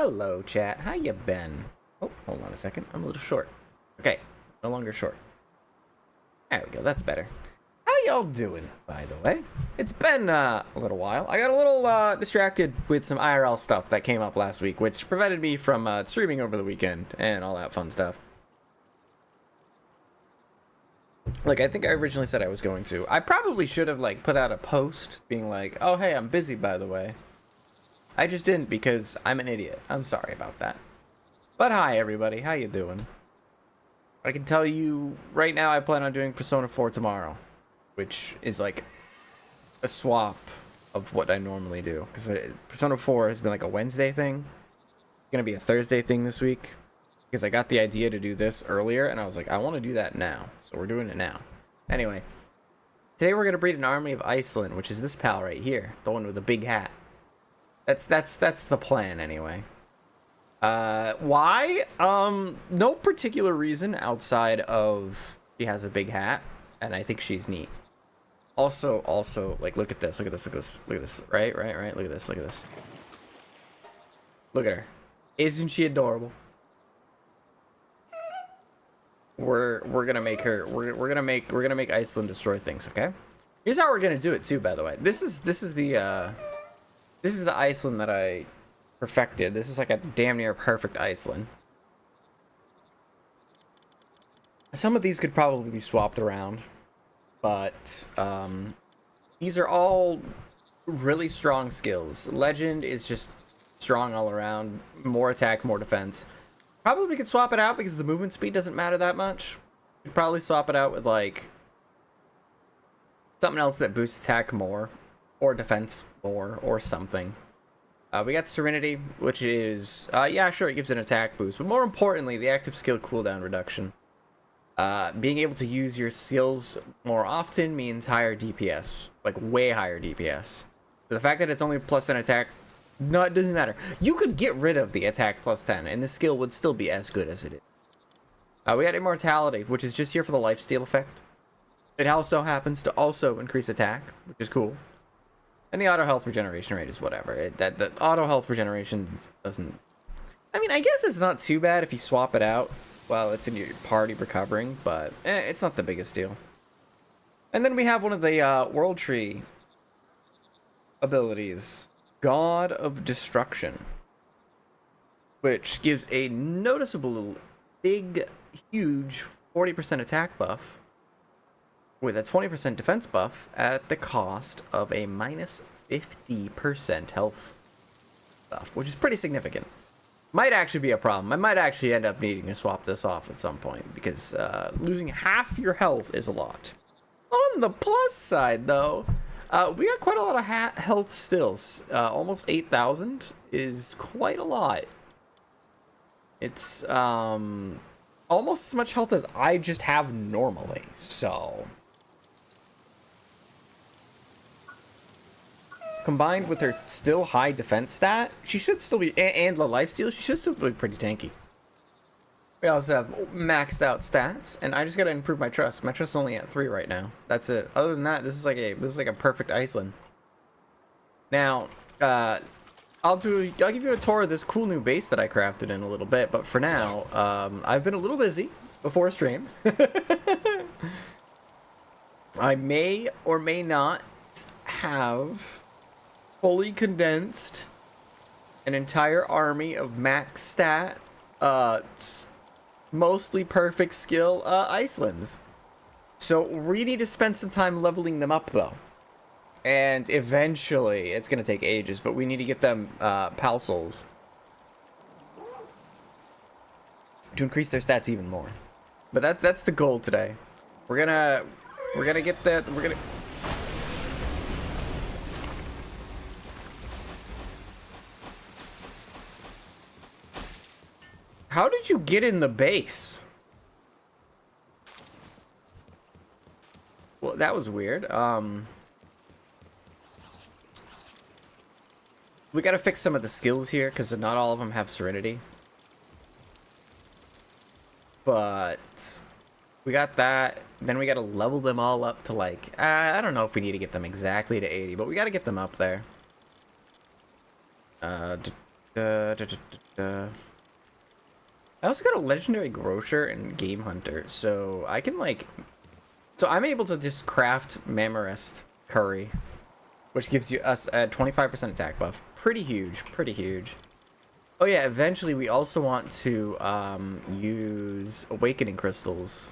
Hello, chat. How you been? Oh, hold on a second. I'm a little short. Okay, no longer short. There we go. That's better. How y'all doing, by the way? It's been a little while. I got a little distracted with some IRL stuff that came up last week, which prevented me from streaming over the weekend and all that fun stuff. Like, I think I originally said I was going to. I probably should have, like, put out a post being like, oh, hey, I'm busy, by the way. I just didn't because I'm an idiot. I'm sorry about that. But hi, everybody. How you doing? I can tell you right now I plan on doing Persona 4 tomorrow, which is like a swap of what I normally do. Because Persona 4 has been like a Wednesday thing. It's going to be a Thursday thing this week. Because I got the idea to do this earlier, and I was like, I want to do that now. So we're doing it now. Anyway, today we're going to breed an army of Icelyn, which is this pal right here. The one with the big hat. That's the plan anyway. Why? No particular reason outside of she has a big hat, and I think she's neat. Also, like, look at this, look at this, look at this, look at this. Right, look at this, look at this. Look at her. Isn't she adorable? We're gonna make her, we're gonna make Icelyn destroy things, okay? Here's how we're gonna do it too, by the way. This is the Icelyn that I perfected. This is like a damn near perfect Icelyn. Some of these could probably be swapped around, but these are all really strong skills. Legend is just strong all around, more attack, more defense. Probably could swap it out because the movement speed doesn't matter that much. You'd probably swap it out with like something else that boosts attack more or defense more or something. We got Serenity, which is, yeah, sure, it gives an attack boost, but more importantly, the active skill cooldown reduction. Being able to use your skills more often means higher DPS, like way higher DPS. So the fact that it's only plus 10 attack, no, it doesn't matter. You could get rid of the attack plus 10, and the skill would still be as good as it is. We got Immortality, which is just here for the lifesteal effect. It also happens to also increase attack, which is cool. And the auto health regeneration rate is whatever. The auto health regeneration doesn't... I mean, I guess it's not too bad if you swap it out while it's in your party recovering, but it's not the biggest deal. And then we have one of the World Tree abilities, God of Destruction, which gives a noticeable, big, huge 40% attack buff with a 20% defense buff at the cost of a minus 50% health buff, which is pretty significant. Might actually be a problem. I might actually end up needing to swap this off at some point because losing half your health is a lot. On the plus side, though, we got quite a lot of health stills. Almost 8,000 is quite a lot. It's almost as much health as I just have normally, so... Combined with her still high defense stat, she should still be, and the lifesteal, she should still be pretty tanky. We also have maxed out stats, and I just gotta improve my trust. My trust is only at 3 right now. That's it. Other than that, this is like a perfect Icelyn. Now, I'll give you a tour of this cool new base that I crafted in a little bit, but for now, I've been a little busy before stream. I may or may not have fully condensed an entire army of max stat, mostly perfect skill Icelands. So we need to spend some time leveling them up though. And eventually, it's gonna take ages, but we need to get them pal souls to increase their stats even more. But that's the goal today. We're gonna get that. We're gonna. How did you get in the base? Well, that was weird. We gotta fix some of the skills here because not all of them have Serenity. But we got that. Then we gotta level them all up to like, I don't know if we need to get them exactly to 80, but we gotta get them up there. I also got a legendary grocer and game hunter, so I can like, so I'm able to just craft Mammorest curry, which gives you us a 25% attack buff. Pretty huge, pretty huge. Oh yeah, eventually we also want to use awakening crystals.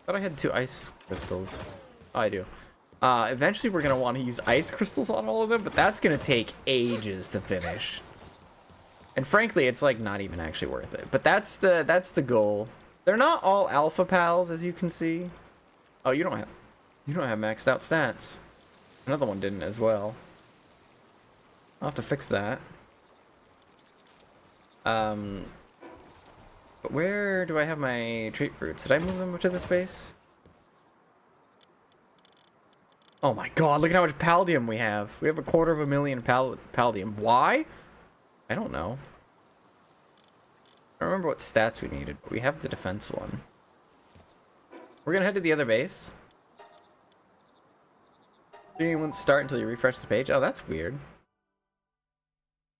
Thought I had 2 ice crystals. Oh, I do. Eventually we're gonna want to use ice crystals on all of them, but that's gonna take ages to finish. And frankly, it's like not even actually worth it. But that's the goal. They're not all alpha pals, as you can see. Oh, you don't have maxed out stats. Another one didn't as well. I'll have to fix that. But where do I have my trait fruits? Did I move them to this base? Oh my god, look at how much Paldium we have. We have 250,000 Paldium. Why? I don't know. I don't remember what stats we needed, but we have the defense one. We're gonna head to the other base. You won't start until you refresh the page. Oh, that's weird.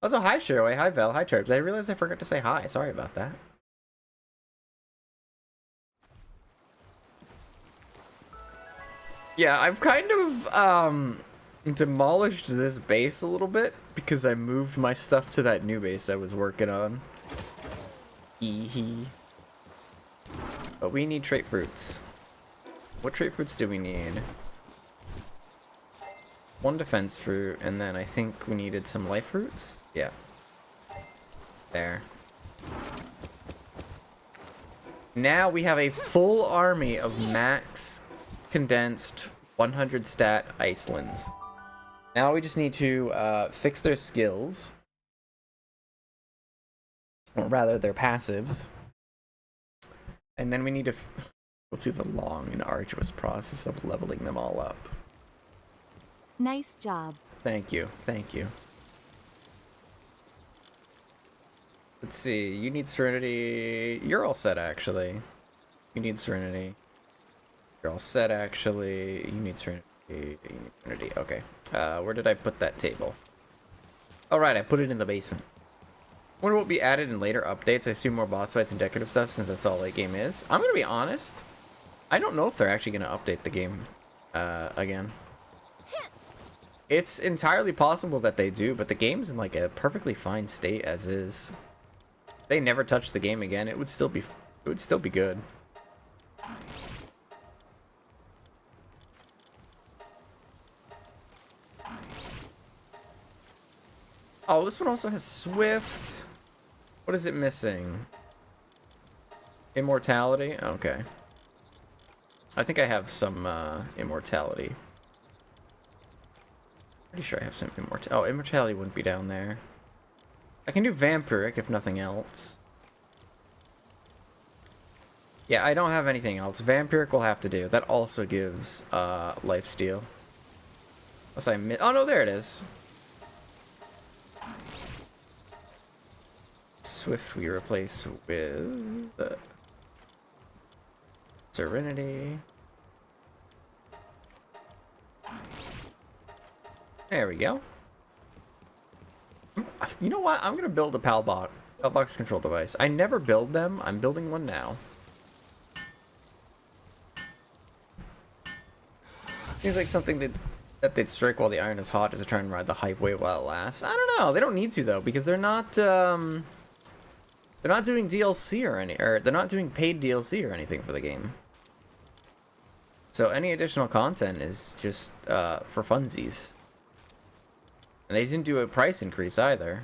Also, hi Shirway, hi Vel, hi Turbs. I realized I forgot to say hi. Sorry about that. Yeah, I've kind of demolished this base a little bit because I moved my stuff to that new base I was working on. Hee. But we need trait fruits. What trait fruits do we need? 1 defense fruit, and then I think we needed some life fruits. Yeah. There. Now we have a full army of max condensed 100 stat Icelands. Now we just need to fix their skills. Or rather, their passives. And then we need to go through the long and arduous process of leveling them all up. Nice job. Thank you. Thank you. Let's see. You need Serenity. You're all set, actually. You need Serenity. You're all set, actually. You need Serenity. You need Serenity. Okay. Where did I put that table? Alright, I put it in the basement. Wonder what will be added in later updates. I assume more boss fights and decorative stuff since that's all late game is. I'm gonna be honest. I don't know if they're actually gonna update the game again. It's entirely possible that they do, but the game's in like a perfectly fine state as is. If they never touch the game again, it would still be good. Oh, this one also has Swift. What is it missing? Immortality? Okay. I think I have some immortality. Pretty sure I have some immortality. Oh, immortality wouldn't be down there. I can do vampiric if nothing else. Yeah, I don't have anything else. Vampiric will have to do. That also gives lifesteal. Unless I miss. Oh no, there it is. Swift we replace with Serenity. There we go. You know what? I'm gonna build a Palbox control device. I never build them. I'm building one now. Seems like something that they'd strike while the iron is hot is to try and ride the hype wave while it lasts. I don't know. They don't need to though because they're not doing DLC or they're not doing paid DLC or anything for the game. So any additional content is just for funsies. And they didn't do a price increase either.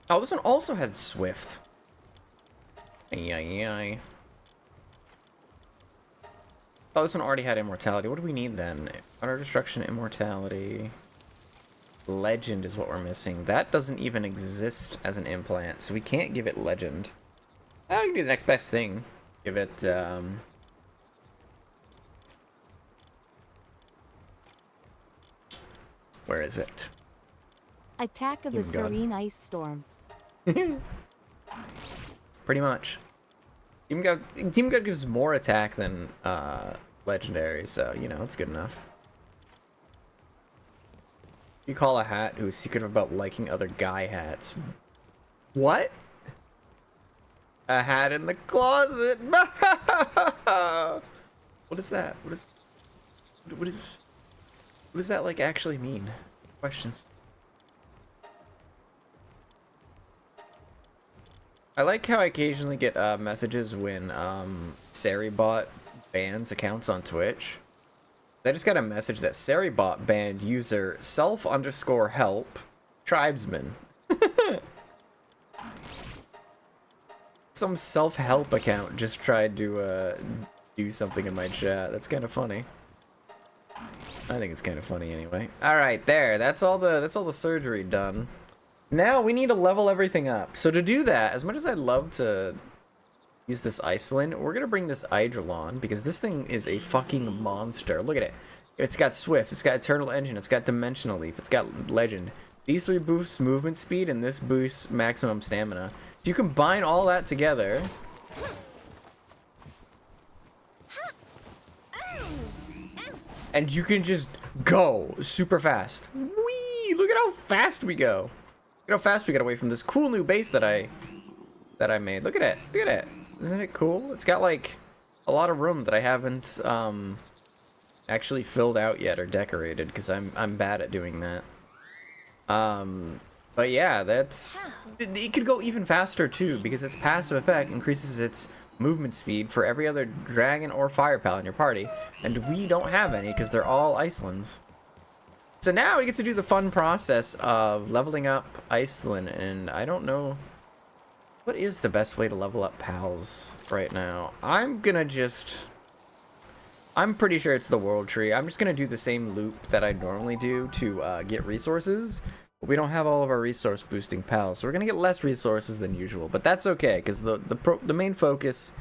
Oh, this one also had Swift. Ay. Oh, this one already had Immortality. What do we need then? Utter Destruction, Immortality. Legend is what we're missing. That doesn't even exist as an implant, so we can't give it Legend. Oh, we can do the next best thing. Give it, Where is it? Attack of the Demon God. Serene Ice Storm. Pretty much. Demon God gives more attack than legendary, so you know it's good enough. You call a hat who's secretive about liking other guy hats. What? A hat in the closet. What is that? What does that like actually mean? Questions. I like how I occasionally get messages when Saribot bans accounts on Twitch. I just got a message that Saribot banned user self_help tribesman. Some self-help account just tried to do something in my chat. That's kind of funny. I think it's kind of funny anyway. All right, there. That's all the surgery done. Now we need to level everything up. So to do that, as much as I'd love to use this Icelyn, we're gonna bring this Eidrolon because this thing is a fucking monster. Look at it. It's got Swift, it's got Eternal Engine, it's got Dimensional Leap, it's got Legend. These three boosts movement speed and this boosts maximum stamina. So you combine all that together. And you can just go super fast. Whee! Look at how fast we go. Look at how fast we got away from this cool new base that I made. Look at it. Look at it. Isn't it cool? It's got like a lot of room that I haven't actually filled out yet or decorated because I'm bad at doing that. But yeah, it could go even faster too because its passive effect increases its movement speed for every other dragon or fire pal in your party, and we don't have any because they're all Icelands. So now we get to do the fun process of leveling up Icelyn, and I don't know what is the best way to level up pals right now. I'm pretty sure it's the world tree. I'm just gonna do the same loop that I normally do to get resources. But we don't have all of our resource boosting pals, so we're gonna get less resources than usual. But that's okay, because the main focus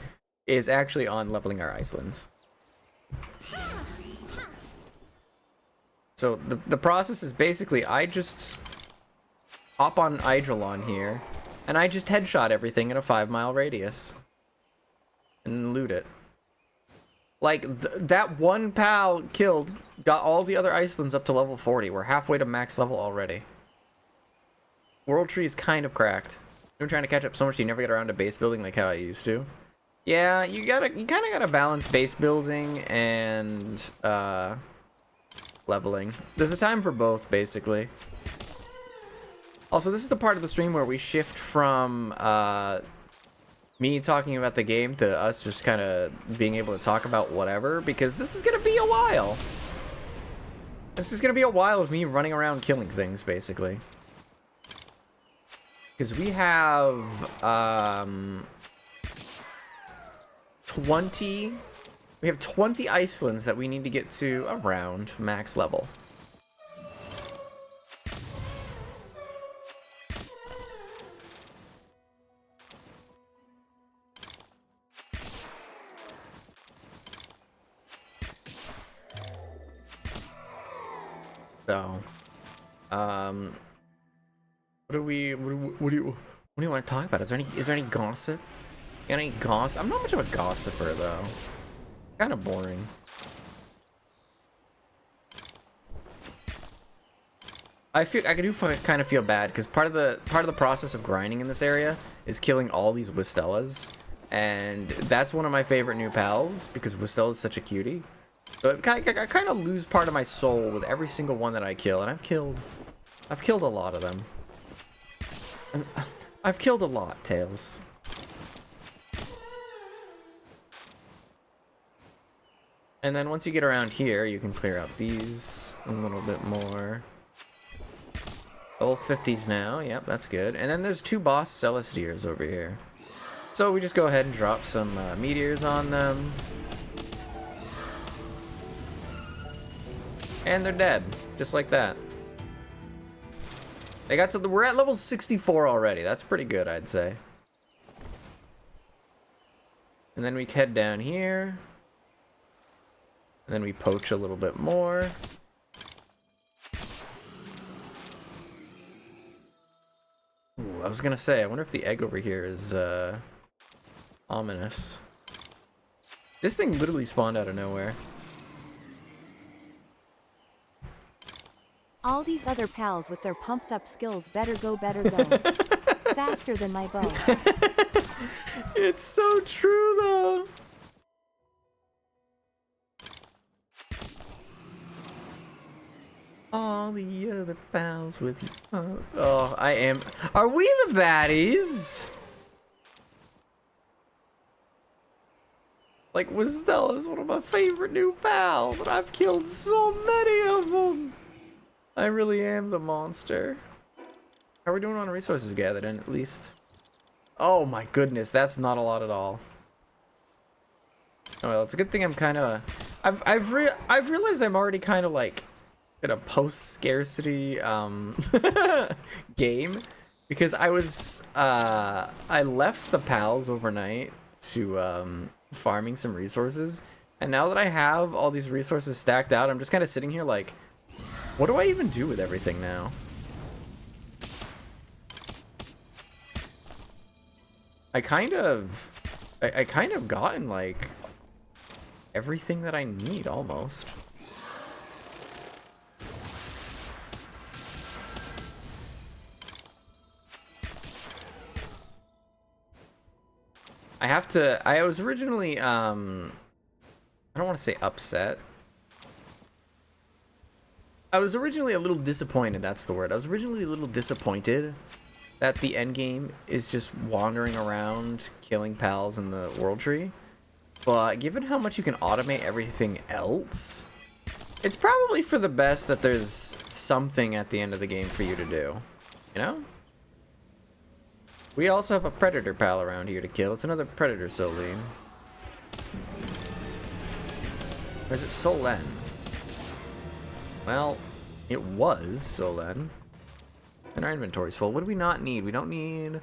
is actually on leveling our Icelands. So the process is basically I just hop on Eidrolon here, and I just headshot everything in a 5-mile radius, and loot it. Like, that one pal killed, got all the other Icelands up to level 40. We're halfway to max level already. World tree is kind of cracked. I'm trying to catch up so much you never get around to base building like how I used to. Yeah, you kind of gotta balance base building and leveling. There's a time for both, basically. Also, this is the part of the stream where we shift from me talking about the game to us just kind of being able to talk about whatever, because this is gonna be a while. This is gonna be a while of me running around killing things, basically. Because we have 20 Icelands that we need to get to around max level. So, what do you want to talk about? Is there any gossip? Any gossip? I'm not much of a gossiper though. Kind of boring. I do kind of feel bad because part of the process of grinding in this area is killing all these Wistellas, and that's one of my favorite new pals because Wistella is such a cutie. So I kind of lose part of my soul with every single one that I kill, and I've killed a lot of them. I've killed a lot, Tails. And then once you get around here, you can clear out these a little bit more. Level 50s now, yep, that's good. And then there's 2 boss Celestiers over here. So we just go ahead and drop some meteors on them. And they're dead, just like that. We're at level 64 already. That's pretty good, I'd say. And then we head down here. And then we poach a little bit more. I was gonna say, I wonder if the egg over here is ominous. This thing literally spawned out of nowhere. All these other pals with their pumped up skills better go. Faster than my bow. It's so true though. All the other pals with you. Oh, I am. Are we the baddies? Like, Wistella's one of my favorite new pals, and I've killed so many of them. I really am the monster. How are we doing on resources gathered in, at least? Oh my goodness, that's not a lot at all. Oh well, it's a good thing I'm kind of... I've realized I'm already kind of like in a post-scarcity game, because I was I left the pals overnight to farming some resources, and now that I have all these resources stacked out, I'm just kind of sitting here like, what do I even do with everything now? I kind of gotten like everything that I need almost. I was originally I don't want to say upset. I was originally a little disappointed, that's the word. I was originally a little disappointed that the end game is just wandering around killing pals in the world tree. But given how much you can automate everything else, it's probably for the best that there's something at the end of the game for you to do. You know? We also have a predator pal around here to kill. It's another predator Soline. Or is it Solen? Well, it was Solen. And our inventory's full. What do we not need? We don't need...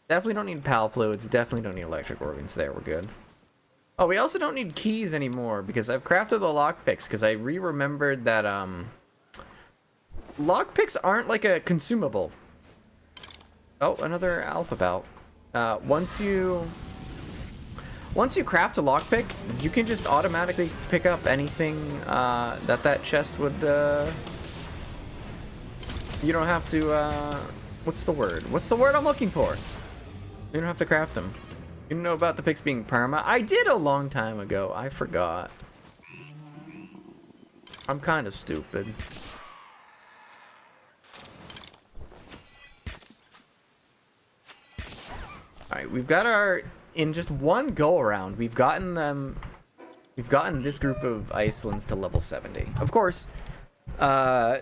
Definitely don't need pal fluids. Definitely don't need electric organs. There, we're good. Oh, we also don't need keys anymore because I've crafted the lockpicks because I remembered that lockpicks aren't like a consumable. Oh, another alpha pal. Once you craft a lockpick, you can just automatically pick up anything that chest would. You don't have to. What's the word? What's the word I'm looking for? You don't have to craft them. You know about the picks being perma? I did a long time ago. I forgot. I'm kind of stupid. Alright, we've got our... In just one go-around, we've gotten this group of Icelyns to level 70. Of course, the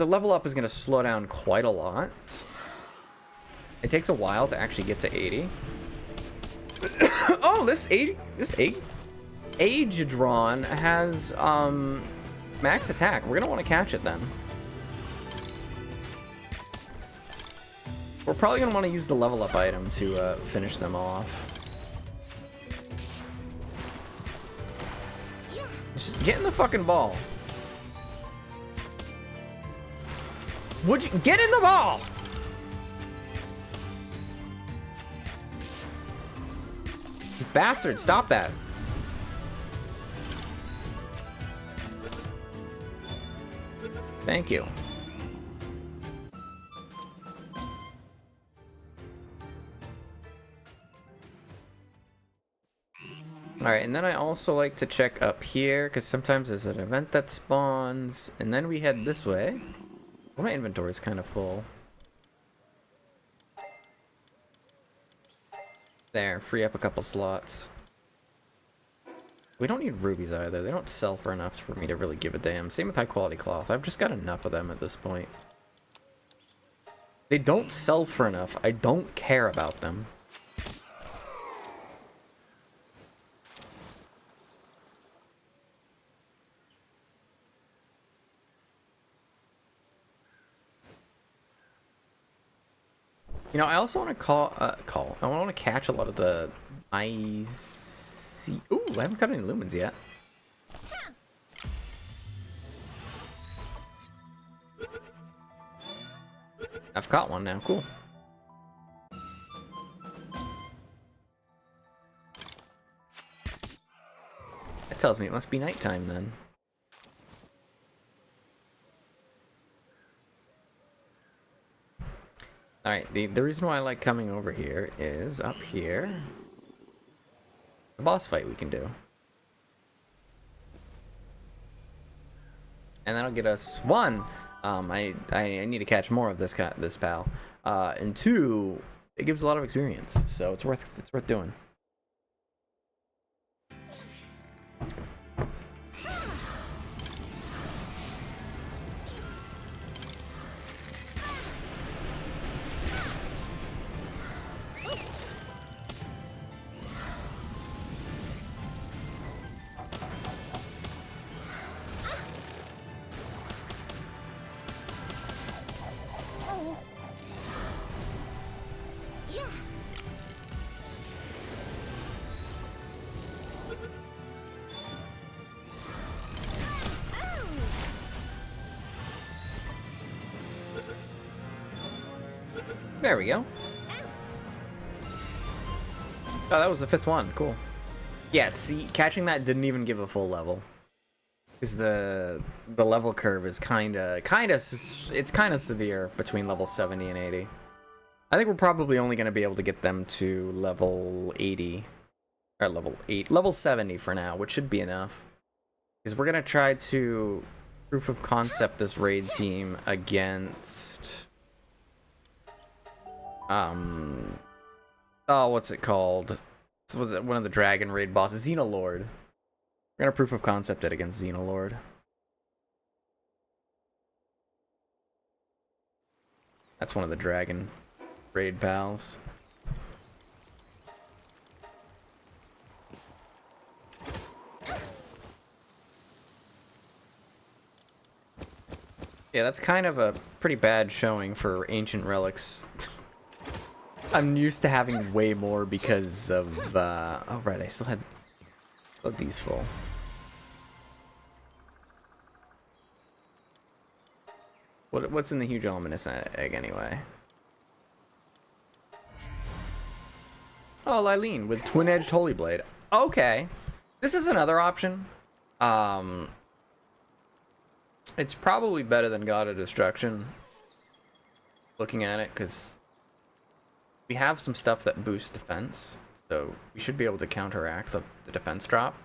level up is gonna slow down quite a lot. It takes a while to actually get to 80. Oh, this Aegidron has max attack. We're gonna want to catch it then. We're probably gonna want to use the level up item to finish them off. Just get in the fucking ball. Would you get in the ball? You bastard, stop that. Thank you. Alright, and then I also like to check up here, because sometimes there's an event that spawns, and then we head this way. Well, my inventory is kind of full. There, free up a couple slots. We don't need rubies either. They don't sell for enough for me to really give a damn. Same with high quality cloth. I've just got enough of them at this point. They don't sell for enough. I don't care about them. You know, I also want to I want to catch a lot of the icy... Ooh, I haven't got any lumens yet. I've caught one now, cool. That tells me it must be nighttime then. Alright, the reason why I like coming over here is up here. The boss fight we can do. And that'll get us one. I need to catch more of this pal. And two, it gives a lot of experience, so it's worth doing. There we go. Oh, that was the 5th one. Cool. Yeah, see, catching that didn't even give a full level. Because the level curve is it's kind of severe between level 70 and 80. I think we're probably only going to be able to get them to level 80 or level 70 for now, which should be enough. Because we're going to try to proof of concept this raid team against oh, what's it called? It's one of the dragon raid bosses, Xenolord. We're gonna proof of concept it against Xenolord. That's one of the dragon raid pals. Yeah, that's kind of a pretty bad showing for ancient relics. I'm used to having way more because of, oh right, I still had these full. What's in the huge ominous egg anyway? Oh, Icelyn with twin-edged holy blade. Okay, this is another option. It's probably better than God of Destruction. Looking at it, because we have some stuff that boosts defense, so we should be able to counteract the defense drop,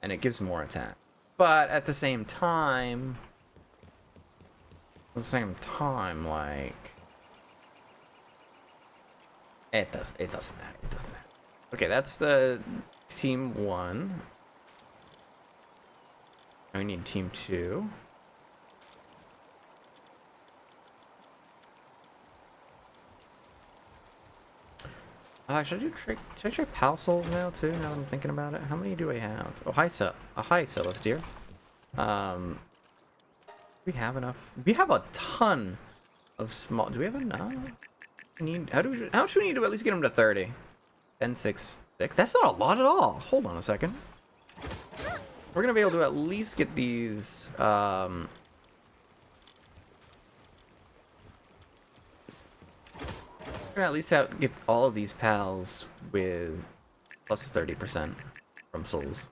and it gives more attack. But at the same time, like, it doesn't matter. It doesn't matter. Okay, that's the team 1. Now we need team 2. Should I try Pal Souls now too? Now that I'm thinking about it, how many do I have? Oh, hi Celestia. Do we have enough? We have a ton of small. Do we have enough? How much do we need to at least get them to 30? 10, 6, 6. That's not a lot at all. Hold on a second. We're gonna be able to at least get these. We're gonna at least get all of these pals with plus 30% from souls.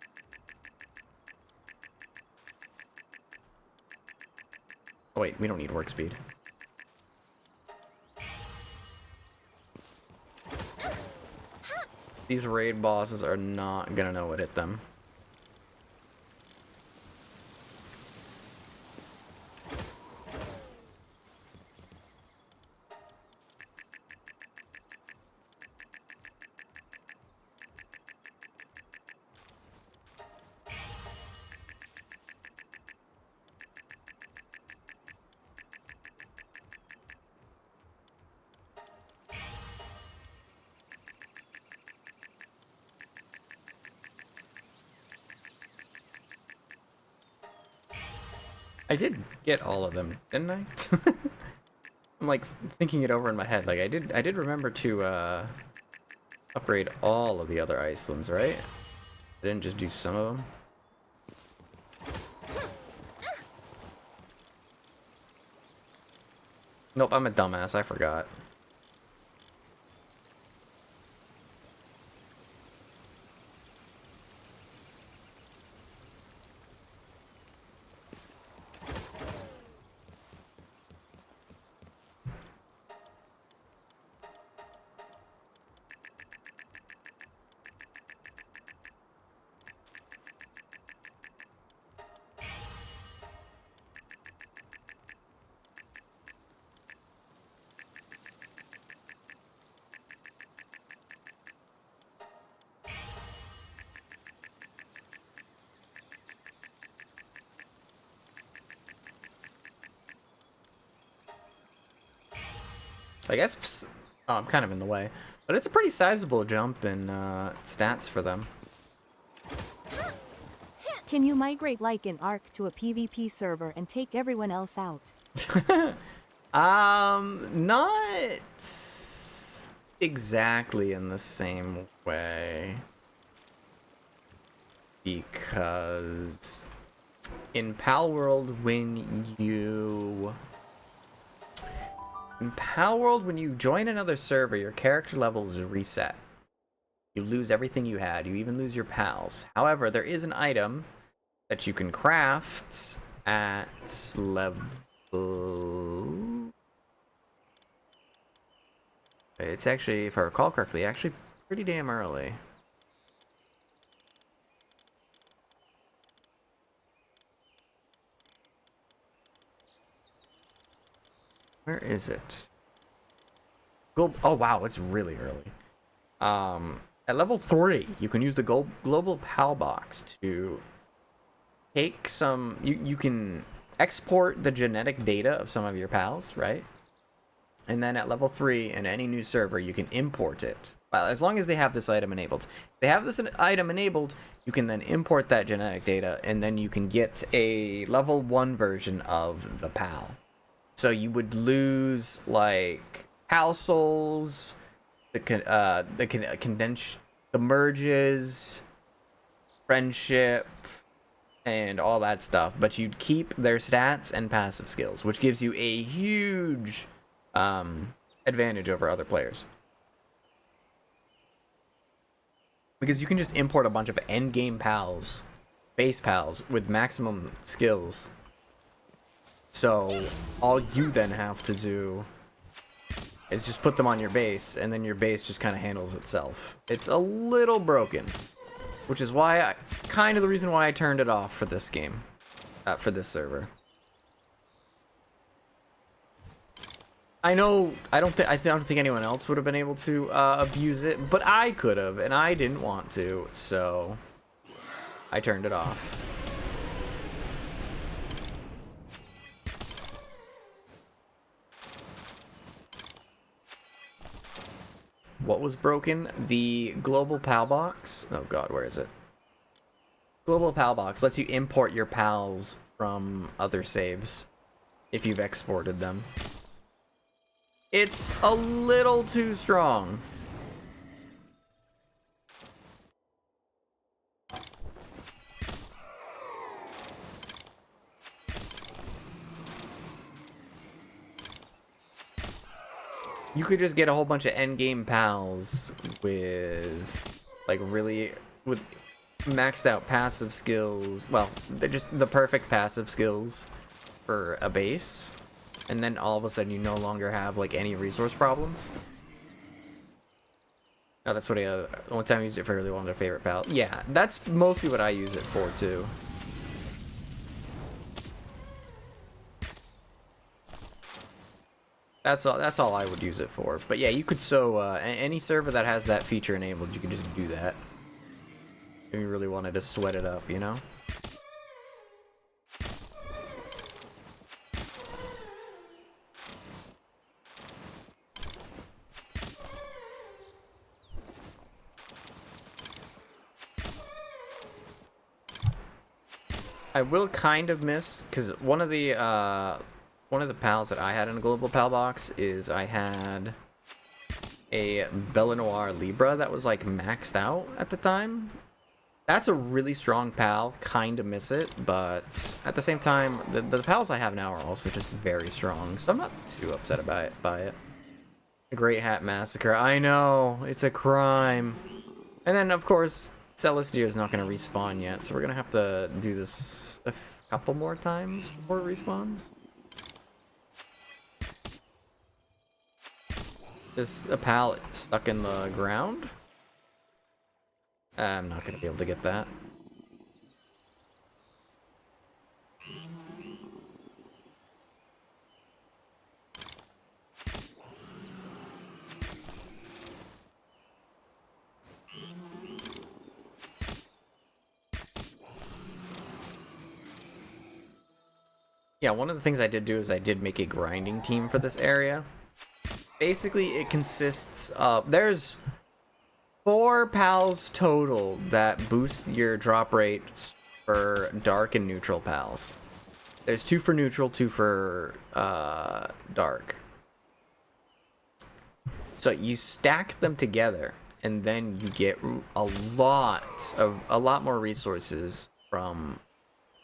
Oh wait, we don't need work speed. These raid bosses are not gonna know what hit them. I did get all of them, didn't I? I'm like thinking it over in my head. Like I did remember to upgrade all of the other Icelands, right? I didn't just do some of them. Nope, I'm a dumbass. I forgot. Like that's, oh, I'm kind of in the way, but it's a pretty sizable jump in stats for them. Can you migrate like an Ark to a PvP server and take everyone else out? Not exactly in the same way. Because in Pal World, when you join another server, your character level is reset. You lose everything you had. You even lose your pals. However, there is an item that you can craft at level... It's actually, if I recall correctly, actually pretty damn early. Where is it? Oh wow, it's really early. At level 3, you can use the global PAL box to take some... You can export the genetic data of some of your pals, right? And then at level 3, in any new server, you can import it. Well, as long as they have this item enabled. If they have this item enabled, you can then import that genetic data, and then you can get a level 1 version of the PAL. So you would lose, like, PAL souls, the merges, friendship, and all that stuff. But you'd keep their stats and passive skills, which gives you a huge advantage over other players. Because you can just import a bunch of endgame pals, base pals, with maximum skills. So all you then have to do is just put them on your base, and then your base just kind of handles itself. It's a little broken, which is why kind of the reason why I turned it off for this game, for this server. I know I don't think anyone else would have been able to abuse it, but I could have, and I didn't want to, so I turned it off. What was broken? The global PAL box. Oh god, where is it? Global PAL box lets you import your pals from other saves if you've exported them. It's a little too strong. You could just get a whole bunch of endgame pals with, like, with maxed out passive skills. Well, they're just the perfect passive skills for a base. And then all of a sudden you no longer have, like, any resource problems. Oh, that's what the only time I used it for really one of my favorite pals. Yeah, that's mostly what I use it for, too. That's all I would use it for. But yeah, you could any server that has that feature enabled, you can just do that. If you really wanted to sweat it up, you know? I will kind of miss, because one of the pals that I had in a global pal box is I had a Bella Noir Libra that was like maxed out at the time. That's a really strong pal, kind of miss it, but at the same time, the pals I have now are also just very strong, so I'm not too upset by it. A Great Hat Massacre, I know, it's a crime. And then of course, Celestia is not going to respawn yet, so we're going to have to do this a couple more times before it respawns. Is a pallet stuck in the ground? I'm not going to be able to get that. Yeah, one of the things I did do is I did make a grinding team for this area. Basically, it consists of... There's 4 pals total that boost your drop rates for dark and neutral pals. There's 2 for neutral, 2 for dark. So you stack them together, and then you get a lot more resources from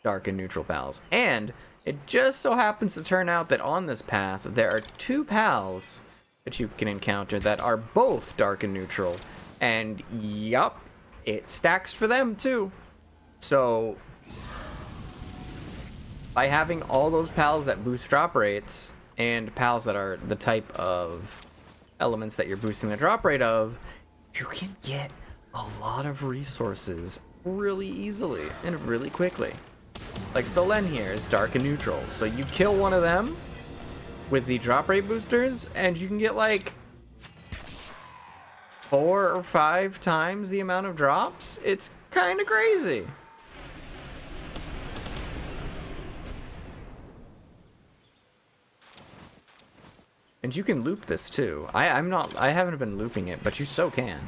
dark and neutral pals. And it just so happens to turn out that on this path there are 2 pals that you can encounter that are both dark and neutral, and yup, it stacks for them too. So by having all those pals that boost drop rates and pals that are the type of elements that you're boosting the drop rate of, you can get a lot of resources really easily and really quickly. Like Solen here is dark and neutral, so you kill one of them with the drop rate boosters and you can get like 4 or 5 times the amount of drops. It's kind of crazy. And you can loop this too. I haven't been looping it, but you so can.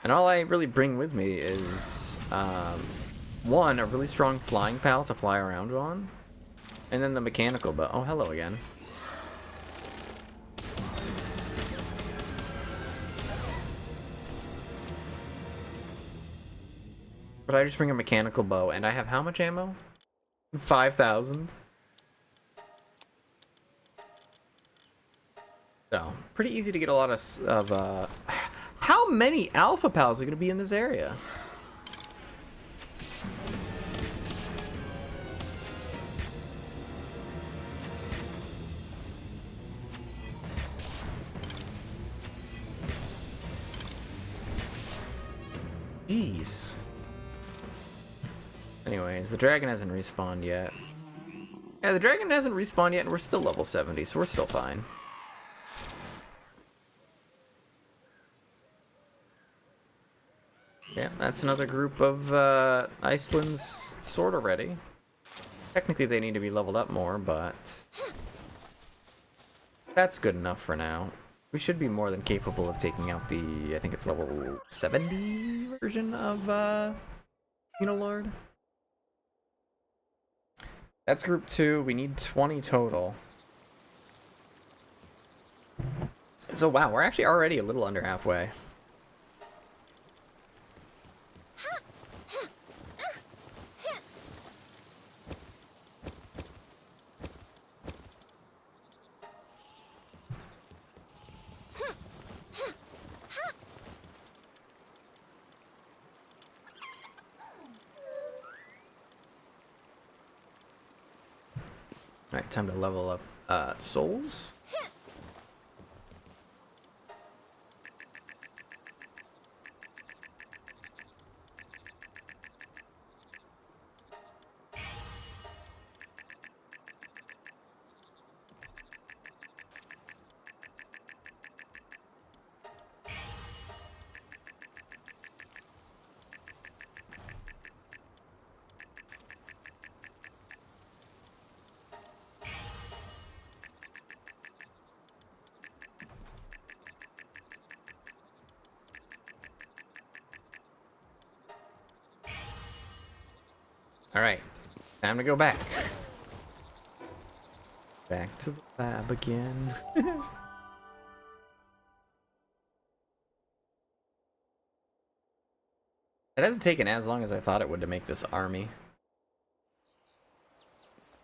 And all I really bring with me is, 1, a really strong flying pal to fly around on, and then the mechanical bow. Oh, hello again. But I just bring a mechanical bow, and I have how much ammo? 5,000. So, pretty easy to get a lot of how many alpha pals are going to be in this area? Jeez. Anyways, the dragon hasn't respawned yet. Yeah, the dragon hasn't respawned yet, and we're still level 70, so we're still fine. Yeah, that's another group of Icelyn's sort of ready. Technically, they need to be leveled up more, but that's good enough for now. We should be more than capable of taking out the, I think it's level 70 version of Lord. That's group 2. We need 20 total. So wow, we're actually already a little under halfway. Alright, time to level up souls. Alright, time to go back. Back to the lab again. It hasn't taken as long as I thought it would to make this army.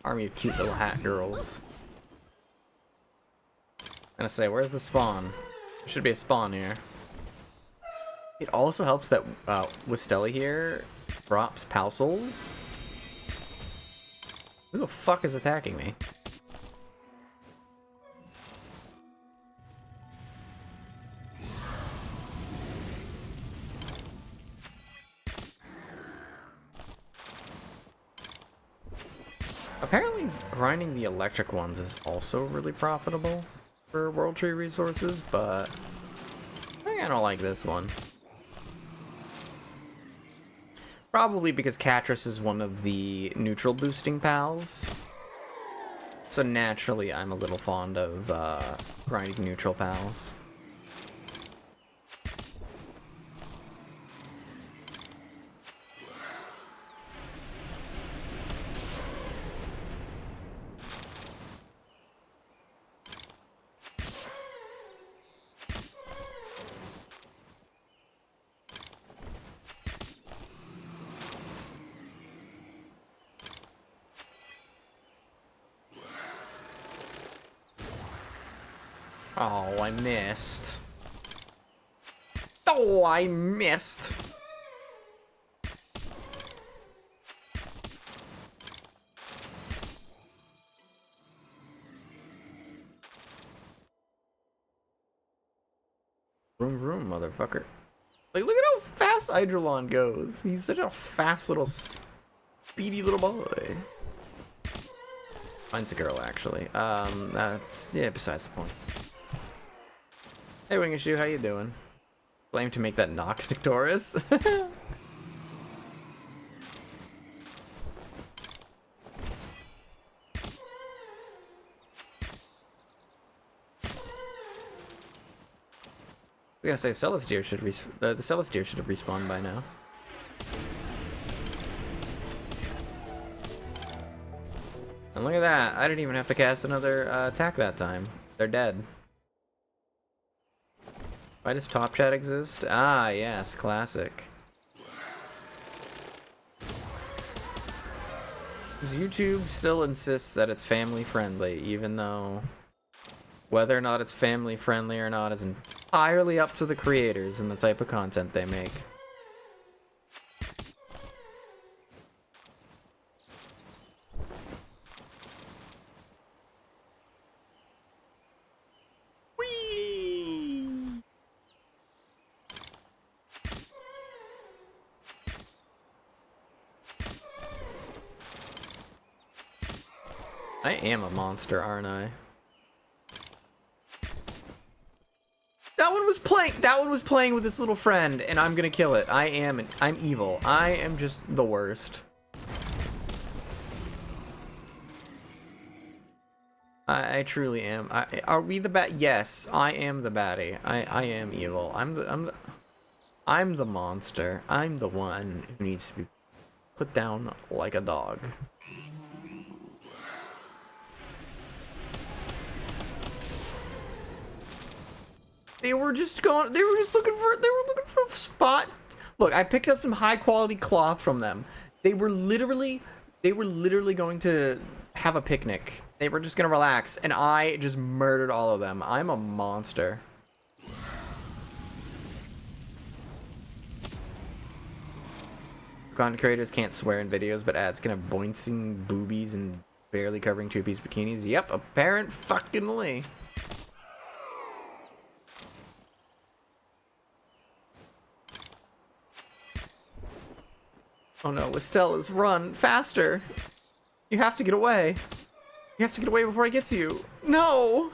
Army of cute little hat girls. I'm gonna say, where's the spawn? There should be a spawn here. It also helps that Wistella here drops pal souls. Who the fuck is attacking me? Apparently grinding the electric ones is also really profitable for World Tree resources, but I think I don't like this one. Probably because Catris is one of the neutral boosting pals, So naturally, I'm a little fond of grinding neutral pals. Oh, I missed. Oh, I missed. Vroom vroom, motherfucker. Like, look at how fast Hydrolon goes. He's such a fast little, speedy little boy. Mine's a girl, actually. That's, yeah, besides the point. Hey, Wingishu, how you doing? Blame to make that Nox Victorious. I was gonna say Celestier should the Celestier should have respawned by now. And look at that! I didn't even have to cast another attack that time. They're dead. Why does Top Chat exist? Ah, yes, classic. YouTube still insists that it's family friendly, even though whether or not it's family friendly or not is entirely up to the creators and the type of content they make. Whee! I am a monster, aren't I? That one was playing with this little friend, and I'm gonna kill it. I'm evil. I am just the worst. I truly am. Are we the bad? Yes, I am the baddie. I am evil. I'm the monster. I'm the one who needs to be put down like a dog. They were just looking for a spot. Look, I picked up some high quality cloth from them. They were literally going to have a picnic. They were just gonna relax, and I just murdered all of them. I'm a monster. Content creators can't swear in videos, but ads can have bouncing boobies and barely covering two-piece bikinis. Yep, apparent fuckingly. Oh no, Estella's, run faster. You have to get away. You have to get away before I get to you. No!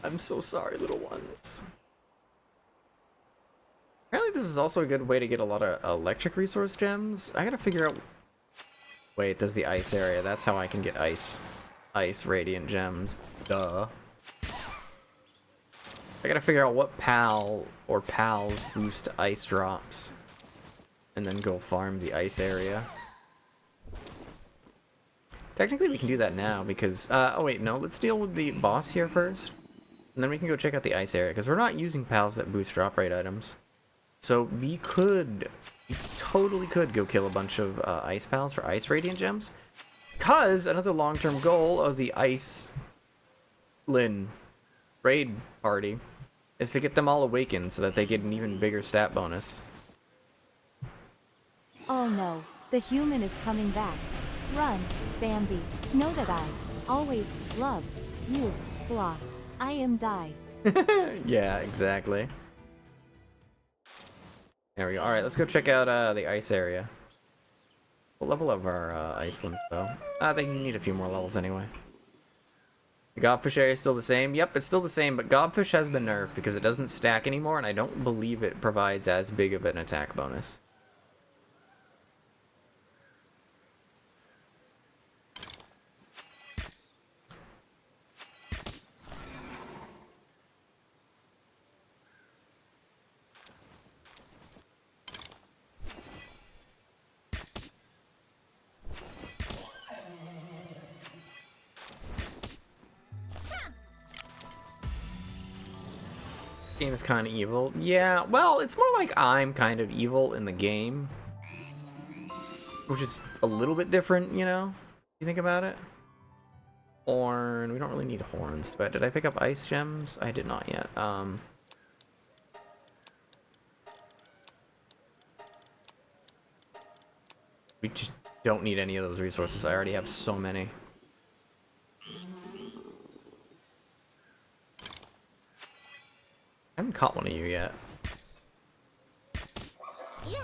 I'm so sorry, little ones. Apparently this is also a good way to get a lot of electric resource gems. I gotta figure out... Wait, does the ice area. That's how I can get ice radiant gems. Duh. I gotta figure out what pal or pals boost ice drops. And then go farm the ice area. Technically we can do that now because, oh wait, no, let's deal with the boss here first. And then we can go check out the ice area because we're not using pals that boost drop rate items. So we totally could go kill a bunch of ice pals for ice radiant gems. Because another long-term goal of the Icelyn raid party is to get them all awakened so that they get an even bigger stat bonus. Oh no, the human is coming back. Run, Bambi. Know that I always love you. Blah. I am die. Yeah, exactly. There we go. Alright, let's go check out the ice area. We'll level up our Icelands though. I think you need a few more levels anyway. The Godfish area is still the same. Yep, it's still the same, but Godfish has been nerfed because it doesn't stack anymore, and I don't believe it provides as big of an attack bonus. Game is kind of evil. Yeah, well, it's more like I'm kind of evil in the game. Which is a little bit different, you know? If you think about it. Horn. We don't really need horns, but did I pick up ice gems? I did not yet. We just don't need any of those resources. I already have so many. I haven't caught one of you yet. Yeah.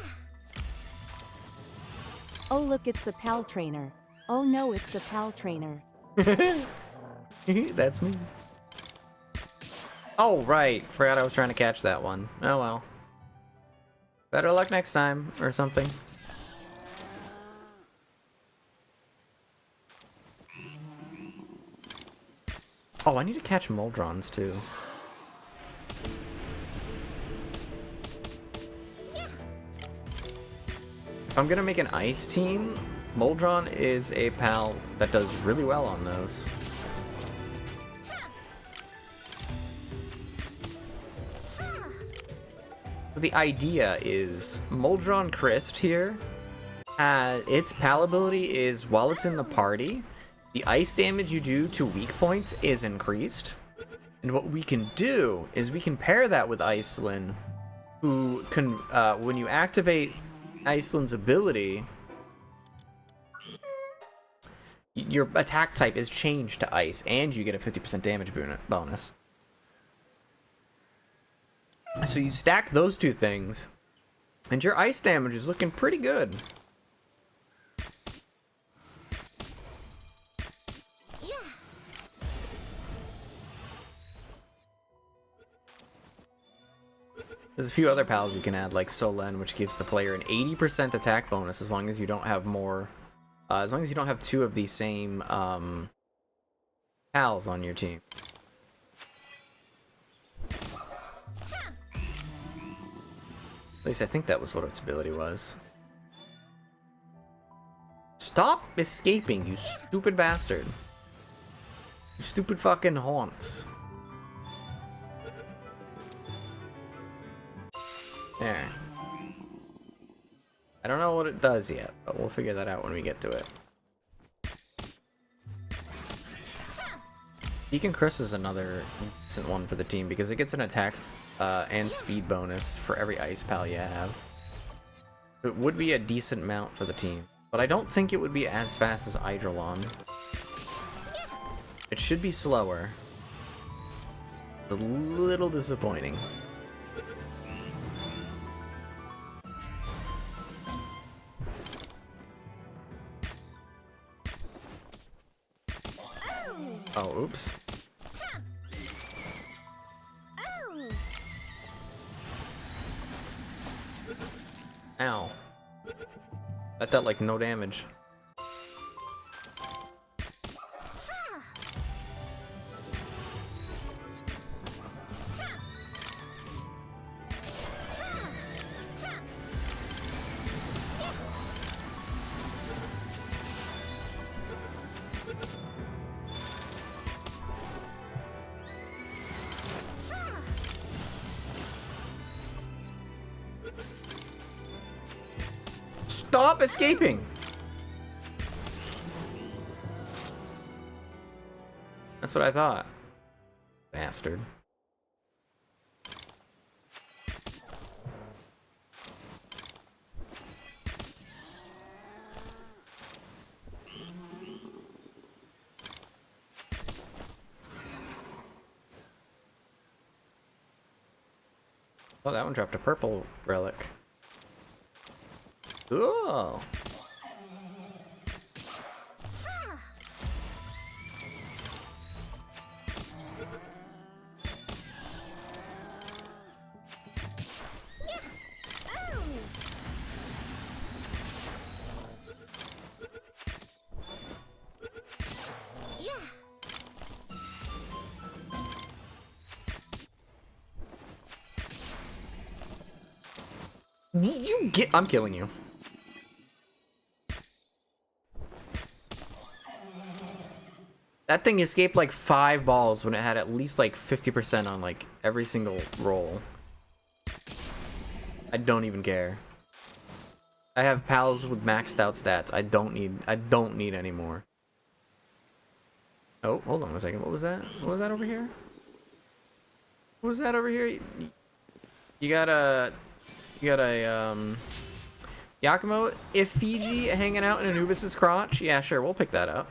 Oh look, it's the pal trainer. Oh no, it's the pal trainer. That's me. Oh, right. Forgot I was trying to catch that one. Oh well. Better luck next time, or something. Oh, I need to catch Moldrons, too. If I'm gonna make an ice team, Moldron is a pal that does really well on those. So the idea is Moldron Crest here, its pal ability is while it's in the party, the ice damage you do to weak points is increased. And what we can do is we can pair that with Icelyn, who can, when you activate Icelyn's ability, your attack type is changed to ice, and you get a 50% damage bonus. So you stack those two things, and your ice damage is looking pretty good. Yeah. There's a few other pals you can add, like Solen, which gives the player an 80% attack bonus as long as you don't have more. As long as you don't have two of the same pals on your team. At least I think that was what its ability was. Stop escaping, you stupid bastard. You stupid fucking haunts. There. I don't know what it does yet, but we'll figure that out when we get to it. Deacon Chris is another decent one for the team because it gets an attack and speed bonus for every ice pal you have. It would be a decent mount for the team, but I don't think it would be as fast as Hydrolon. It should be slower. It's a little disappointing. Oh, oops. Ow. That dealt like no damage. Stop escaping! That's what I thought. Bastard. Oh, that one dropped a purple relic. Cool. You get. I'm killing you. That thing escaped like 5 balls when it had at least like 50% on like every single roll. I don't even care. I have pals with maxed out stats. I don't need any more. Oh, hold on a second. What was that? What was that over here? What was that over here? You got a Yakumo Fiji hanging out in Anubis's crotch? Yeah, sure, we'll pick that up.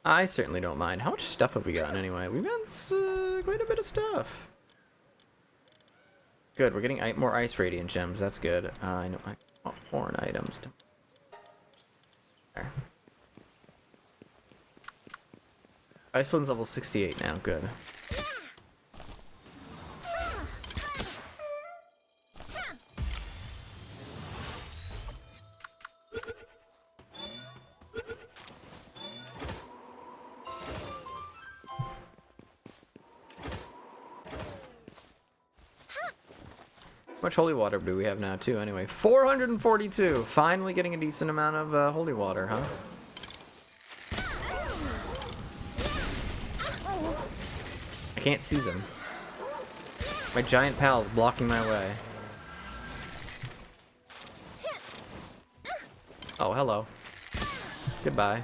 I certainly don't mind. How much stuff have we gotten anyway? We've got quite a bit of stuff. Good, we're getting more ice radiant gems. That's good. I know I want horn items. There. Icelyn's level 68 now. Good. How much holy water do we have now, too? Anyway, 442. Finally getting a decent amount of holy water, huh? I can't see them. My giant pal's blocking my way. Oh, hello. Goodbye.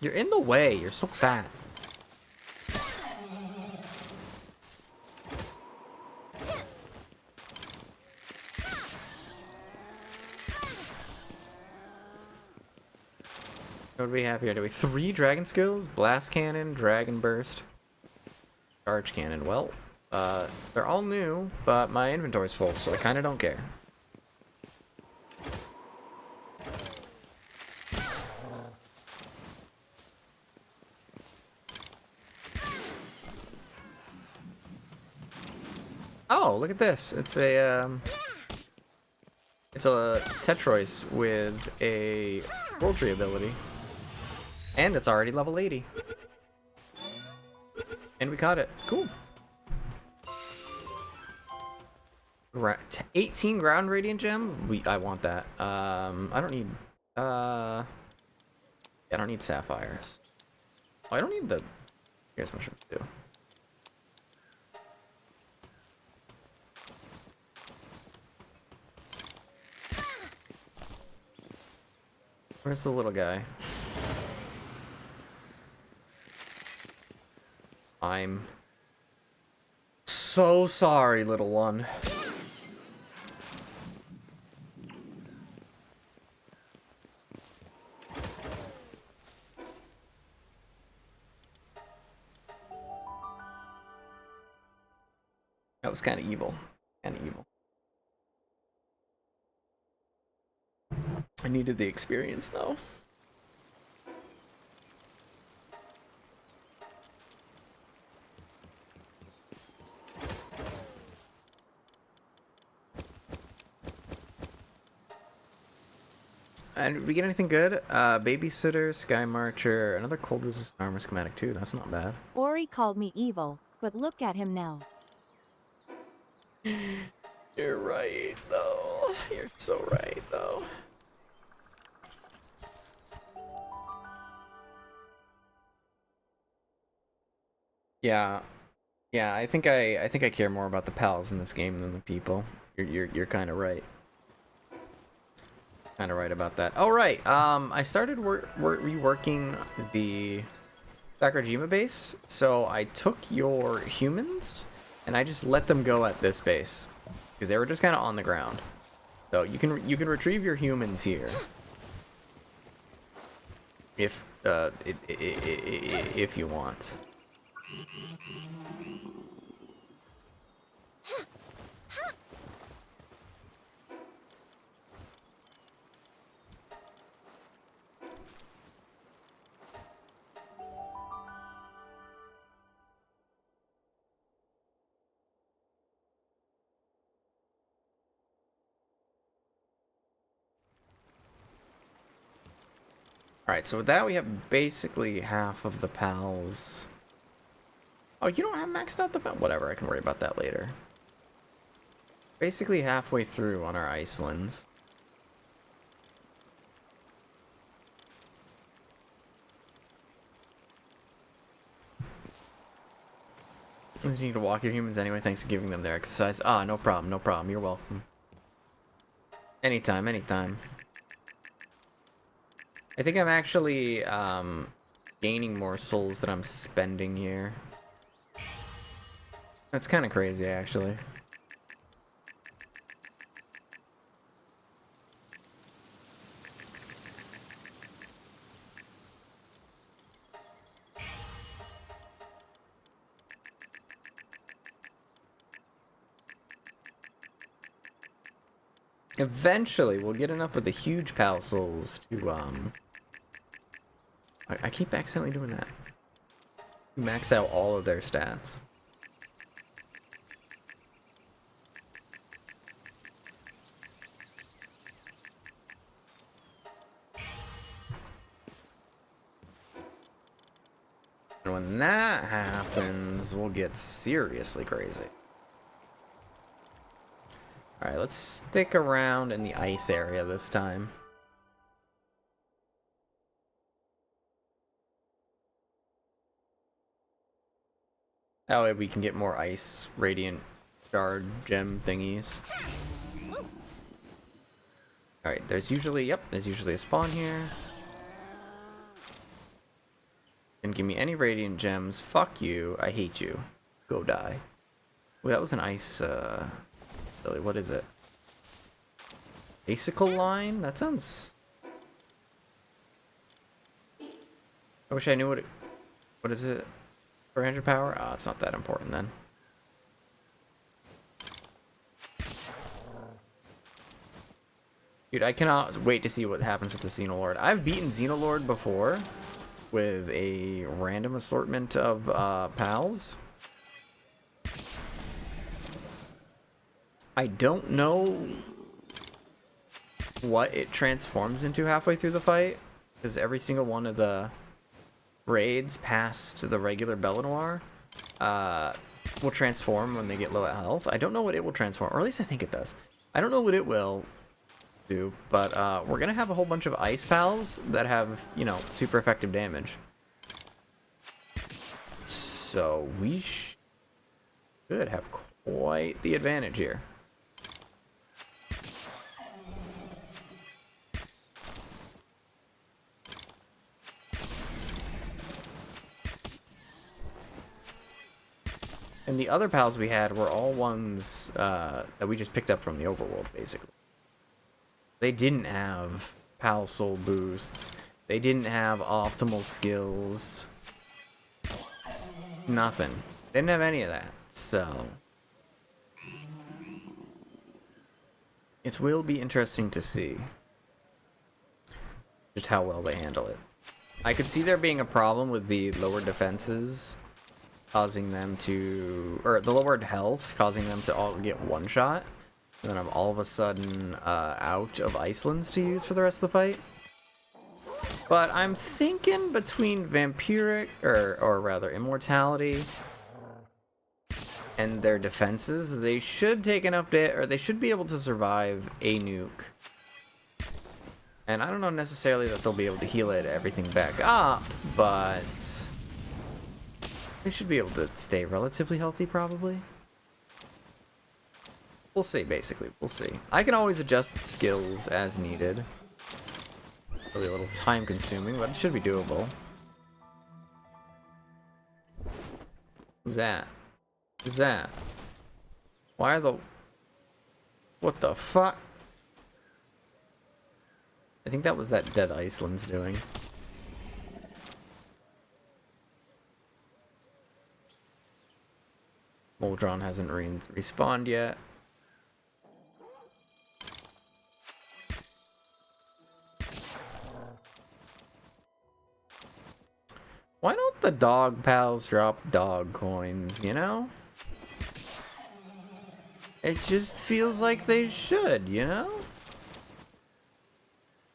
You're in the way. You're so fat. What do we have here? Do we 3 dragon skills? Blast cannon, dragon burst, charge cannon. Well, they're all new, but my inventory's full, so I kind of don't care. Oh, look at this. It's a Tetrois with a poultry ability. And it's already level 80. And we caught it. Cool. 18 ground radiant gem? I want that. I don't need I don't need sapphires. Oh, I don't need the here's mushrooms too. Where's the little guy? I'm so sorry, little one. That was kind of evil. Kind of evil. I needed the experience, though. And did we get anything good? Babysitter, Sky Marcher, another cold resistant armor schematic too. That's not bad. Ori called me evil, but look at him now. You're right, though. You're so right, though. Yeah, yeah. I think I care more about the pals in this game than the people. You're kind of right. Kind of right about that. Oh right. I started reworking the Sakurajima base, so I took your humans and I just let them go at this base because they were just kind of on the ground. So you can retrieve your humans here if you want. Alright, so with that we have basically half of the pals. Oh, you don't have maxed out the pal? Whatever, I can worry about that later. Basically halfway through on our Icelands. You need to walk your humans anyway, thanks for giving them their exercise. Ah, no problem, no problem, you're welcome. Anytime, anytime. I think I'm actually gaining more souls than I'm spending here. That's kind of crazy, actually. Eventually, we'll get enough of the huge pal souls to, I keep accidentally doing that. Max out all of their stats. And when that happens, we'll get seriously crazy. Alright, let's stick around in the ice area this time. That way we can get more ice radiant shard gem thingies. Alright, there's usually a spawn here. And give me any radiant gems. Fuck you. I hate you. Go die. Well, that was an ice, Billy, what is it? Icicle line? That sounds... I wish I knew what it... What is it? 400 power? Oh, it's not that important then. Dude, I cannot wait to see what happens with the Xenolord. I've beaten Xenolord before with a random assortment of pals. I don't know what it transforms into halfway through the fight, because every single one of the raids past the regular Belenoir will transform when they get low at health. I don't know what it will transform, or at least I think it does. I don't know what it will do, but we're gonna have a whole bunch of ice pals that have, you know, super effective damage. So we should have quite the advantage here. And the other pals we had were all ones that we just picked up from the overworld, basically. They didn't have pal soul boosts. They didn't have optimal skills. Nothing. They didn't have any of that. So it will be interesting to see just how well they handle it. I could see there being a problem with the lower defenses causing them to, or the lowered health causing them to all get one shot. And then I'm all of a sudden out of Icelands to use for the rest of the fight. But I'm thinking between vampiric, or rather immortality, and their defenses, they should take enough or they should be able to survive a nuke. And I don't know necessarily that they'll be able to heal it everything back up, but they should be able to stay relatively healthy, probably. We'll see, basically. We'll see. I can always adjust skills as needed. It'll be a little time consuming, but it should be doable. What's that? What's that? Why are the... What the fuck? I think that was that dead Iceland's doing. Moldron hasn't respawned yet. Why don't the dog pals drop dog coins, you know? It just feels like they should, you know?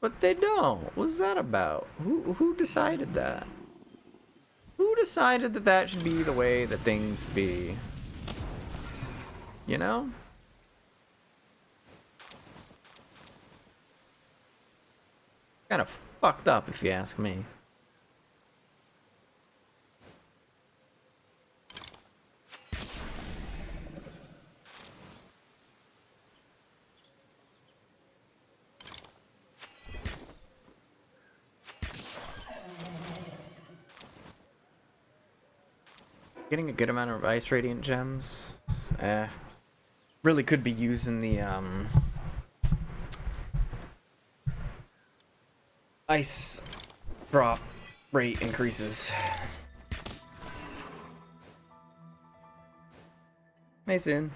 But they don't. What's that about? Who decided that? Who decided that that should be the way that things be? You know? Kind of fucked up, if you ask me. Getting a good amount of ice radiant gems. Really could be using the ice drop rate increases. Mason.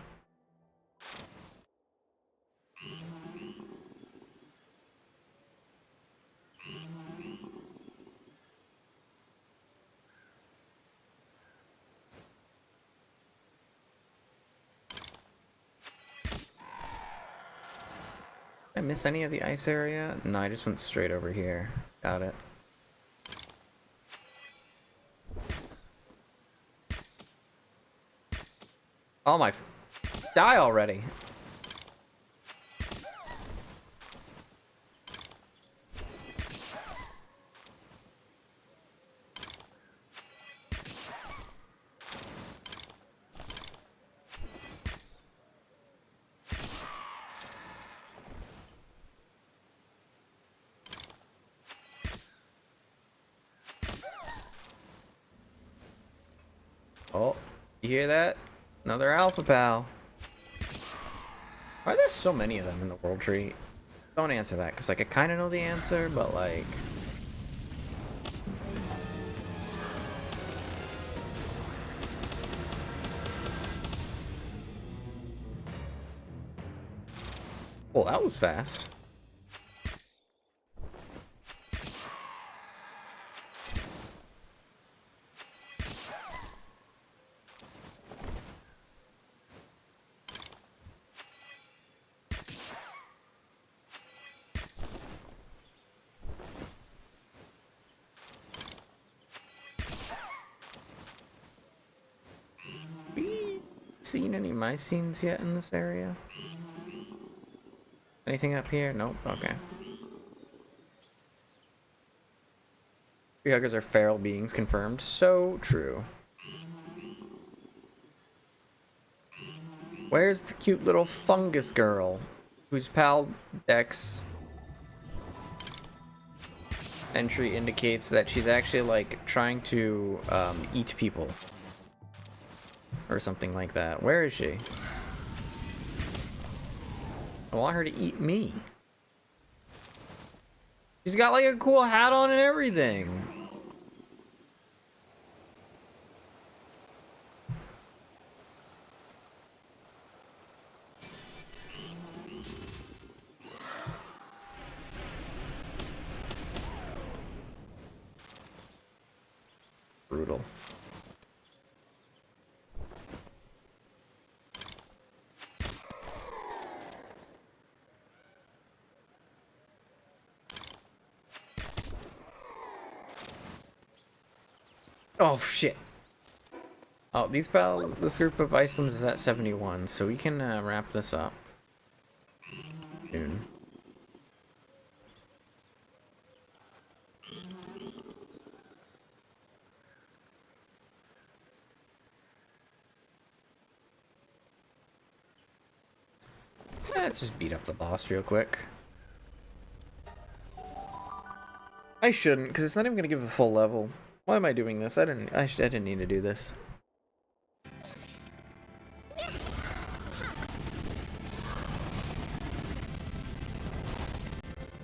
Did I miss any of the ice area? No, I just went straight over here. Got it. Oh my... Die already! Oh, you hear that? Another alpha pal. Why are there so many of them in the world tree? Don't answer that, because like I kind of know the answer, but like... Well, that was fast. Seen any mycines yet in this area? Anything up here? Nope. Okay. Treehuggers are feral beings, confirmed. So true. Where's the cute little fungus girl whose pal Dex entry indicates that she's actually like trying to eat people? Or something like that. Where is she? I want her to eat me. She's got like a cool hat on and everything. Brutal. Oh shit. Oh, these pals, this group of Icelands is at 71, so we can wrap this up soon. Let's just beat up the boss real quick. I shouldn't, because it's not even gonna give a full level. Why am I doing this? I didn't need to do this.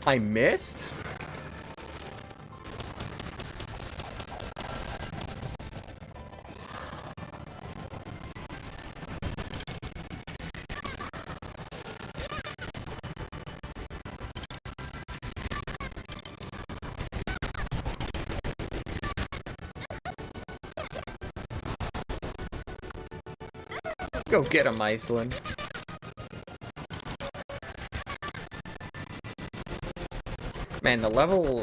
I missed? Go get him, Icelyn. Man, the level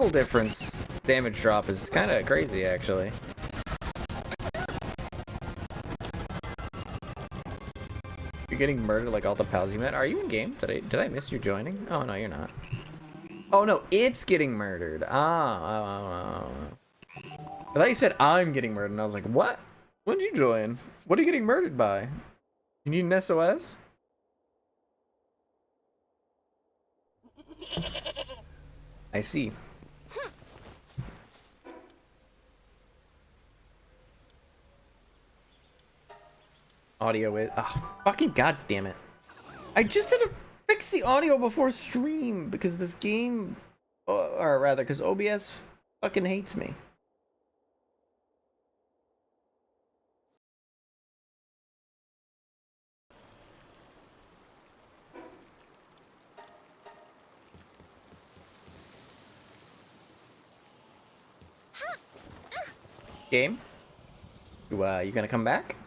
difference damage drop is kind of crazy, actually. You're getting murdered like all the pals you met. Are you in game? Did I miss you joining? Oh no, you're not. Oh no, it's getting murdered. I thought you said I'm getting murdered, and I was like, what? When did you join? What are you getting murdered by? You need an SOS? I see. Audio is. Oh, fucking goddamn it. I just had to fix the audio before stream because this game. Or rather, because OBS fucking hates me. Game? You gonna come back?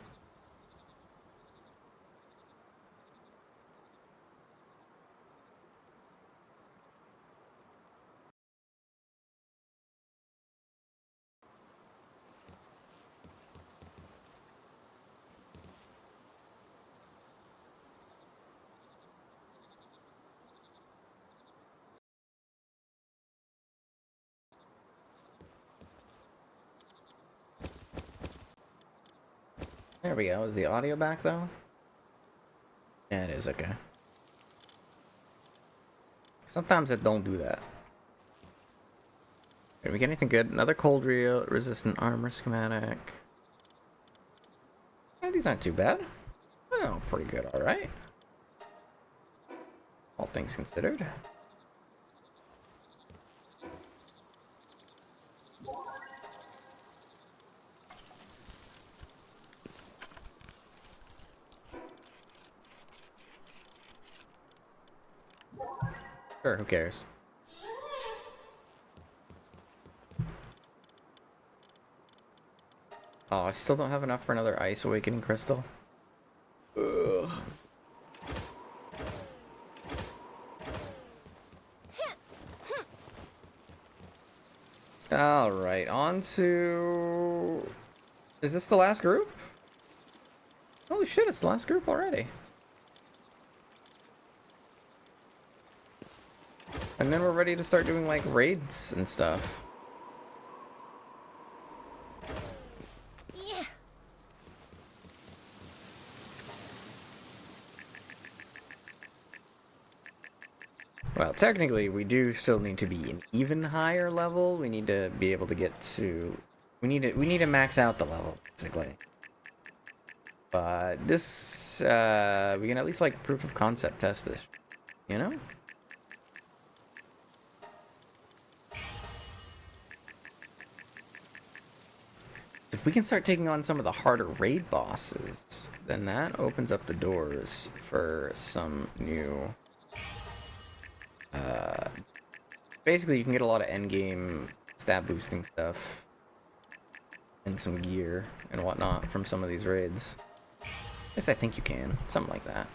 There we go. Is the audio back though? Yeah, it is. Okay. Sometimes it don't do that. Did we get anything good? Another cold resistant armor schematic. Yeah, these aren't too bad. Oh, pretty good. All right. All things considered. Sure, who cares? Oh, I still don't have enough for another Ice Awakening Crystal. Ugh. Alright, on to... Is this the last group? Holy shit, it's the last group already. And then we're ready to start doing, like, raids and stuff. Yeah. Well, technically, we do still need to be an even higher level. We need to be able to get to... We need to max out the level, basically. But this, we can at least, like, proof of concept test this, you know? If we can start taking on some of the harder raid bosses, then that opens up the doors for some new... basically, you can get a lot of endgame stat boosting stuff and some gear and whatnot from some of these raids. At least I think you can. Something like that.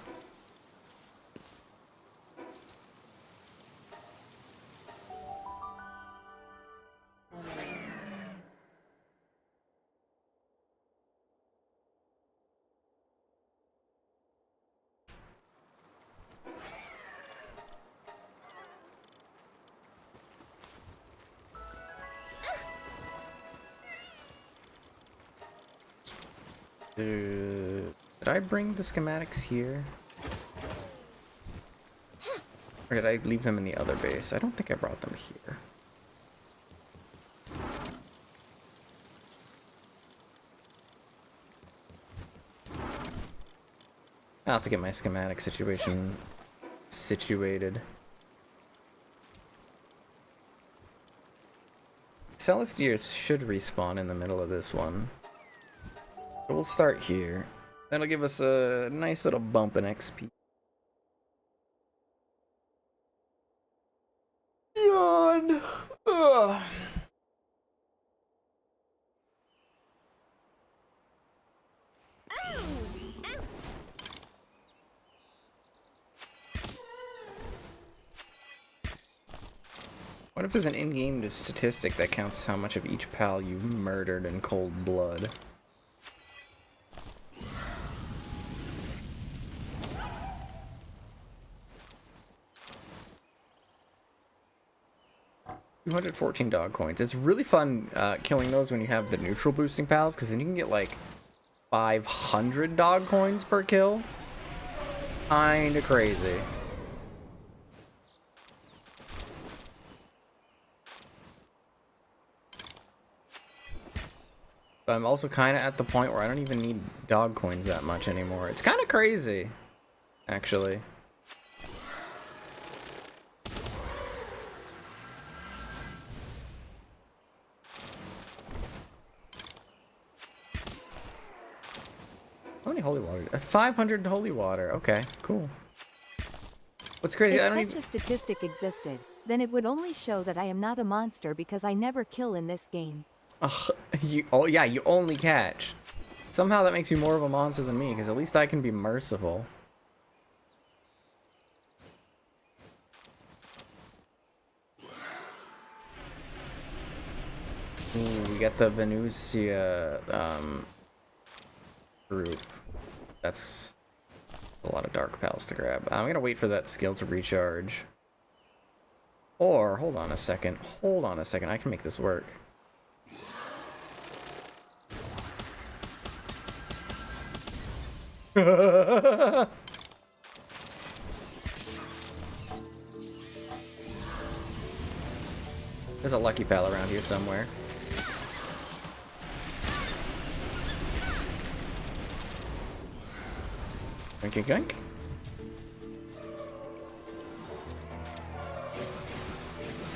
Did I bring the schematics here? Or did I leave them in the other base? I don't think I brought them here. I'll have to get my schematic situation situated. Celestiers should respawn in the middle of this one. So we'll start here. That'll give us a nice little bump in XP. Yawn. Ugh. What if there's an in-game statistic that counts how much of each pal you've murdered in cold blood? $214 dog coins. It's really fun killing those when you have the neutral boosting pals, because then you can get like 500 dog coins per kill. Kinda crazy. But I'm also kind of at the point where I don't even need dog coins that much anymore. It's kind of crazy, actually. How many holy water? 500 holy water. Okay, cool. What's crazy? If I don't such even... a statistic existed, then it would only show that I am not a monster because I never kill in this game. Oh yeah, you only catch. Somehow that makes you more of a monster than me, because at least I can be merciful. Ooh, we got the Venusia group. That's a lot of dark pals to grab. I'm gonna wait for that skill to recharge. Or, hold on a second. Hold on a second. I can make this work. There's a lucky pal around here somewhere. Gink, gink.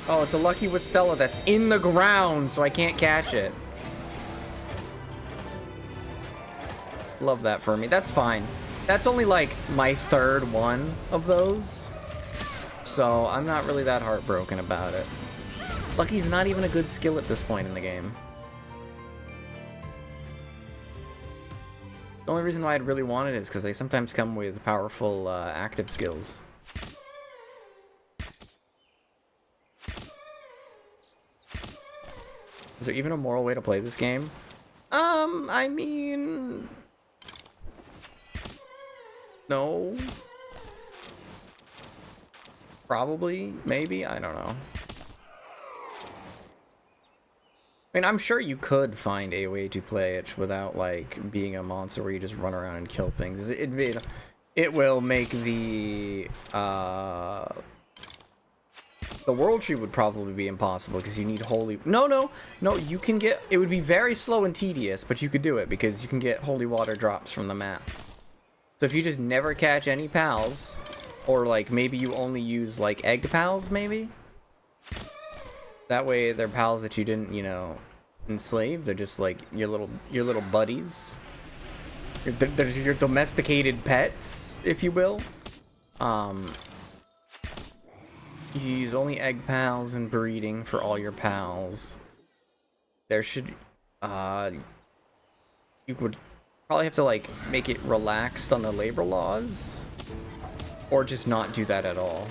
Oh, it's a lucky with Stella that's in the ground, so I can't catch it. Love that for me. That's fine. That's only like my third one of those, so I'm not really that heartbroken about it. Lucky's not even a good skill at this point in the game. The only reason why I'd really want it is because they sometimes come with powerful active skills. Is there even a moral way to play this game? I mean... No. Probably, maybe, I don't know. I mean, I'm sure you could find a way to play it without, like, being a monster where you just run around and kill things. It will make the world tree would probably be impossible because you need holy... No, you can get... It would be very slow and tedious, but you could do it because you can get holy water drops from the map. So if you just never catch any pals, or, like, maybe you only use, like, egg pals, maybe? That way they're pals that you didn't, you know, enslave. They're just, like, your little buddies. They're your domesticated pets, if you will. You use only egg pals and breeding for all your pals. There should, you would probably have to, like, make it relaxed on the labor laws, or just not do that at all.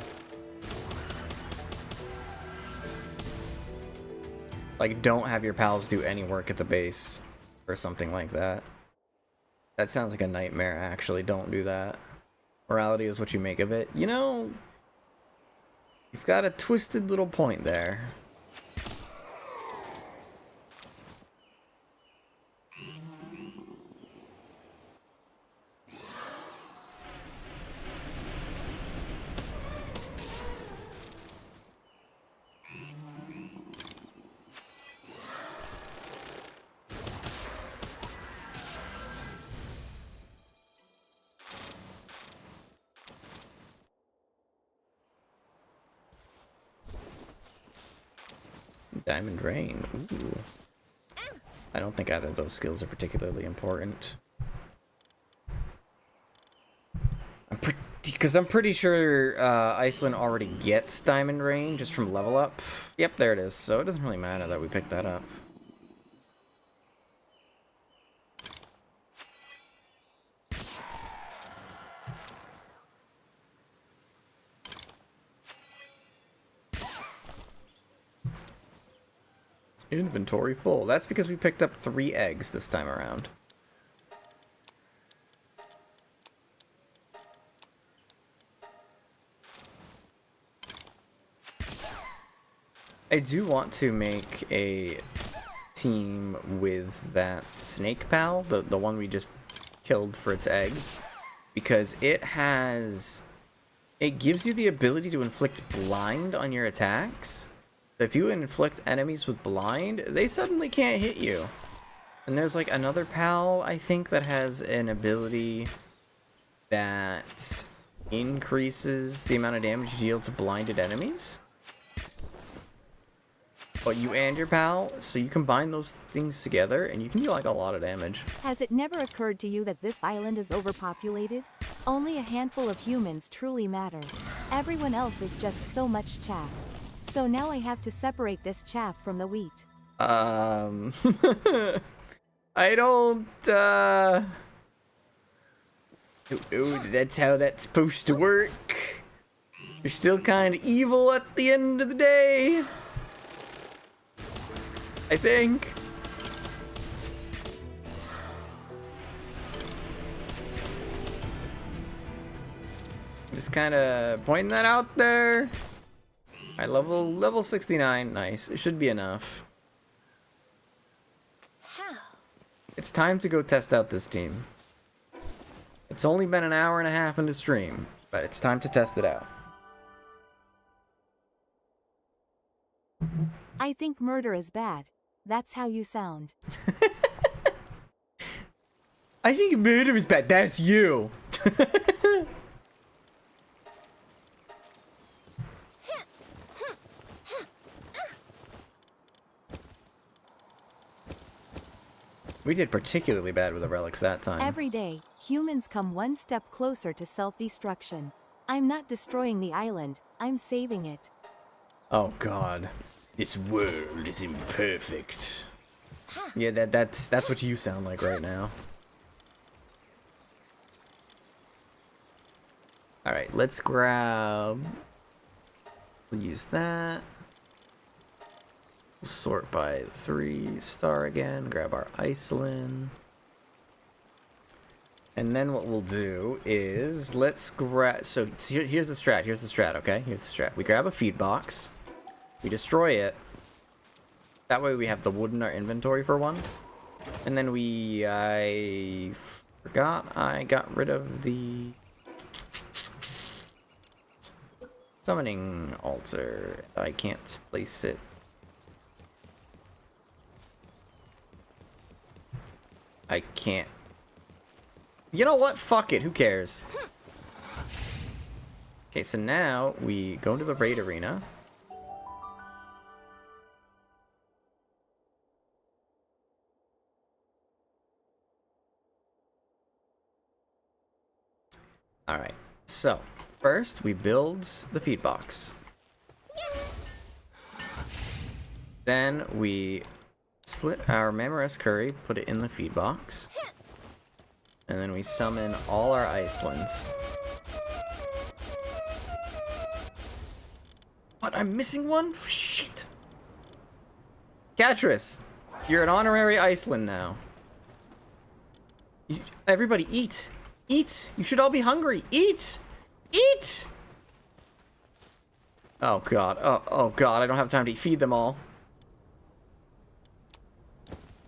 Like, don't have your pals do any work at the base, or something like that. That sounds like a nightmare, actually. Don't do that. Morality is what you make of it. You know, you've got a twisted little point there. Diamond Rain. Ooh. I don't think either of those skills are particularly important. Because I'm pretty sure Icelyn already gets Diamond Rain just from level up. Yep, there it is. So it doesn't really matter that we picked that up. Inventory full. That's because we picked up 3 eggs this time around. I do want to make a team with that snake pal, the one we just killed for its eggs, because it gives you the ability to inflict blind on your attacks. If you inflict enemies with blind, they suddenly can't hit you. And there's like another pal, I think, that has an ability that increases the amount of damage you deal to blinded enemies. But you and your pal, so you combine those things together and you can do like a lot of damage. Has it never occurred to you that this island is overpopulated? Only a handful of humans truly matter. Everyone else is just so much chaff. So now I have to separate this chaff from the wheat. I don't, Ooh, that's how that's supposed to work. You're still kind of evil at the end of the day. I think. Just kind of pointing that out there. Alright, level 69. Nice. It should be enough. It's time to go test out this team. It's only been an hour and a half into stream, but it's time to test it out. I think murder is bad. That's how you sound. I think murder is bad. That's you. We did particularly bad with the relics that time. Every day, humans come one step closer to self-destruction. I'm not destroying the island, I'm saving it. Oh god. This world is imperfect. Yeah, that's what you sound like right now. Alright, let's grab... We'll use that. We'll sort by 3-star again, grab our Icelyn. And then what we'll do is, let's grab... So, here's the strat, okay? Here's the strat. We grab a feed box. We destroy it. That way we have the wood in our inventory for one. And then I forgot I got rid of the summoning altar. I can't place it. I can't. You know what? Fuck it. Who cares? Okay, so now we go into the raid arena. Alright, so first we build the feed box. Then we split our Mammoris curry, put it in the feed box. And then we summon all our Icelands. What? I'm missing one? Shit. Catris, you're an honorary Iceland now. Everybody eat. Eat! You should all be hungry. Eat! Eat! Oh god. Oh god, I don't have time to feed them all.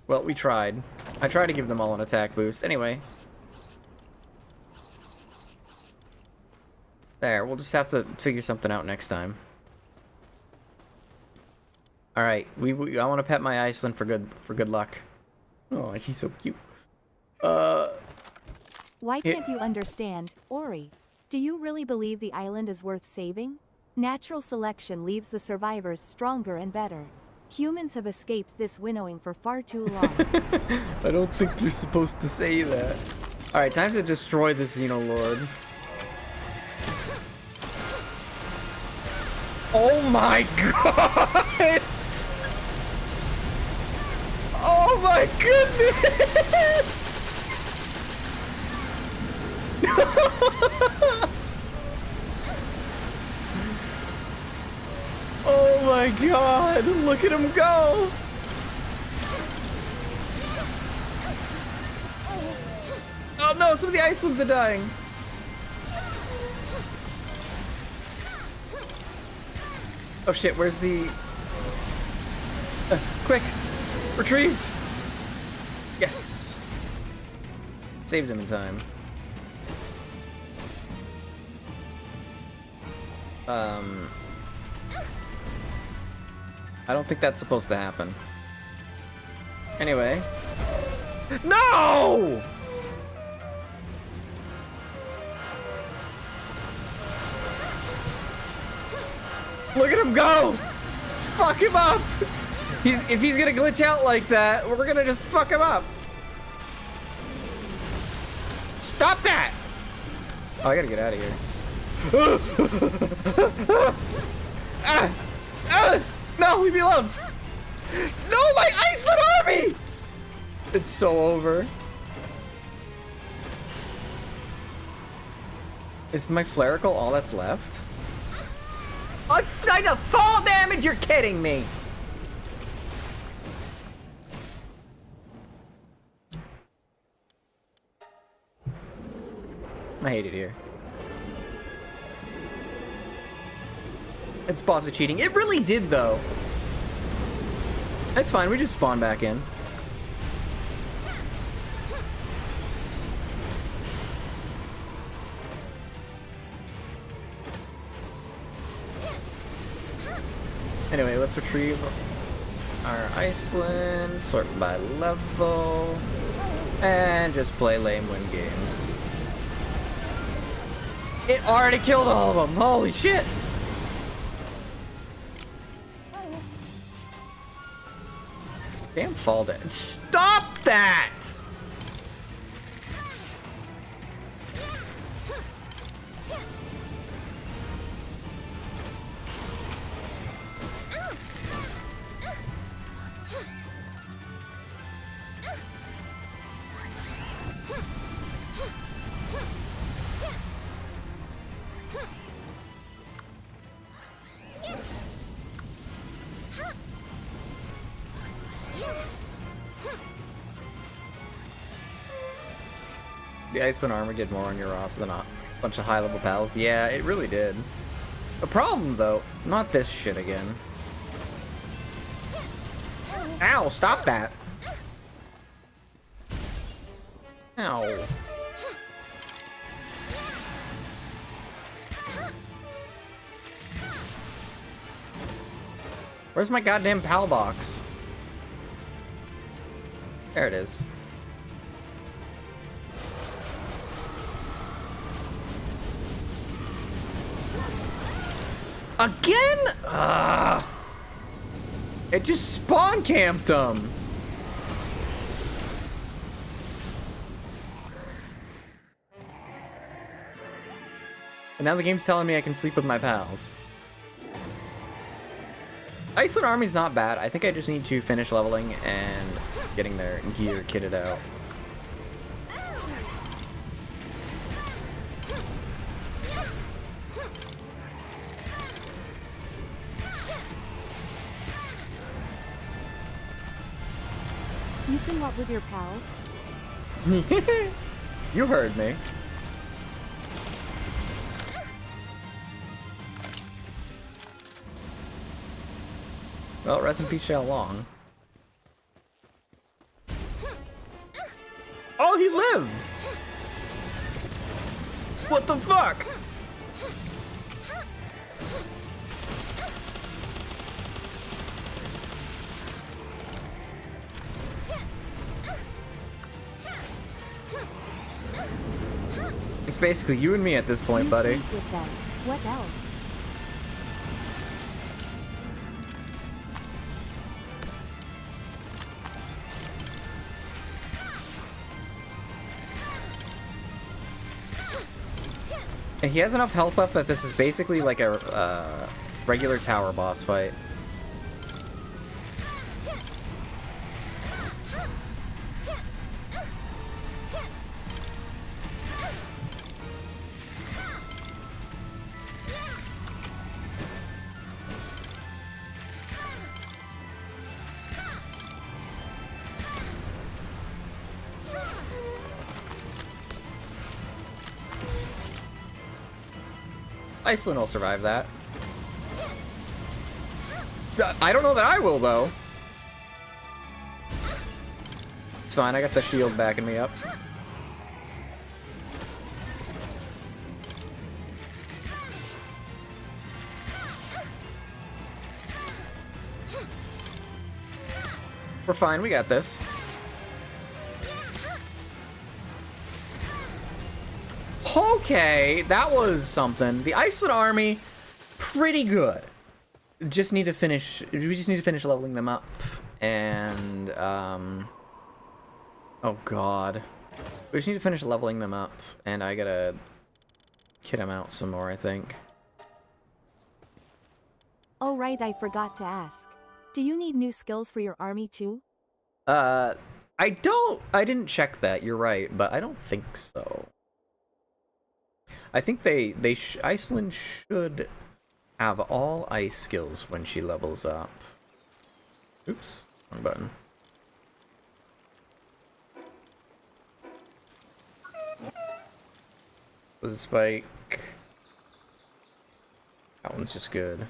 Well, we tried. I tried to give them all an attack boost. Anyway. There, we'll just have to figure something out next time. Alright, I want to pet my Iceland for good luck. Oh, she's so cute. Why can't you understand, Ori? Do you really believe the island is worth saving? Natural selection leaves the survivors stronger and better. Humans have escaped this winnowing for far too long. I don't think you're supposed to say that. Alright, time to destroy the Xenolord. Oh my god! Oh my goodness! Oh my god, look at him go! Oh no, some of the Icelands are dying. Oh shit, where's the... quick! Retrieve! Yes! Saved him in time. I don't think that's supposed to happen. Anyway. No! Look at him go! Fuck him up! If he's gonna glitch out like that, we're gonna just fuck him up. Stop that! Oh, I gotta get out of here. No, leave me alone! No, my Iceland army! It's so over. Is my Flareon all that's left? I died of fall damage, you're kidding me! I hate it here. It's boss of cheating. It really did, though. That's fine, we just spawn back in. Anyway, let's retrieve our Iceland, sort by level, and just play lame win games. It already killed all of them. Holy shit! Damn fall damage. Stop that! The Iceland armor did more on your roster than a bunch of high-level pals. Yeah, it really did. The problem, though, not this shit again. Ow, stop that. Ow. Where's my goddamn pal box? There it is. Again? It just spawn camped them. And now the game's telling me I can sleep with my pals. Iceland Army's not bad. I think I just need to finish leveling and getting their gear kitted out. You can walk with your pals. You heard me. Well, rest in peace, Shao Long. Oh, he lived! What the fuck? It's basically you and me at this point, buddy. You sleep with them. What else? And he has enough health left that this is basically like a regular tower boss fight. Icelyn will survive that. I don't know that I will, though. It's fine, I got the shield backing me up. We're fine, we got this. Okay, that was something. The Icelyn army, pretty good. We just need to finish leveling them up. And, oh god. We just need to finish leveling them up, and I gotta kit them out some more, I think. Oh right, I forgot to ask. Do you need new skills for your army too? I didn't check that, you're right, but I don't think so. I think Icelyn should have all ice skills when she levels up. Oops, wrong button. Was it spike? That one's just good.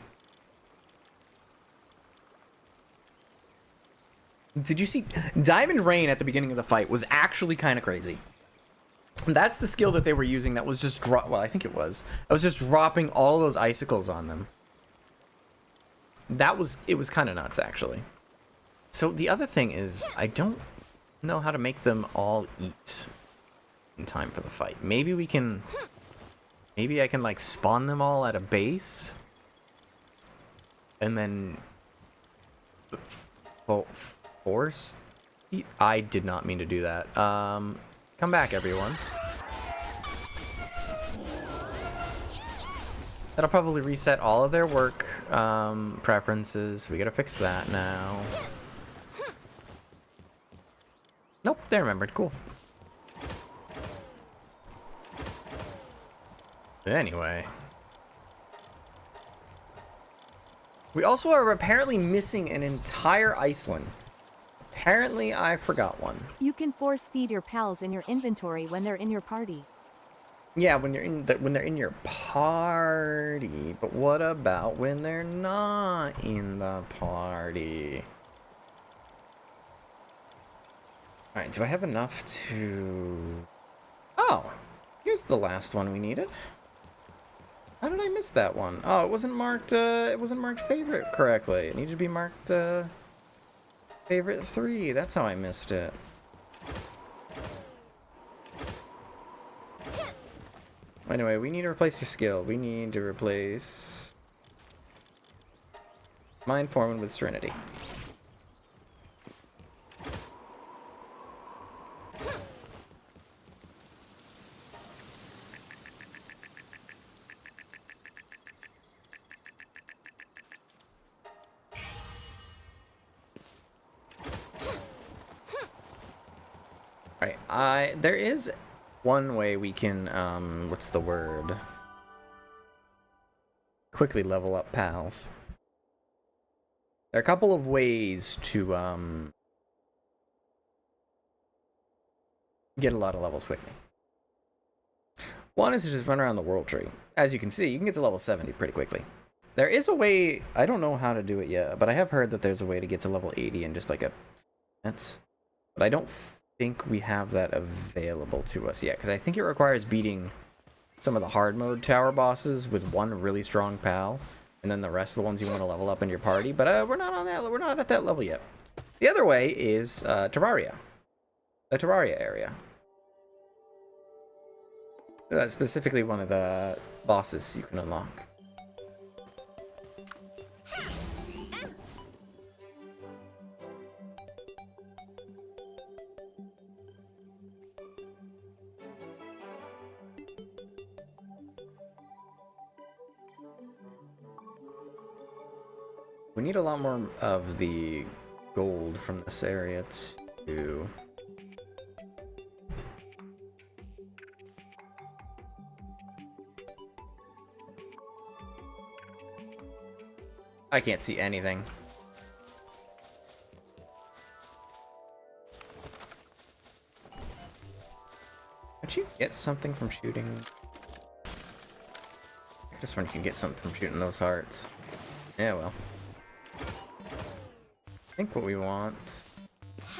Did you see Diamond Rain at the beginning of the fight was actually kind of crazy. That's the skill that they were using that was just well, I think it was. I was just dropping all those icicles on them. It was kind of nuts actually. So the other thing is I don't know how to make them all eat in time for the fight. Maybe I can like spawn them all at a base and then force eat. I did not mean to do that. Come back, everyone. That'll probably reset all of their work preferences. We gotta fix that now. Nope, they remembered. Cool. Anyway. We also are apparently missing an entire Icelyn. Apparently, I forgot one. You can force feed your pals in your inventory when they're in your party. Yeah, when they're in your party. But what about when they're not in the party? All right, do I have enough to? Oh, here's the last one we needed. How did I miss that one? Oh, it wasn't marked. It wasn't marked favorite correctly. It needed to be marked. Favorite 3, that's how I missed it. Anyway, we need to replace your skill. We need to replace Mind Foreman with Serenity. Right, there is one way we can, what's the word? Quickly level up pals. There are a couple of ways to, get a lot of levels quickly. One is to just run around the world tree. As you can see, you can get to level 70 pretty quickly. There is a way, I don't know how to do it yet, but I have heard that there's a way to get to level 80 in just like a minutes. But I don't think we have that available to us yet, because I think it requires beating some of the hard mode tower bosses with one really strong pal, and then the rest of the ones you want to level up in your party. But we're not on that. We're not at that level yet. The other way is Terraria, the Terraria area. That's specifically one of the bosses you can unlock. We need a lot more of the gold from this area too. I can't see anything. Could you get something from shooting? Could This one can get something from shooting those hearts. Yeah, well. I think what we want...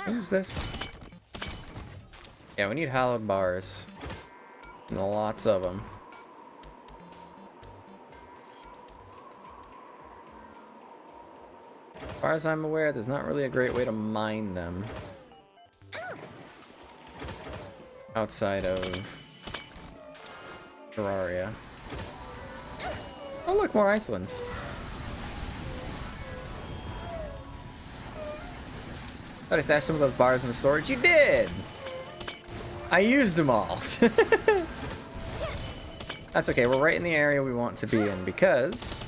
Who's this? Yeah, we need hallowed bars. And lots of them. As far as I'm aware, there's not really a great way to mine them. Outside of Terraria. Oh look, more Icelands. Thought I stashed some of those bars in the storage. You did! I used them all. That's okay, we're right in the area we want to be in because...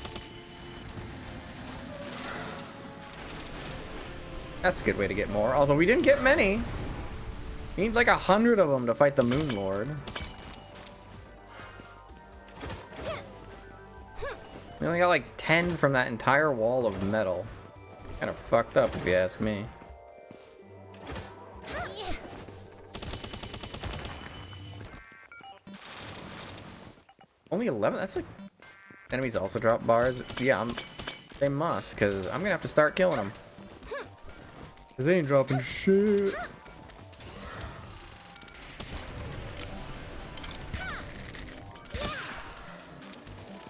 That's a good way to get more, although we didn't get many. We need like 100 of them to fight the Moon Lord. We only got like 10 from that entire wall of metal. Kind of fucked up if you ask me. Only 11? That's like... Enemies also drop bars? Yeah, they must, because I'm gonna have to start killing them. Because they ain't dropping shit.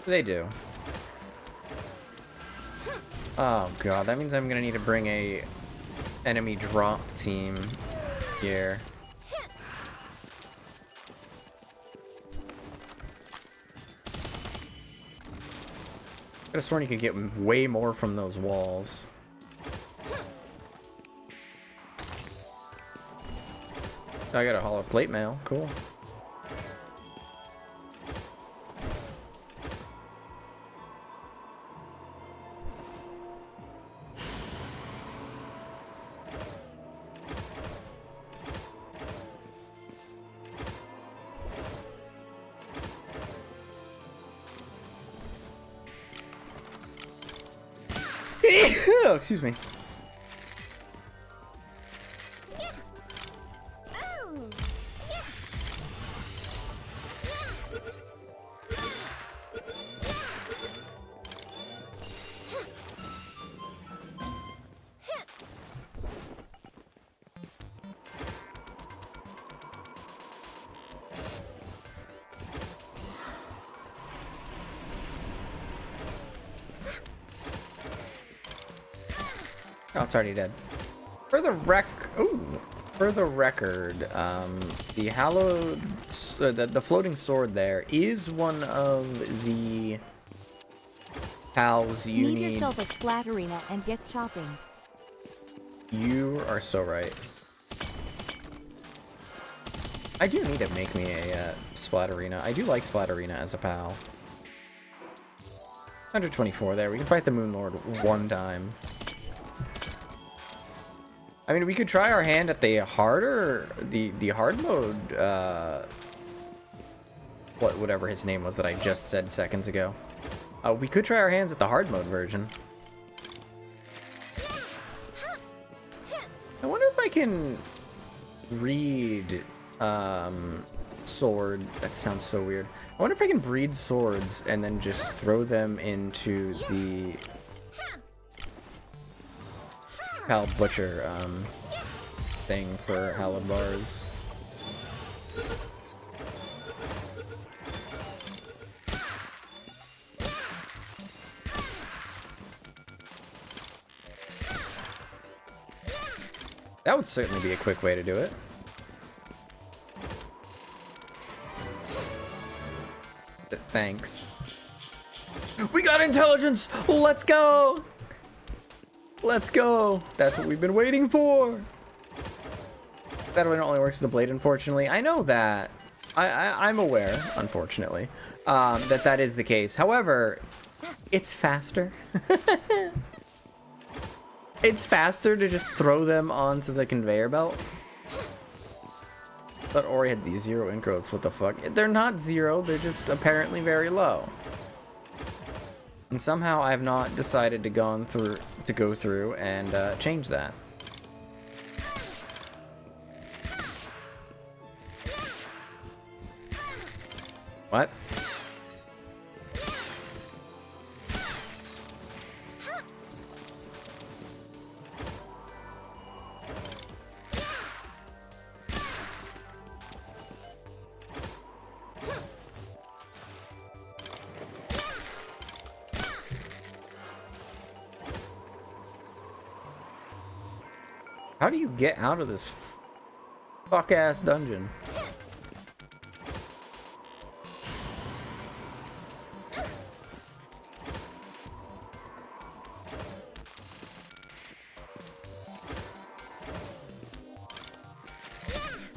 They do. Oh god, that means I'm gonna need to bring a enemy drop team here. Could have sworn you could get way more from those walls. I got a hollow plate mail. Cool. Oh, excuse me. Oh, it's already dead. For the record, the hallowed, the floating sword there is one of the pals you need. Need yourself a splat arena and get chopping. You are so right. I do need to make me a splat arena. I do like splat arena as a pal. 124 there. We can fight the Moon Lord one time. I mean, we could try our hand at the harder, the hard mode, whatever his name was that I just said seconds ago. We could try our hands at the hard mode version. I wonder if I can breed, sword. That sounds so weird. I wonder if I can breed swords and then just throw them into the Pal Butcher thing for hallowed bars. That would certainly be a quick way to do it. Thanks. We got intelligence! Let's go! Let's go! That's what we've been waiting for! That one only works as a blade, unfortunately. I know that. I'm aware, unfortunately, that is the case. However, it's faster. It's faster to just throw them onto the conveyor belt. But Ori had these 0 ingrowths. What the fuck? They're not 0. They're just apparently very low. And somehow I have not decided to go through and change that. What? How do you get out of this fuck-ass dungeon?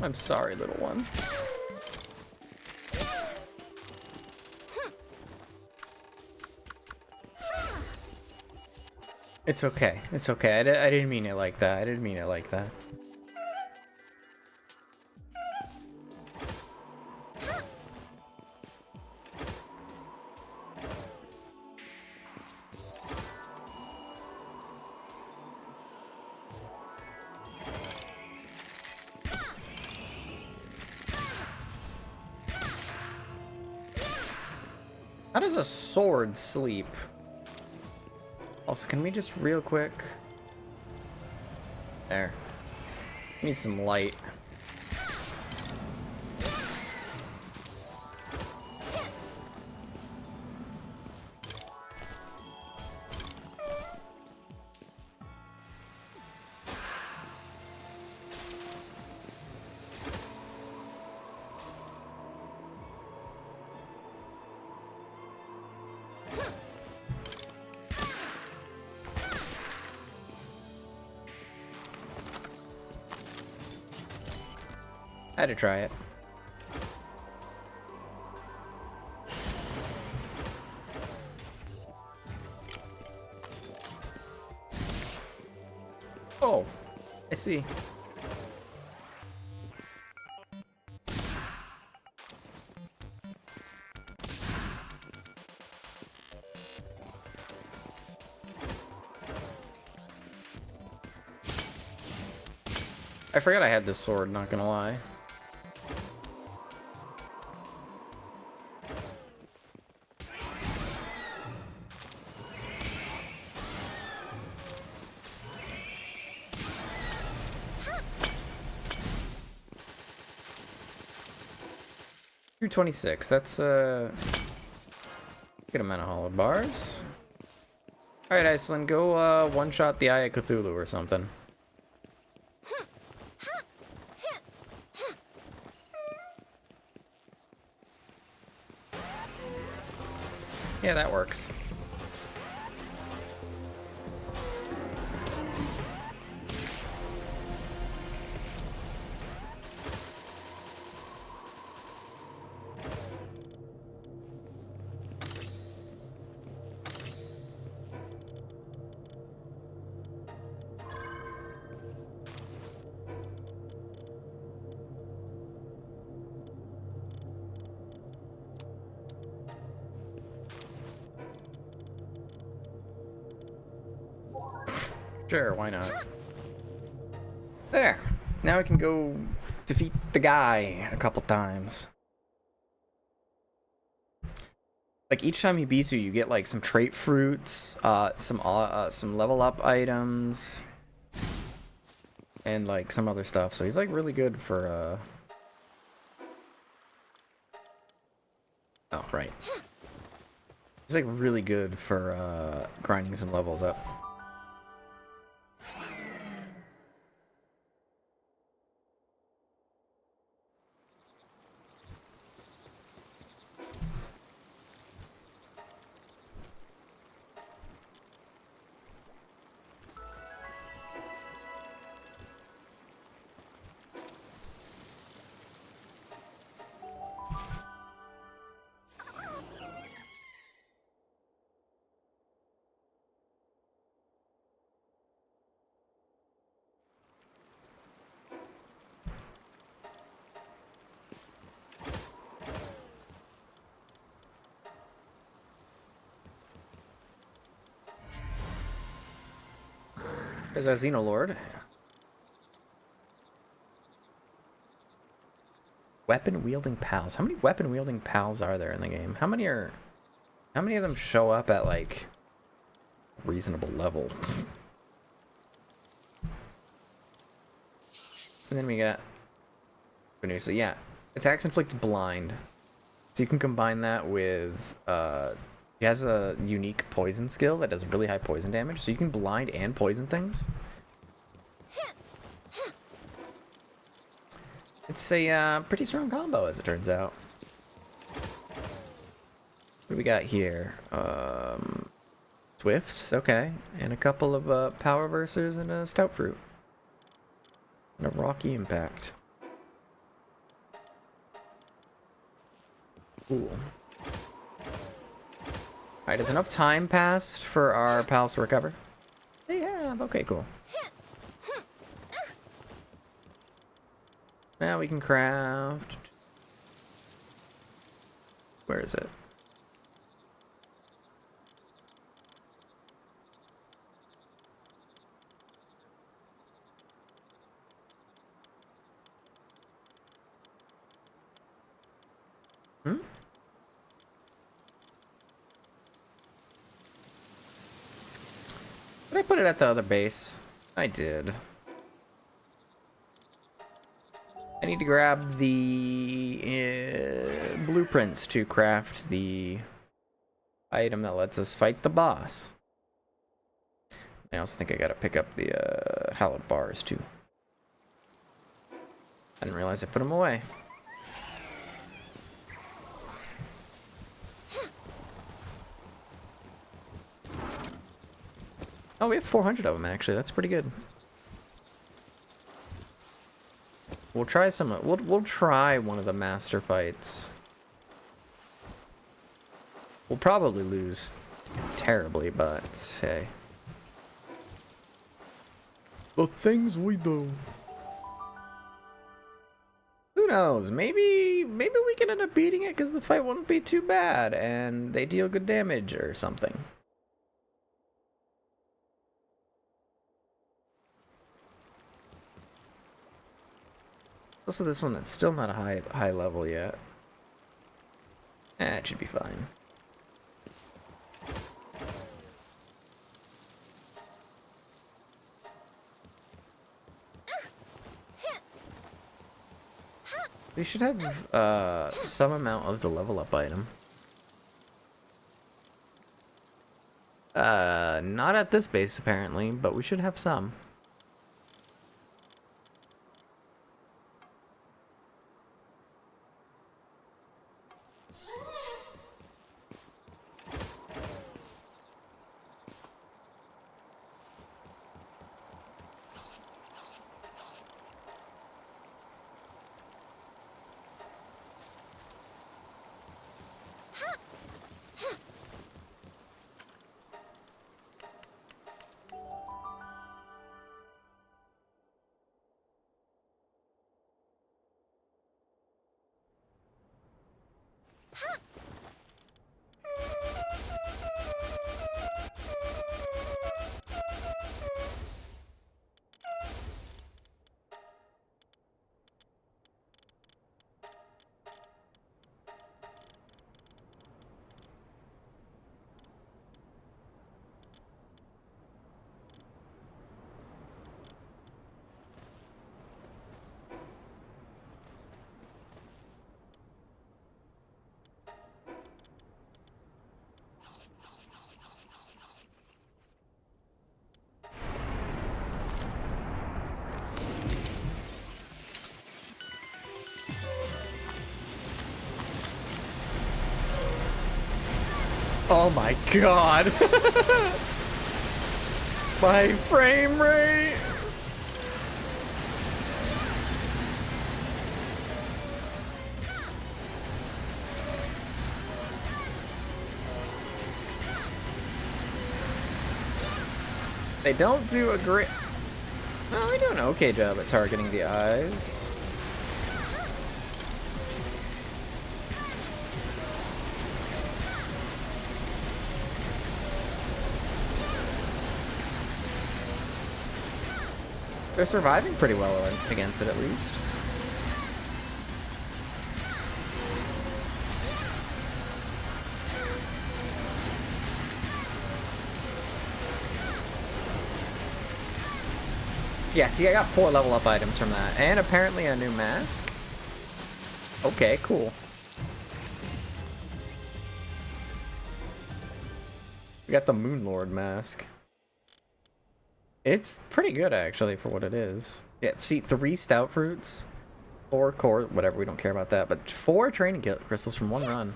I'm sorry, little one. It's okay. It's okay. I didn't mean it like that. I didn't mean it like that. How does a sword sleep? Also, can we just real quick? There. Need some light. I had to try it. Oh, I see. I forgot I had this sword, not gonna lie. $226. That's a good amount of hollow bars. All right, Icelyn, go one-shot the Eye of Cthulhu or something. Yeah, that works. Sure, why not? There. Now I can go defeat the guy a couple times. Like each time he beats you, you get like some trait fruits, some level up items, and like some other stuff. So he's like really good for oh, right. He's like really good for grinding some levels up. There's our Xenolord. Weapon-wielding pals. How many weapon-wielding pals are there in the game? How many of them show up at, like, reasonable levels? And then we got... So yeah, attacks inflict blind. So you can combine that with... He has a unique poison skill that does really high poison damage, so you can blind and poison things. It's a pretty strong combo, as it turns out. What do we got here? Swifts, okay. And a couple of power versers and a stout fruit. And a rocky impact. Cool. Alright, has enough time passed for our pals to recover? Yeah, okay, cool. Now we can craft... Where is it? Hmm? Did I put it at the other base? I did. I need to grab the blueprints to craft the item that lets us fight the boss. I also think I gotta pick up the hallowed bars too. I didn't realize I put them away. Oh, we have 400 of them actually. That's pretty good. We'll try some. We'll try one of the master fights. We'll probably lose terribly, but hey. The things we do. Who knows? Maybe we can end up beating it because the fight won't be too bad and they deal good damage or something. Also, this one that's still not a high level yet. It should be fine. We should have some amount of the level up item. Not at this base apparently, but we should have some. Oh my god. My frame rate. They don't do a great... Well, they do an okay job at targeting the eyes. They're surviving pretty well against it, at least. Yeah, see, I got 4 level up items from that. And apparently a new mask. Okay, cool. We got the Moon Lord mask. It's pretty good, actually, for what it is. Yeah, see, 3 stout fruits. 4 core, whatever, we don't care about that. But 4 training crystals from 1 run.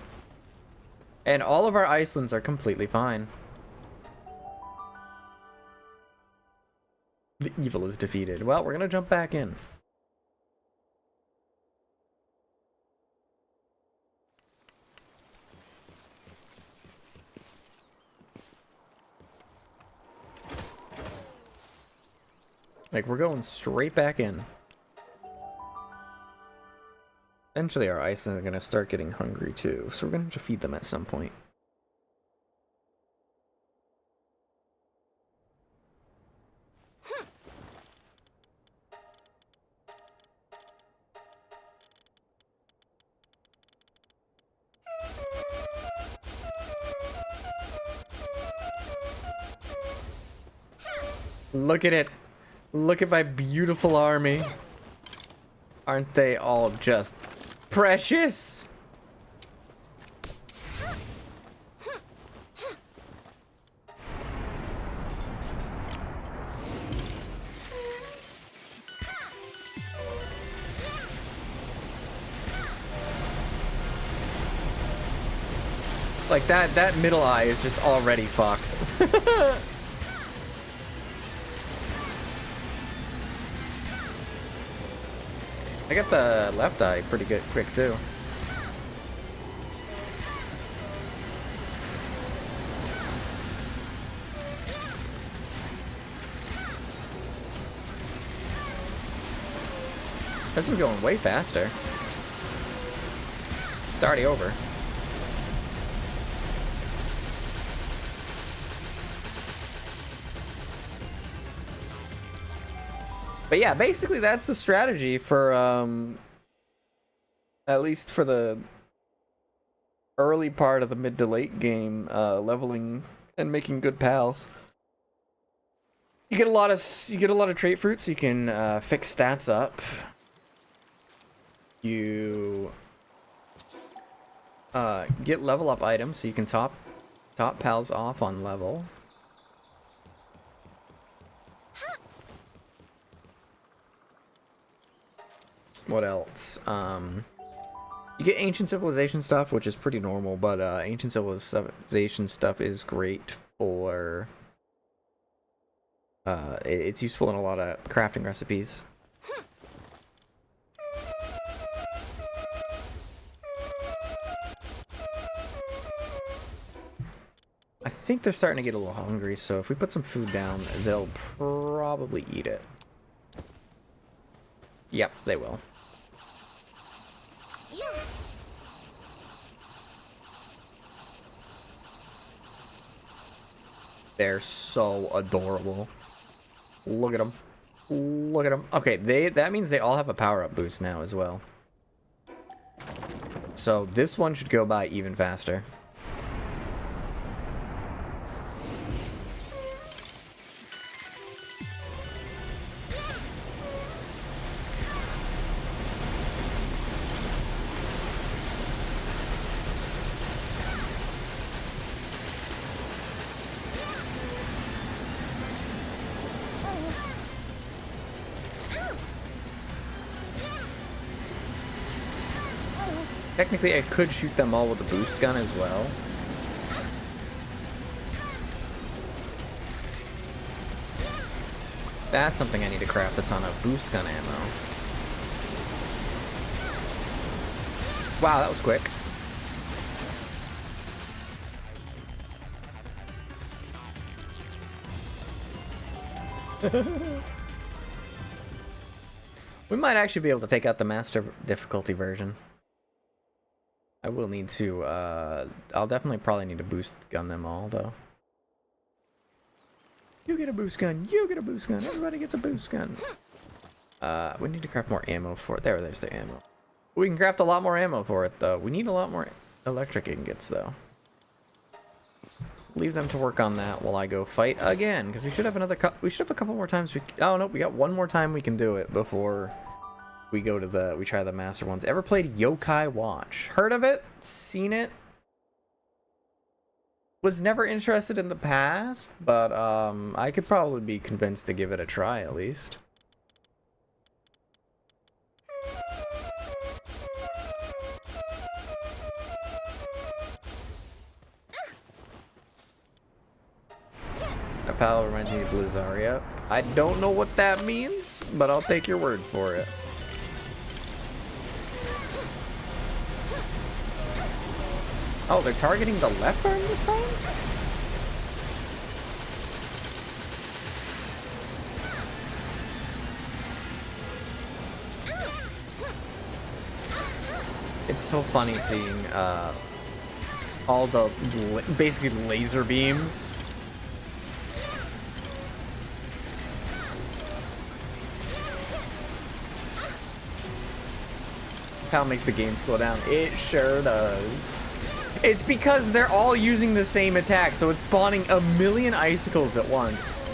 And all of our Icelands are completely fine. The evil is defeated. Well, we're gonna jump back in. Like, we're going straight back in. Eventually our Iceland are gonna start getting hungry too, so we're gonna have to feed them at some point. Look at it. Look at my beautiful army. Aren't they all just precious? Like that middle eye is just already fucked. I got the left eye pretty good quick too. This is going way faster. It's already over. But yeah, basically that's the strategy for, at least for the early part of the mid to late game, leveling and making good pals. You get a lot of trait fruits, so you can fix stats up. You get level up items, so you can top pals off on level. What else? You get ancient civilization stuff, which is pretty normal, but ancient civilization stuff is great for it's useful in a lot of crafting recipes. I think they're starting to get a little hungry, so if we put some food down, they'll probably eat it. Yep, they will. They're so adorable. Look at them. Look at them. Okay, that means they all have a power-up boost now as well. So this one should go by even faster. Technically, I could shoot them all with a boost gun as well. That's something I need to craft a ton of boost gun ammo. Wow, that was quick. We might actually be able to take out the master difficulty version. I will need to, I'll definitely probably need to boost gun them all, though. You get a boost gun, you get a boost gun, everybody gets a boost gun. We need to craft more ammo for it. There's the ammo. We can craft a lot more ammo for it, though. We need a lot more electric ingots, though. Leave them to work on that while I go fight again, because we should have another we should have a couple more times. Oh, no, we got one more time we can do it before we go to we try the master ones. Ever played Yokai Watch? Heard of it? Seen it? Was never interested in the past, but I could probably be convinced to give it a try at least. pal reminds me of Blizaria. I don't know what that means, but I'll take your word for it. Oh, they're targeting the left arm this time? It's so funny seeing all the basically laser beams. How makes the game slow down? It sure does. It's because they're all using the same attack, so it's spawning a million icicles at once.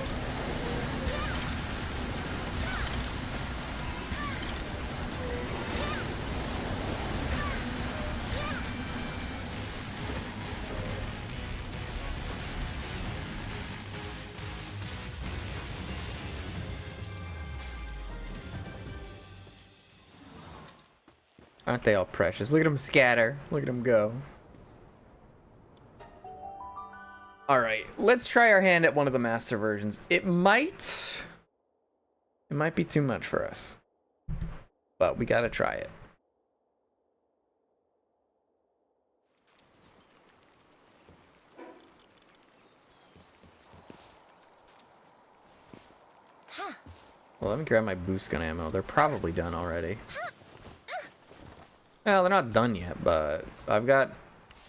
Aren't they all precious? Look at them scatter. Look at them go. Alright, let's try our hand at one of the master versions. It might be too much for us. But we gotta try it. Well, let me grab my boost gun ammo. They're probably done already. Well, they're not done yet, but I've got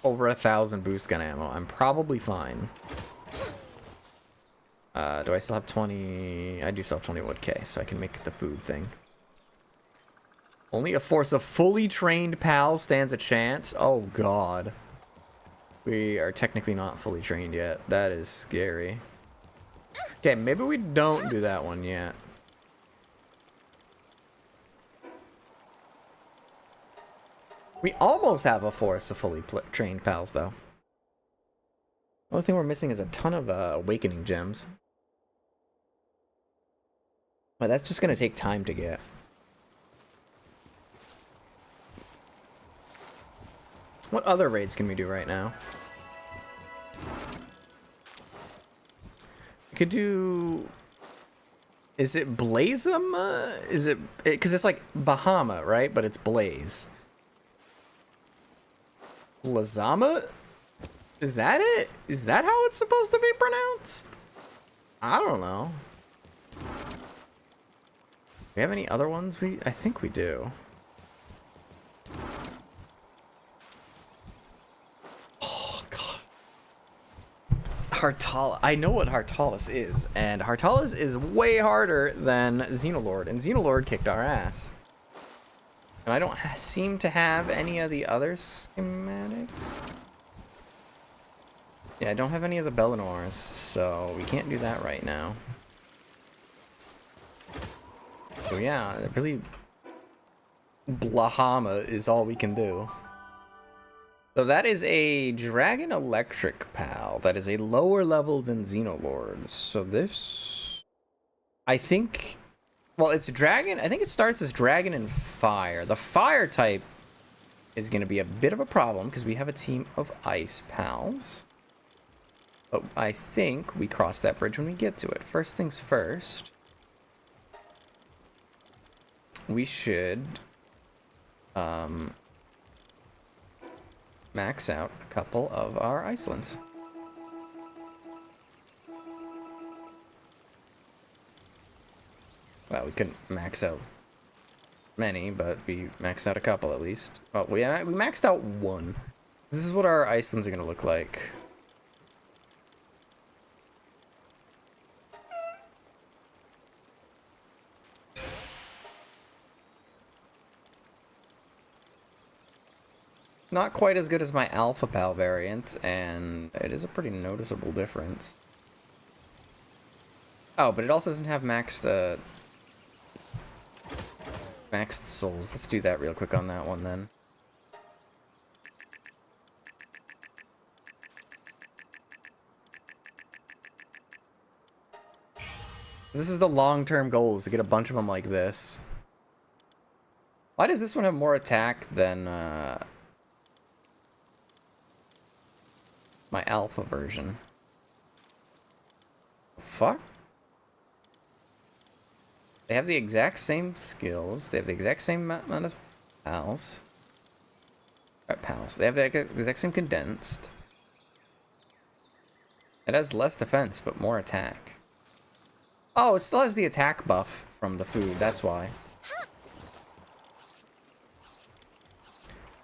over 1,000 boost gun ammo. I'm probably fine. Do I still have 20? I do still have 21k, so I can make the food thing. Only a force of fully trained pals stands a chance? Oh, God. We are technically not fully trained yet. That is scary. Okay, maybe we don't do that one yet. We almost have a force of fully trained pals, though. The only thing we're missing is a ton of awakening gems. But that's just going to take time to get. What other raids can we do right now? We could do... Is it Blazem? Is it... Because it's like Bahama, right? But it's Blaze. Lazama? Is that it? Is that how it's supposed to be pronounced? I don't know. Do we have any other ones? I think we do. Oh, God. Hartala. I know what Hartalis is, and Hartalis is way harder than Xenolord, and Xenolord kicked our ass. And I don't seem to have any of the other schematics. Yeah, I don't have any of the Bellinors, so we can't do that right now. So yeah, really, Blahama is all we can do. So that is a Dragon Electric pal. That is a lower level than Xenolord. So this, I think... Well, it's Dragon. I think it starts as Dragon and Fire. The Fire type is going to be a bit of a problem because we have a team of Ice pals. But I think we cross that bridge when we get to it. First things first. We should max out a couple of our Icelands. Well, we couldn't max out many, but we maxed out a couple at least. Well, we maxed out one. This is what our Icelands are going to look like. Not quite as good as my Alpha Pal variant, and it is a pretty noticeable difference. Oh, but it also doesn't have maxed souls. Let's do that real quick on that one then. This is the long-term goal, is to get a bunch of them like this. Why does this one have more attack than my alpha version? fuck? They have the exact same skills. They have the exact same amount of pals. Pals. They have the exact same condensed. It has less defense, but more attack. Oh, it still has the attack buff from the food. That's why.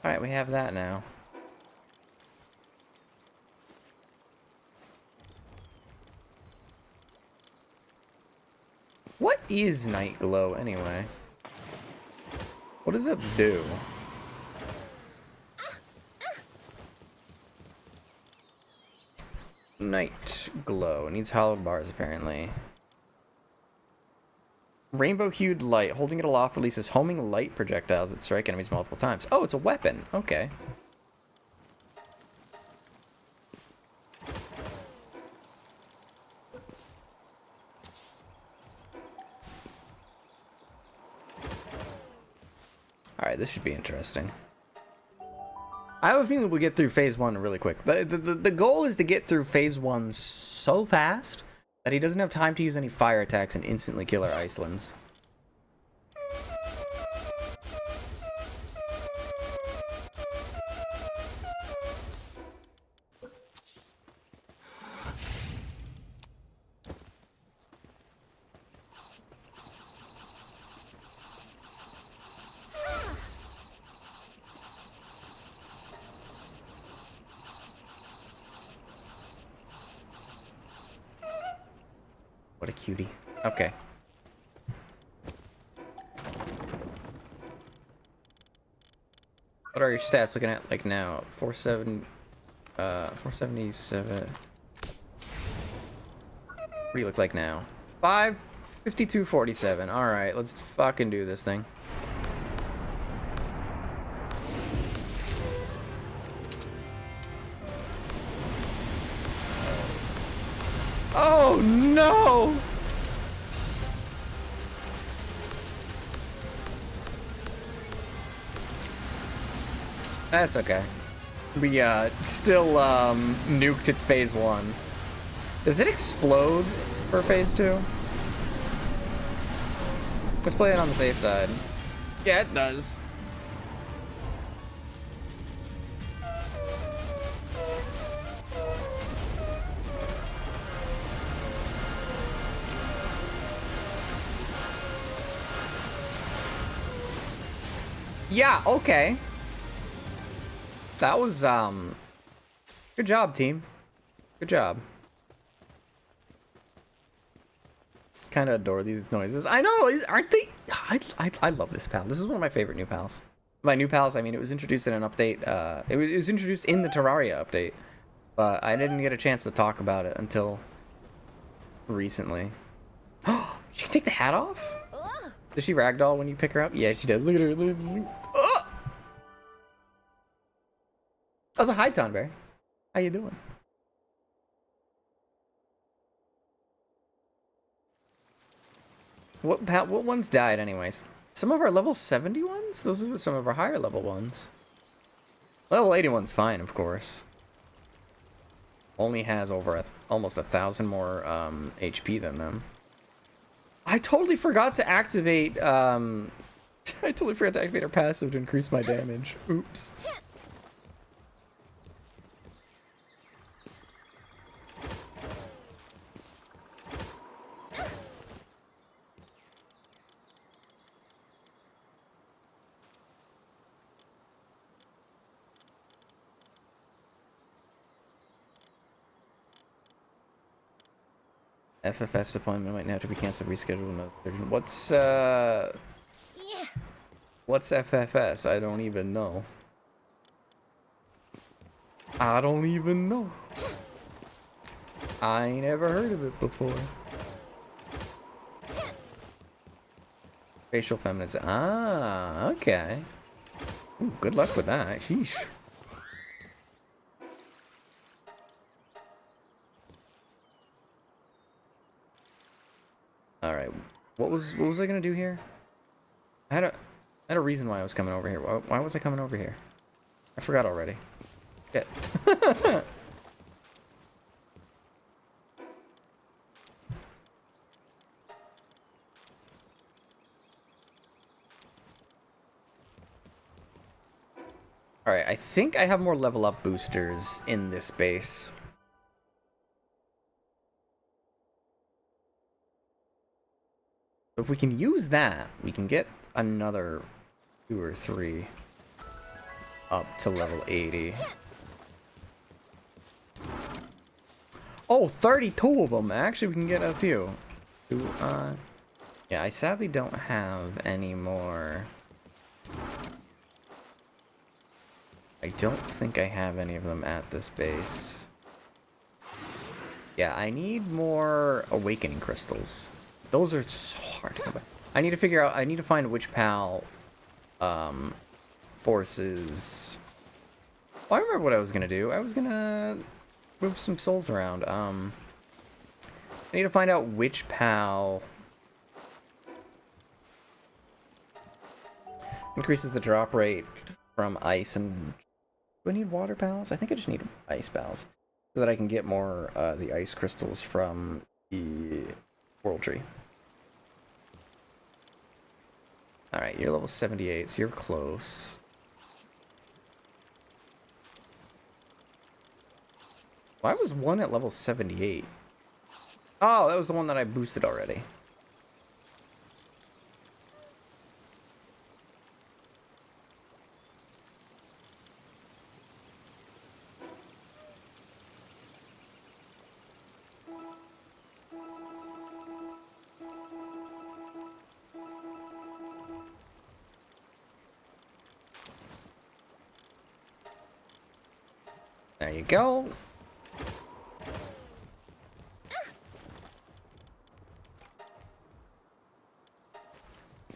Alright, we have that now. What is Night Glow, anyway? What does it do? Night Glow. It needs hollow bars, apparently. Rainbow hued light. Holding it aloft releases homing light projectiles that strike enemies multiple times. Oh, it's a weapon. Okay. Alright, this should be interesting. I have a feeling we'll get through phase 1 really quick. The goal is to get through phase 1 so fast that he doesn't have time to use any fire attacks and instantly kill our Icelands. What a cutie. Okay. What are your stats looking at like now? 477. What do you look like now? 552.47. Alright, let's fucking do this thing. Oh no! That's okay. We still nuked its phase 1. Does it explode for phase 2? Let's play it on the safe side. Yeah, it does. Yeah, okay. That was, good job, team. Good job. Kind of adore these noises. I know, aren't they? I love this pal. This is one of my favorite new pals. By new pals, I mean it was introduced in an update. It was introduced in the Terraria update, but I didn't get a chance to talk about it until recently. Oh, she can take the hat off? Does she ragdoll when you pick her up? Yeah, she does. Look at her. Look at her. That was a hi, Tonberry. How you doing? What ones died anyways? Some of our level 70 ones? Those are some of our higher level ones. Level 80 one's fine, of course. Only has over almost 1,000 more HP than them. I totally forgot to activate I totally forgot to activate her passive to increase my damage. Oops. FFS appointment might have to be canceled, rescheduled another 30. What's FFS? I don't even know. I don't even know. I ain't ever heard of it before. Facial feminism. Ah, okay. Ooh, good luck with that. Sheesh. All right. What was I gonna do here? I had a reason why I was coming over here. Why was I coming over here? I forgot already. Shit. Alright, I think I have more level up boosters in this base. If we can use that, we can get another 2 or 3 up to level 80. Oh, 32 of them! Actually, we can get a few. Yeah, I sadly don't have any more. I don't think I have any of them at this base. Yeah, I need more awakening crystals. Those are so hard to come by. I need to figure out, I need to find which PAL forces. Oh, I remember what I was gonna do. I was gonna move some souls around. I need to find out which PAL increases the drop rate from ice and... Do I need water pals? I think I just need ice pals. So that I can get more the ice crystals from the world tree. Alright, you're level 78, so you're close. Why was one at level 78? Oh, that was the one that I boosted already. There you go.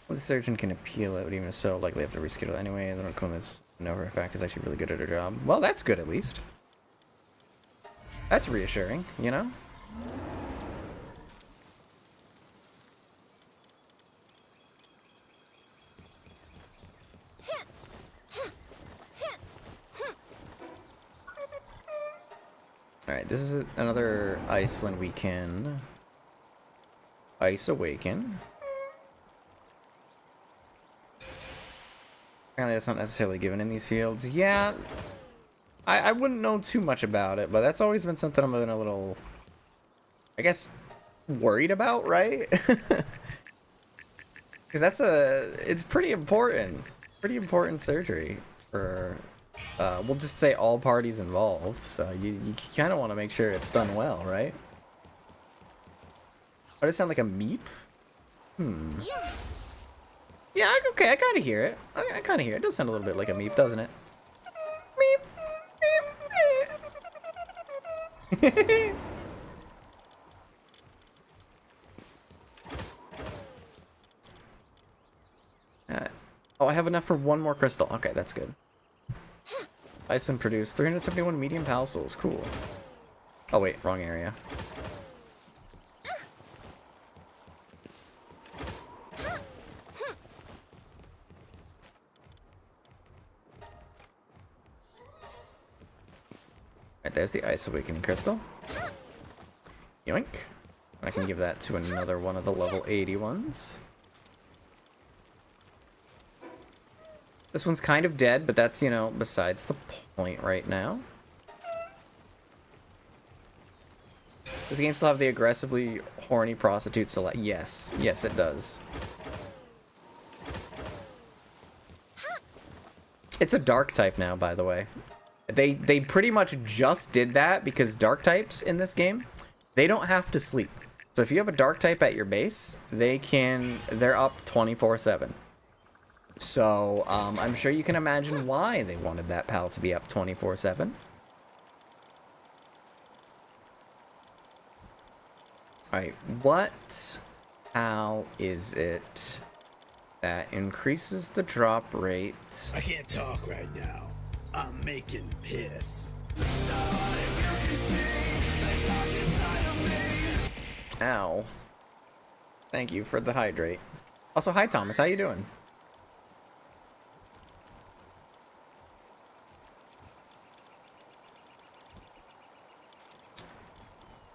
The surgeon can appeal it, but even so, likely have to reschedule anyway. They don't come as know for a fact is actually really good at her job. Well, that's good at least. That's reassuring, you know? Alright, this is another Icelyn we can Ice Awaken. Apparently that's not necessarily given in these fields. Yeah, I wouldn't know too much about it, but that's always been something I've been a little, I guess, worried about, right? Because that's it's pretty important surgery for, we'll just say all parties involved, so you kind of want to make sure it's done well, right? Does it sound like a meep? Yeah, okay, I kind of hear it. I kind of hear it. It does sound a little bit like a meep, doesn't it? Meep. Oh, I have enough for one more crystal. Okay, that's good. Icelyn produced 371 medium pal souls. Cool. Oh, wait, wrong area. Alright, there's the Ice Awakening Crystal. Yoink. I can give that to another one of the level 80 ones. This one's kind of dead, but that's, you know, besides the point right now. Does the game still have the aggressively horny prostitute select? Yes. Yes, it does. It's a dark type now, by the way. They pretty much just did that because dark types in this game, they don't have to sleep. So if you have a dark type at your base, they're up 24/7. So I'm sure you can imagine why they wanted that pal to be up 24/7. Alright, what pal is it that increases the drop rate? I can't talk right now. I'm making piss. Ow. Thank you for the hydrate. Also, hi Thomas, how you doing?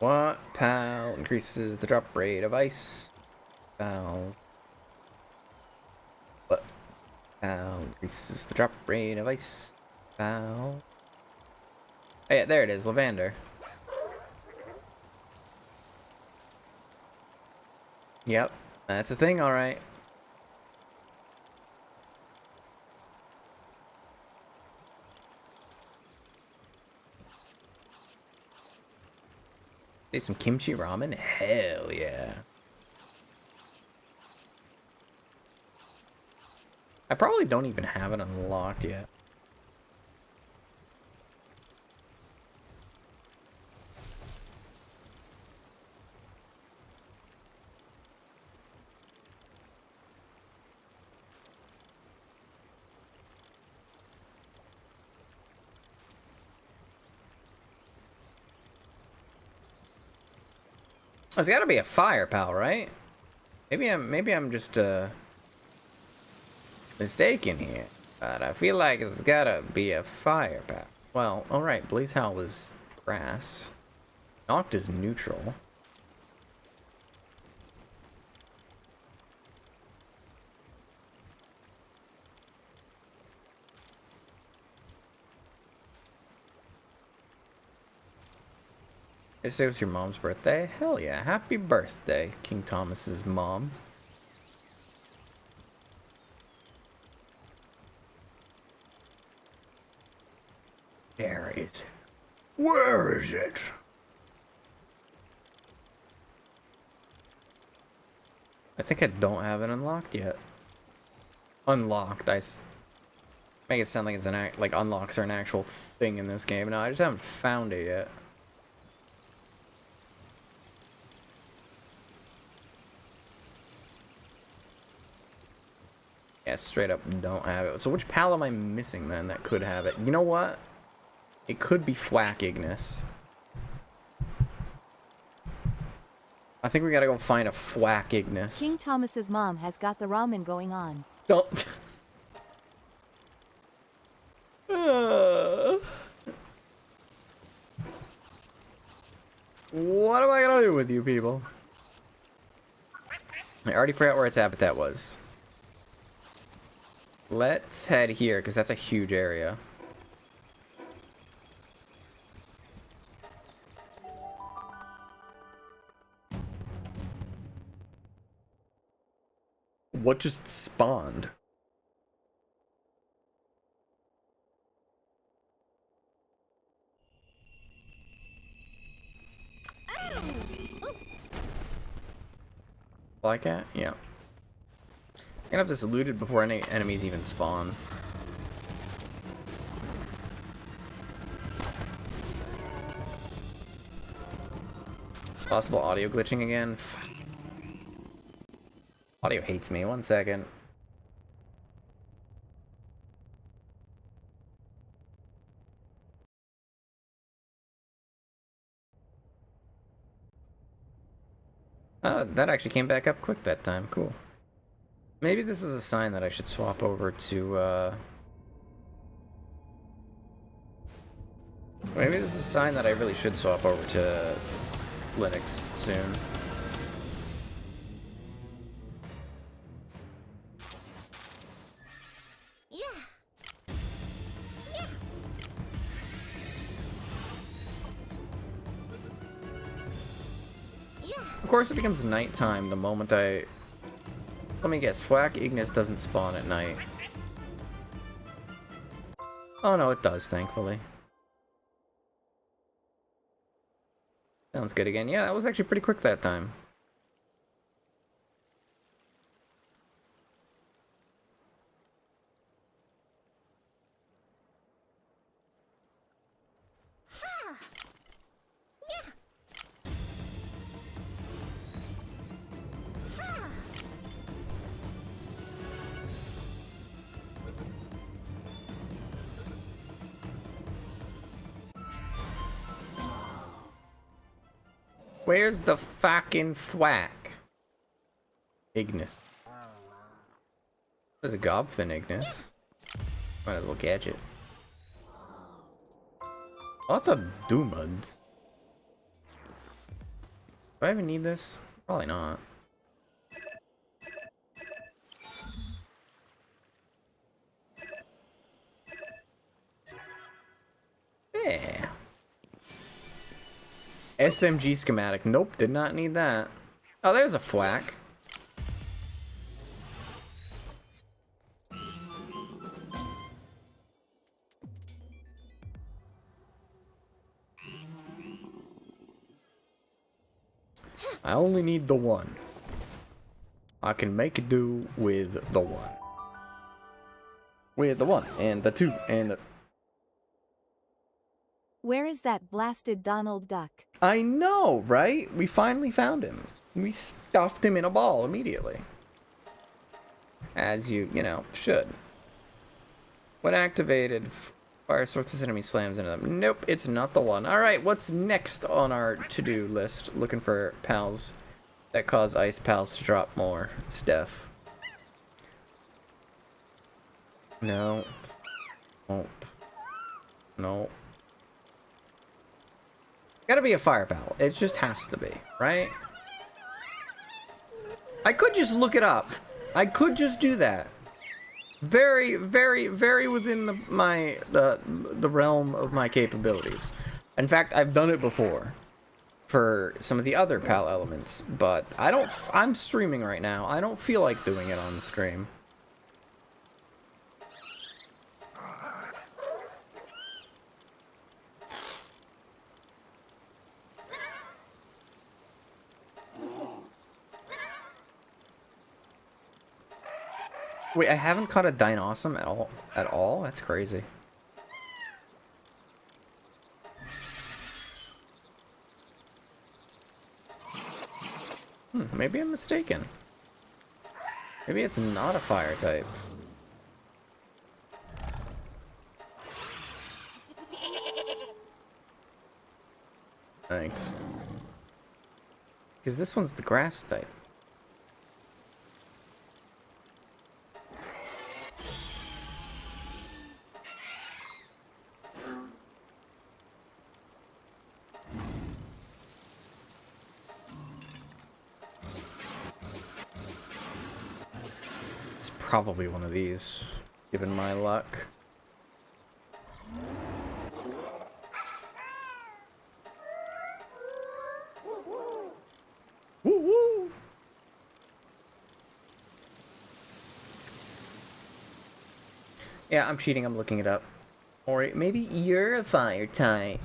What pal increases the drop rate of ice pals? What pal increases the drop rate of ice Ow. Oh, yeah, there it is, lavender. Yep, that's a thing, alright. Say some kimchi ramen? Hell yeah. I probably don't even have it unlocked yet. There's gotta be a fire pal, right? Maybe I'm just mistaken here. But I feel like it's gotta be a fire pal. Well, alright, Blaze Howl was grass. Noct is neutral. Is it was your mom's birthday? Hell yeah, happy birthday, King Thomas's mom. There is it. Where is it? I think I don't have it unlocked yet. Unlocked, make it sound like it's like unlocks are an actual thing in this game. No, I just haven't found it yet. Yeah, straight up don't have it. So which pal am I missing then that could have it? You know what? It could be Flack Ignis. I think we gotta go find a Flack Ignis. King Thomas's mom has got the ramen going on. Don't. What am I gonna do with you people? I already forgot where its habitat was. Let's head here, because that's a huge area. What just spawned? Like that? Yeah. I'm gonna have this looted before any enemies even spawn. Possible audio glitching again? Audio hates me. 1 second. That actually came back up quick that time. Cool. Maybe this is a sign that I should swap over to, maybe this is a sign that I really should swap over to Linux soon. Of course, it becomes nighttime the moment I... Let me guess, Flack Ignis doesn't spawn at night. Oh no, it does, thankfully. Sounds good again. Yeah, that was actually pretty quick that time. Where's the fucking Flack Ignis? There's a Gobfin Ignis. Might as well catch it. Lots of Doomuds. Do I even need this? Probably not. Yeah. SMG schematic. Nope, did not need that. Oh, there's a flak. I only need the one. I can make it do with the one. With the one, and the two, and the... Where is that blasted Donald Duck? I know, right? We finally found him. We stuffed him in a ball immediately. As you know, should. When activated, fire sorts enemy slams into them. Nope, it's not the one. Alright, what's next on our to-do list? Looking for pals that cause ice pals to drop more stuff. No. Nope. No. Gotta be a fire pal. It just has to be, right? I could just look it up. I could just do that. Very, very, very within the realm of my capabilities. In fact, I've done it before for some of the other pal elements, but I'm streaming right now. I don't feel like doing it on stream. Wait, I haven't caught a Dinossum at all? At all? That's crazy. Maybe I'm mistaken. Maybe it's not a fire type. Thanks. Because this one's the grass type. Probably one of these, given my luck. Woo woo! Yeah, I'm cheating. I'm looking it up. Or maybe you're a fire type.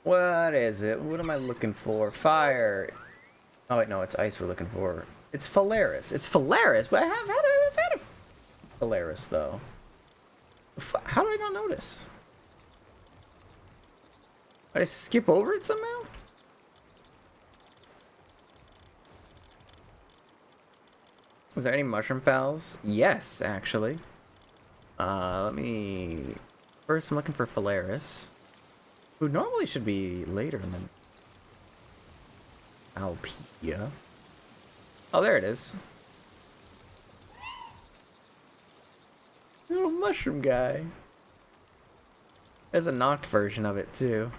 What is it? What am I looking for? Fire. Oh wait, no, it's ice we're looking for. It's Flareon. It's Flareon. But I've had a Flareon though. How did I not notice? Did I skip over it somehow? Was there any mushroom pals? Yes, actually. Let me... First, I'm looking for Flareon. Who normally should be later than Alpia. Oh, there it is. Little mushroom guy. There's a knocked version of it too.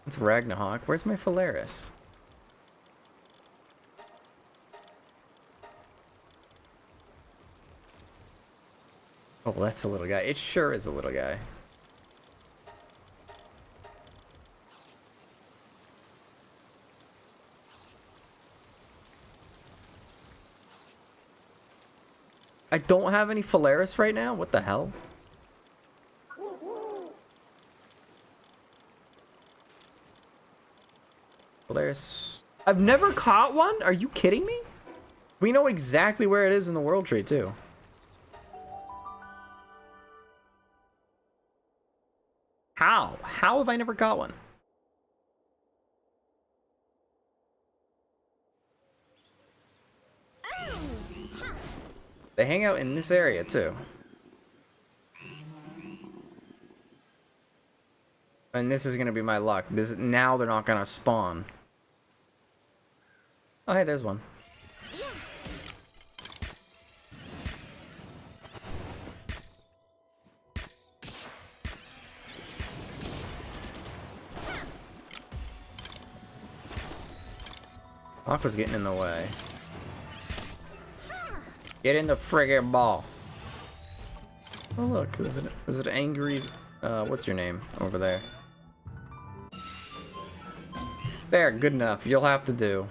It's Ragnarok. Where's my Flareon? Oh, that's a little guy. It sure is a little guy. I don't have any Flareon right now? What the hell? Flareon. I've never caught one? Are you kidding me? We know exactly where it is in the World Tree, too. How? How have I never got one? They hang out in this area too. And this is gonna be my luck. Now they're not gonna spawn. Oh hey, there's one. Aqua's getting in the way. Get in the friggin' ball. Oh look, who is it? Is it Angry's? What's your name over there? There, good enough. You'll have to do.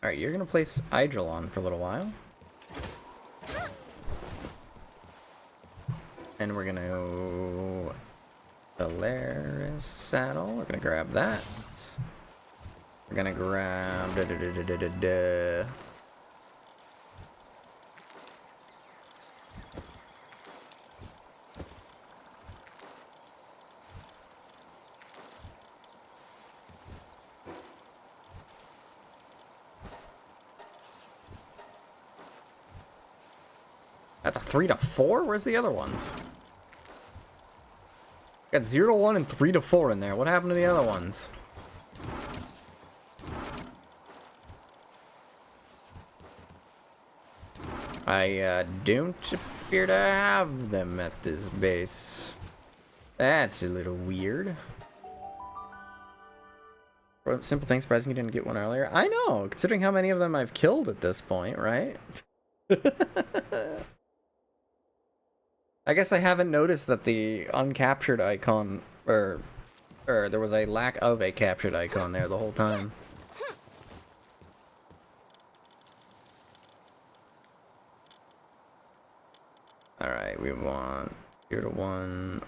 Alright, you're gonna place Icelyn on for a little while. And we're gonna go Flareon saddle. We're gonna grab that. We're gonna grab That's a 3 to 4? Where's the other ones? Got 0 to 1 and 3 to 4 in there. What happened to the other ones? I don't appear to have them at this base. That's a little weird. Simple thing, surprising you didn't get one earlier. I know, considering how many of them I've killed at this point, right? I guess I haven't noticed that the uncaptured icon, or there was a lack of a captured icon there the whole time. Alright, we want 0 to 1,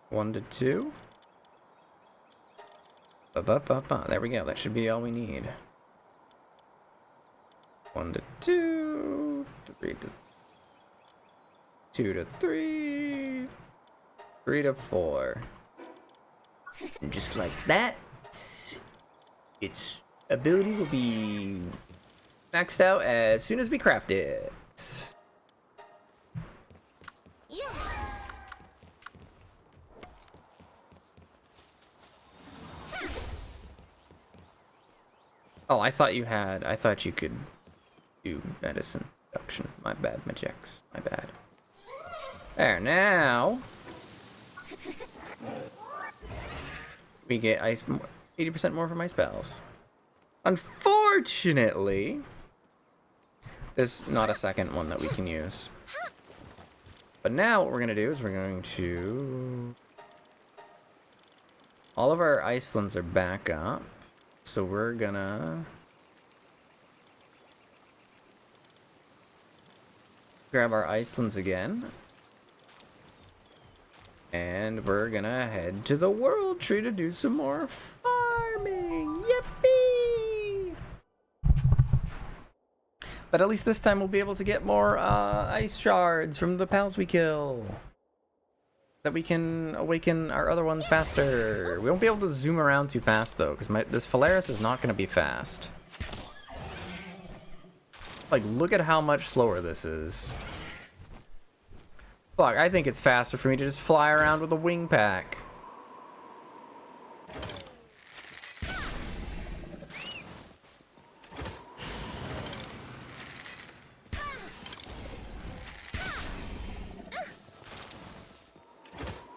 1 to 2. There we go, that should be all we need. 1 to 2, 3 to 2 to 3, 3 to 4. And just like that, its ability will be maxed out as soon as we craft it. Oh, I thought you could do medicine production. My bad, Majex. My bad. There, now we get 80% more from my spells. Unfortunately, there's not a second one that we can use. But now what we're gonna do is we're going to... All of our Icelands are back up, so we're gonna grab our Icelands again. And we're gonna head to the World Tree to do some more farming. Yippee! But at least this time we'll be able to get more ice shards from the pals we kill. That we can awaken our other ones faster. We won't be able to zoom around too fast though, because this Flareon is not gonna be fast. Like, look at how much slower this is. Fuck, I think it's faster for me to just fly around with a wing pack.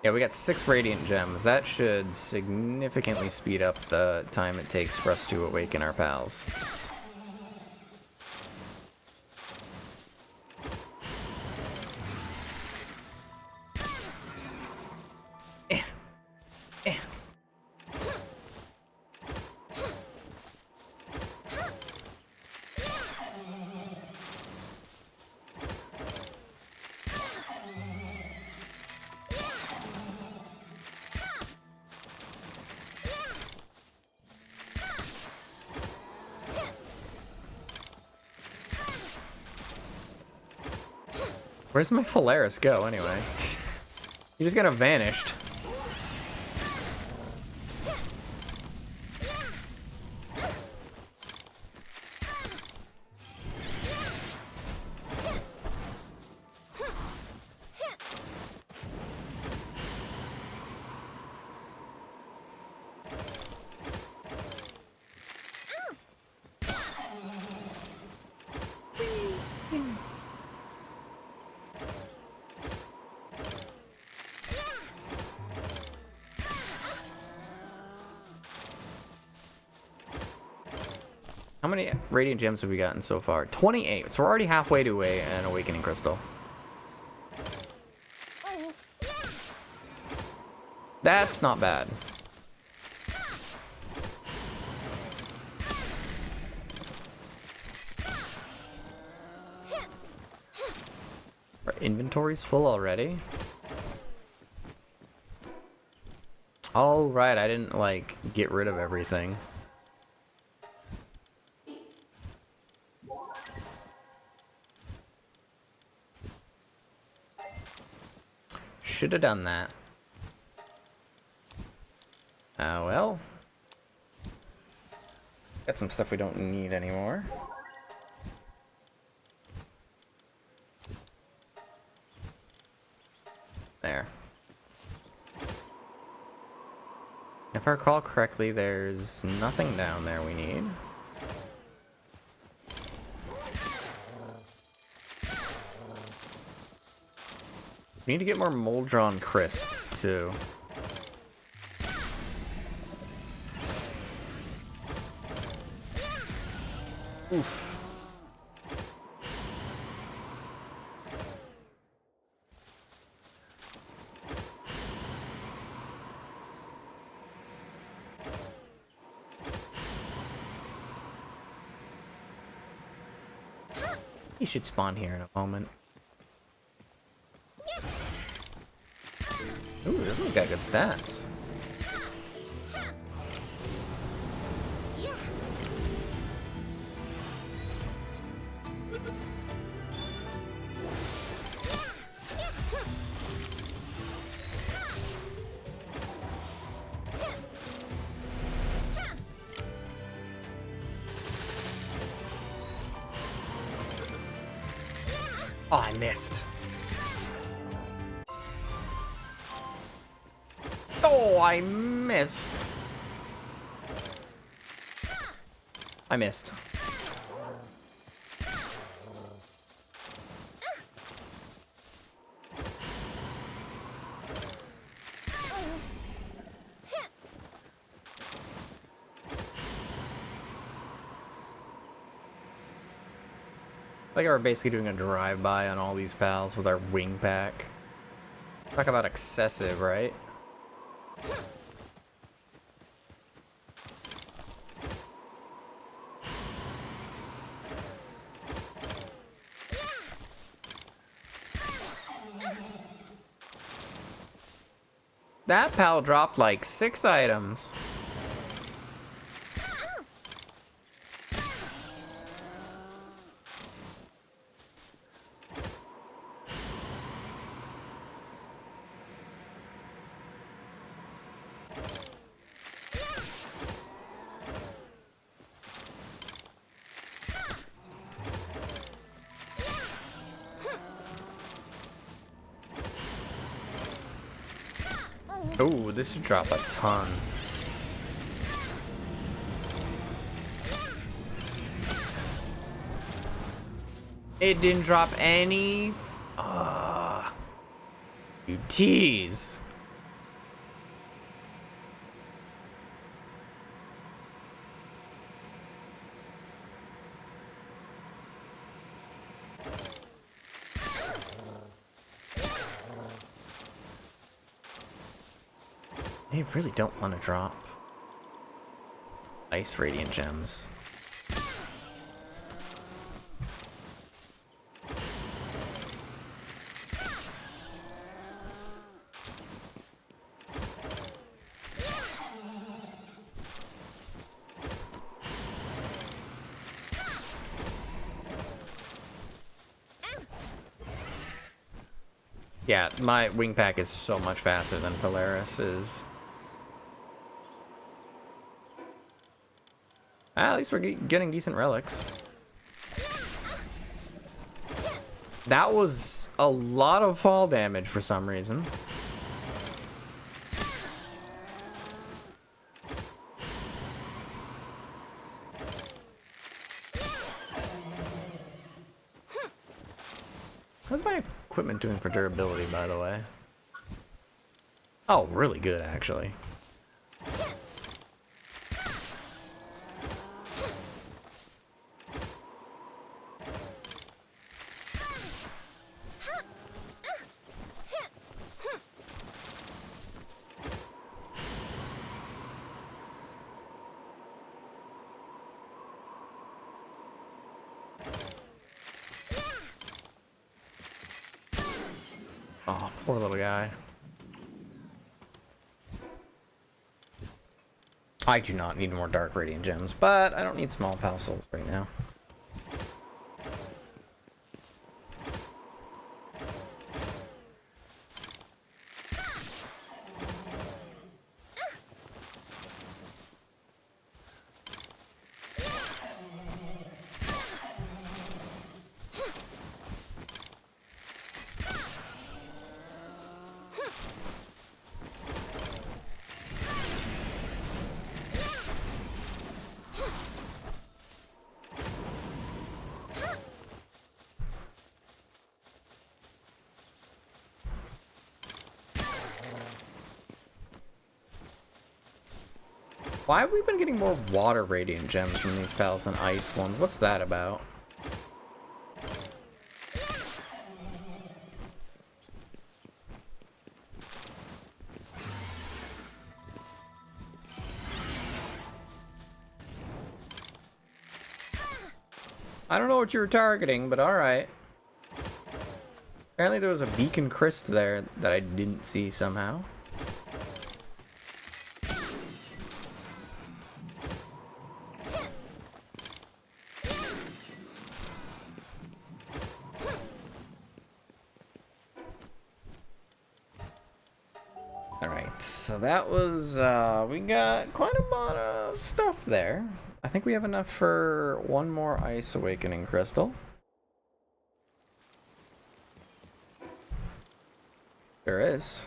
Yeah, we got 6 radiant gems. That should significantly speed up the time it takes for us to awaken our pals. Where's my Flareon go, anyway? He just kind of vanished. How many radiant gems have we gotten so far? 28. So we're already halfway to an awakening crystal. That's not bad. Our inventory's full already. All right, I didn't like get rid of everything. Should have done that. Well. Got some stuff we don't need anymore. There. If I recall correctly, there's nothing down there we need. We need to get more Moldron crysts, too. Oof. He should spawn here in a moment. Ooh, this one's got good stats. Oh, I missed. Oh, I missed. I missed. Like we're basically doing a drive-by on all these pals with our wing pack. Talk about excessive, right? That pal dropped like 6 items. Ooh, this should drop a ton. It didn't drop any. You tease. They really don't want to drop ice radiant gems. Yeah, my wing pack is so much faster than Polaris's. At least we're getting decent relics. That was a lot of fall damage for some reason. How's my equipment doing for durability, by the way? Oh, really good, actually. Poor little guy. I do not need more dark radiant gems, but I don't need small pal souls right now. Why have we been getting more water radiant gems from these pals than ice ones? What's that about? I don't know what you were targeting, but alright. Apparently there was a beacon crest there that I didn't see somehow. Alright, so that was, we got quite a lot of stuff there. I think we have enough for one more Ice Awakening Crystal. There is.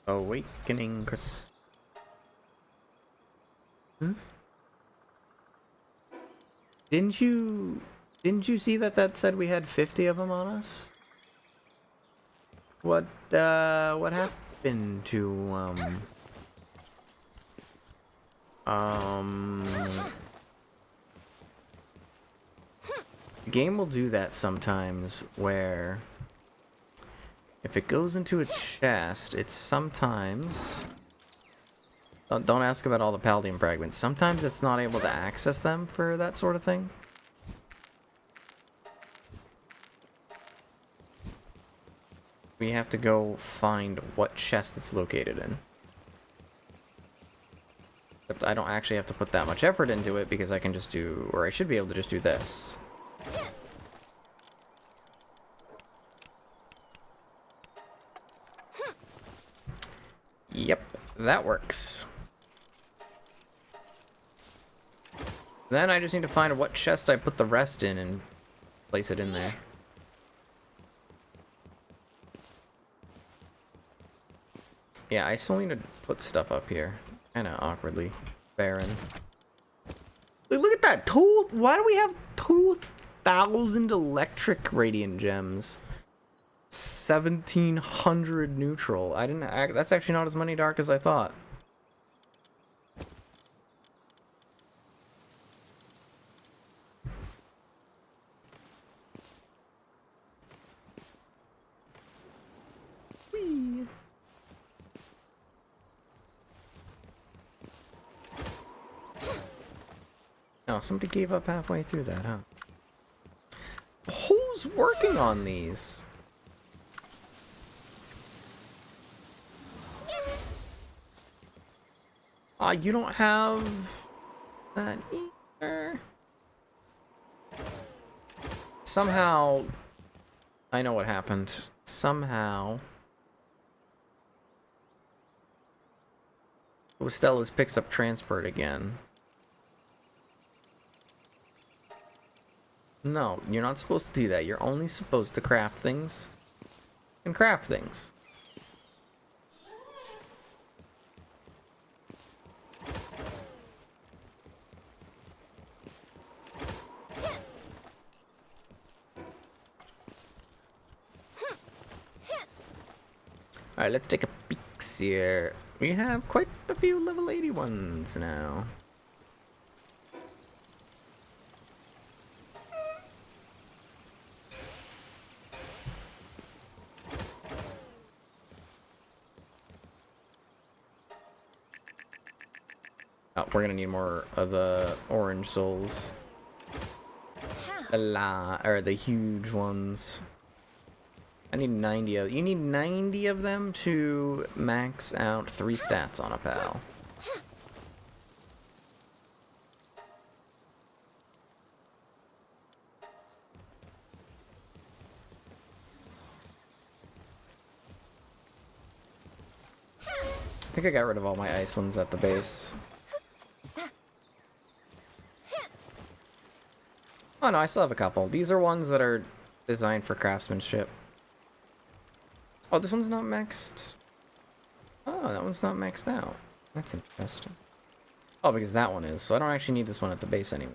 Awakening Crystal. Didn't you see that said we had 50 of them on us? What happened to the game will do that sometimes, where if it goes into a chest, it's sometimes, don't ask about all the Paldium fragments, sometimes it's not able to access them for that sort of thing. We have to go find what chest it's located in. Except I don't actually have to put that much effort into it, because I can just do, or I should be able to just do this. Yep, that works. Then I just need to find what chest I put the rest in and place it in there. Yeah, I still need to put stuff up here. Kinda awkwardly barren. Look at that! Why do we have 2,000 electric radiant gems? 1,700 neutral. That's actually not as many dark as I thought. Whee. Oh, somebody gave up halfway through that, huh? Who's working on these? You don't have that either. Somehow, I know what happened. Somehow, Stella's picks up transport again. No, you're not supposed to do that. You're only supposed to craft things and craft things. Alright, let's take a peek here. We have quite a few level 81s now. Oh, we're gonna need more of the orange souls. Or the huge ones. I need 90 of... You need 90 of them to max out 3 stats on a pal. I think I got rid of all my Icelands at the base. Oh no, I still have a couple. These are ones that are designed for craftsmanship. Oh, this one's not maxed. Oh, that one's not maxed out. That's interesting. Oh, because that one is. So I don't actually need this one at the base anymore.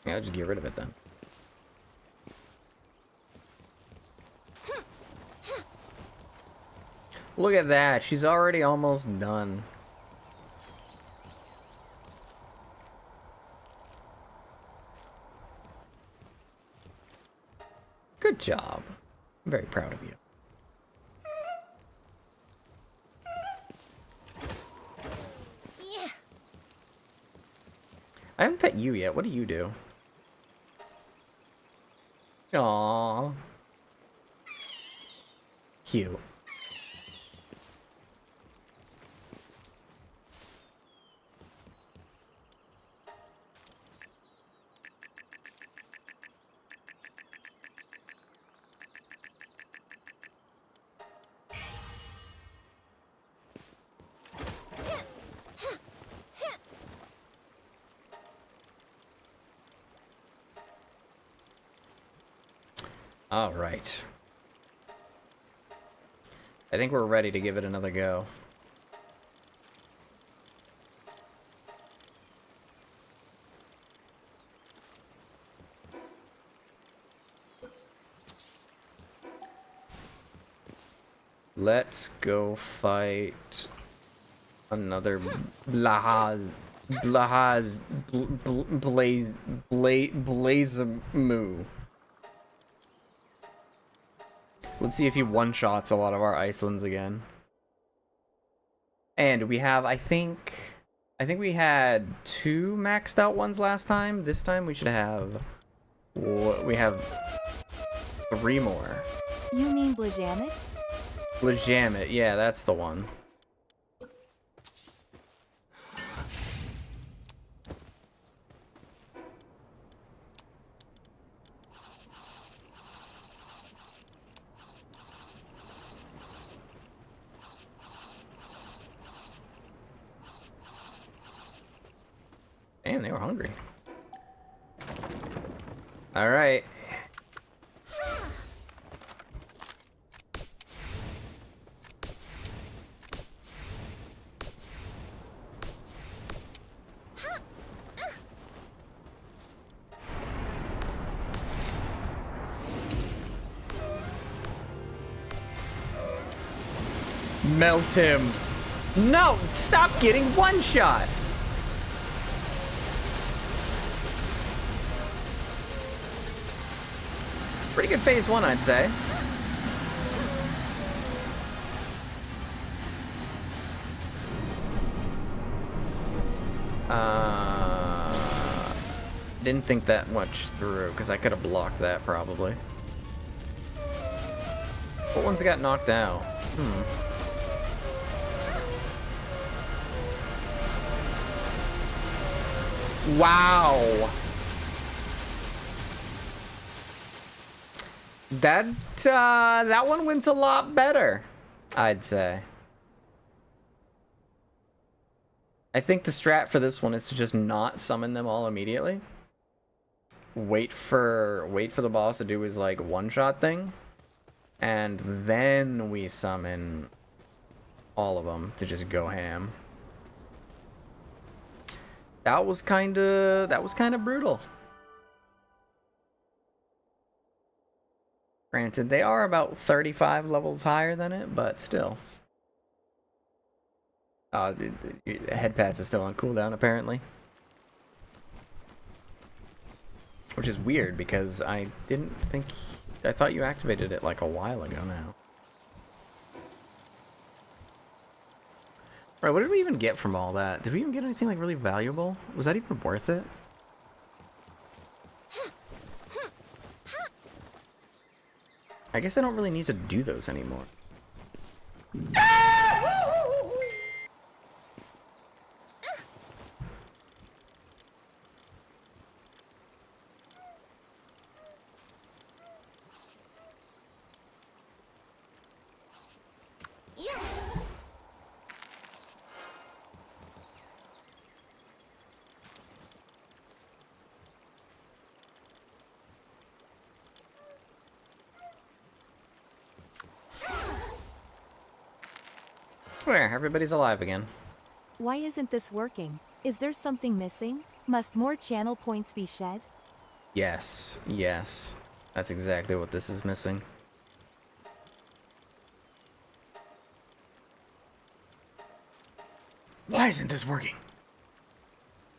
Yeah, I'll just get rid of it then. Look at that. She's already almost done. Good job. I'm very proud of you. Yeah. I haven't pet you yet. What do you do? Aww. Cute. All right. I think we're ready to give it another go. Let's go fight another Blaze Moo. Let's see if he one-shots a lot of our Icelands again. And we have, I think we had 2 maxed out ones last time. This time we should have, we have 3 more. You mean Blajamit? Blajamit, yeah, that's the one. Damn, they were hungry. All right. Melt him. No, stop getting one shot. Pretty good phase 1, I'd say. Didn't think that much through, because I could have blocked that, probably. What ones got knocked out? Wow! That one went a lot better, I'd say. I think the strat for this one is to just not summon them all immediately. Wait for the boss to do his like one-shot thing, and then we summon all of them to just go ham. That was kind of brutal. Granted, they are about 35 levels higher than it, but still. The head pads is still on cooldown, apparently. Which is weird, because I didn't think... I thought you activated it like a while ago now. Right, what did we even get from all that? Did we even get anything like really valuable? Was that even worth it? I guess I don't really need to do those anymore. Where? Everybody's alive again. Why isn't this working? Is there something missing? Must more channel points be shed? Yes, yes. That's exactly what this is missing. Why isn't this working?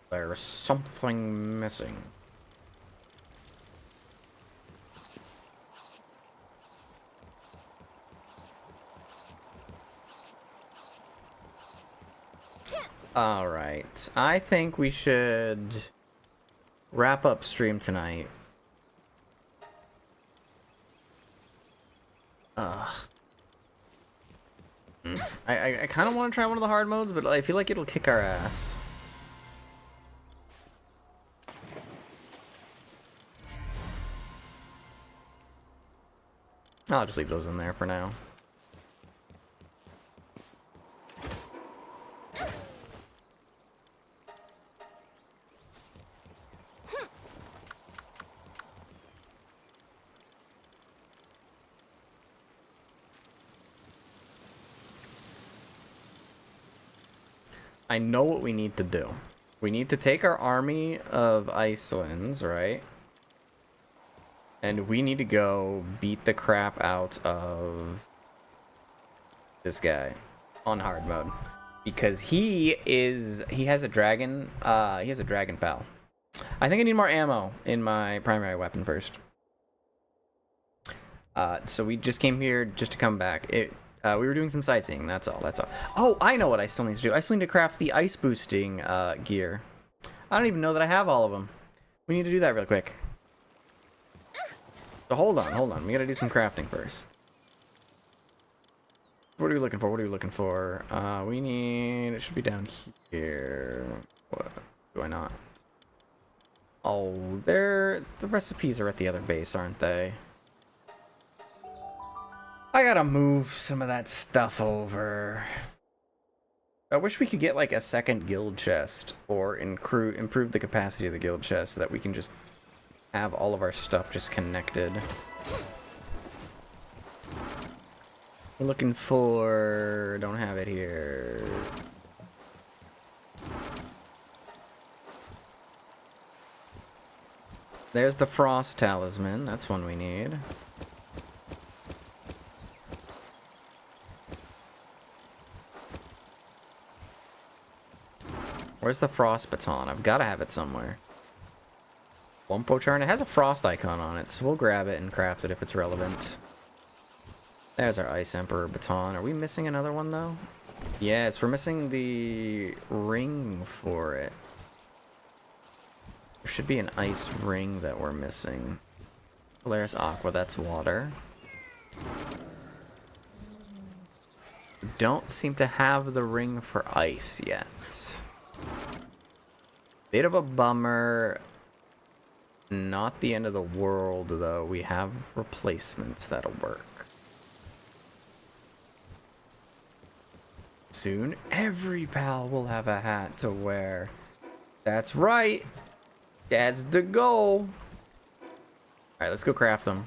There's something missing. Alright, I think we should wrap up stream tonight. Ugh. I kind of want to try one of the hard modes, but I feel like it'll kick our ass. I'll just leave those in there for now. I know what we need to do. We need to take our army of Icelands, right? And we need to go beat the crap out of this guy on hard mode. Because he has a dragon, he has a dragon pal. I think I need more ammo in my primary weapon first. So we just came here just to come back. We were doing some sightseeing, that's all. Oh, I know what I still need to do. I still need to craft the ice boosting gear. I don't even know that I have all of them. We need to do that real quick. So hold on. We gotta do some crafting first. What are we looking for? We need... It should be down here. What? Do I not? Oh, the recipes are at the other base, aren't they? I gotta move some of that stuff over. I wish we could get like a second guild chest or improve the capacity of the guild chest so that we can just have all of our stuff just connected. We're looking for... Don't have it here. There's the frost talisman. That's one we need. Where's the frost baton? I've got to have it somewhere. Wumpo charm. It has a frost icon on it, so we'll grab it and craft it if it's relevant. There's our ice emperor baton. Are we missing another one though? Yes, we're missing the ring for it. There should be an ice ring that we're missing. Polaris aqua, that's water. Don't seem to have the ring for ice yet. Bit of a bummer. Not the end of the world, though. We have replacements that'll work. Soon, every pal will have a hat to wear. That's right. That's the goal. Alright, let's go craft them.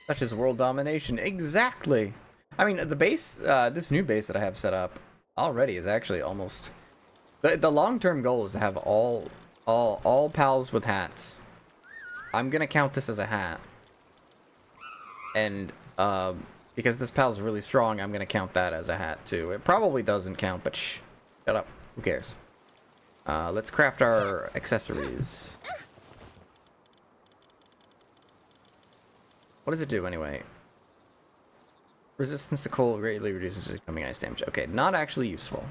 Such as world domination. Exactly. I mean, the base, this new base that I have set up already is actually almost... The long-term goal is to have all pals with hats. I'm gonna count this as a hat. And, because this pal's really strong, I'm gonna count that as a hat, too. It probably doesn't count, but shh. Shut up. Who cares? Let's craft our accessories. What does it do, anyway? Resistance to cold greatly reduces incoming ice damage. Okay, not actually useful.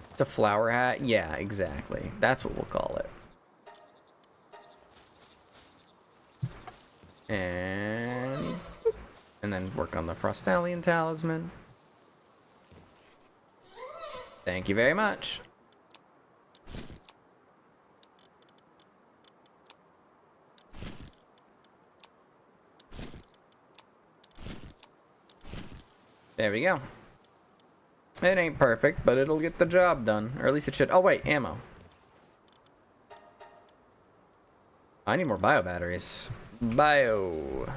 It's a flower hat? Yeah, exactly. That's what we'll call it. And then work on the Frostallion Talisman. Thank you very much. There we go. It ain't perfect, but it'll get the job done. Or at least it should. Oh, wait, ammo. I need more bio batteries. Bio.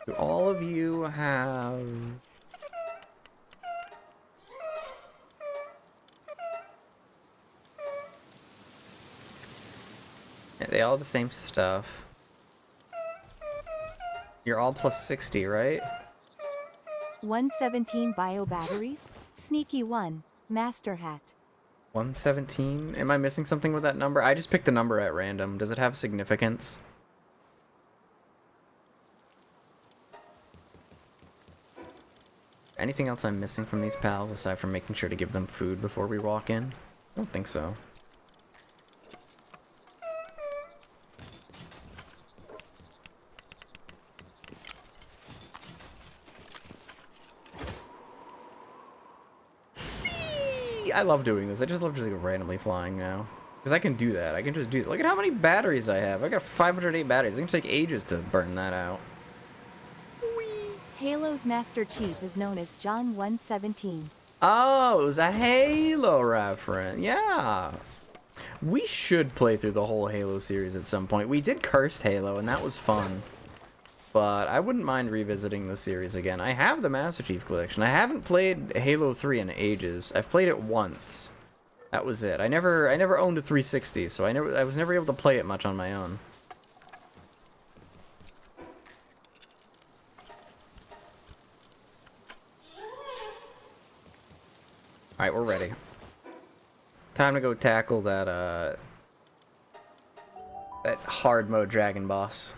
Do all of you have... Yeah, they all have the same stuff. You're all plus 60, right? 117 bio batteries? Sneaky one. Master hat. 117? Am I missing something with that number? I just picked a number at random. Does it have significance? Anything else I'm missing from these pals aside from making sure to give them food before we walk in? I don't think so. I love doing this. I just love just like randomly flying now. Because I can do that. I can just do that. Look at how many batteries I have. I got 508 batteries. It's going to take ages to burn that out. Halo's Master Chief is known as John 117. Oh, it was a Halo reference. Yeah. We should play through the whole Halo series at some point. We did Cursed Halo, and that was fun. But I wouldn't mind revisiting the series again. I have the Master Chief Collection. I haven't played Halo 3 in ages. I've played it once. That was it. I never owned a 360, so I was never able to play it much on my own. Alright, we're ready. Time to go tackle that hard mode dragon boss.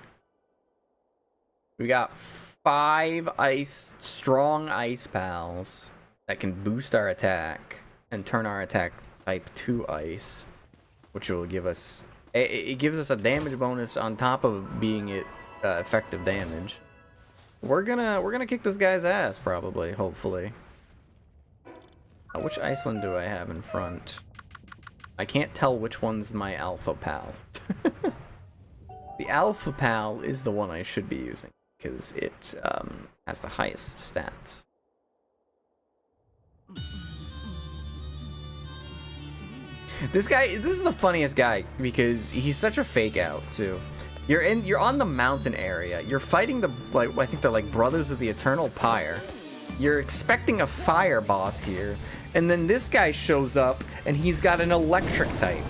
We got 5 strong ice pals that can boost our attack and turn our attack type to ice, which will give us it gives us a damage bonus on top of being effective damage. We're gonna kick this guy's ass probably, hopefully. Which Icelyn do I have in front? I can't tell which one's my alpha pal. The alpha pal is the one I should be using because it has the highest stats. This is the funniest guy because he's such a fake out too. You're on the mountain area. You're fighting the I think they're like Brothers of the Eternal Pyre. You're expecting a fire boss here, and then this guy shows up and he's got an electric type.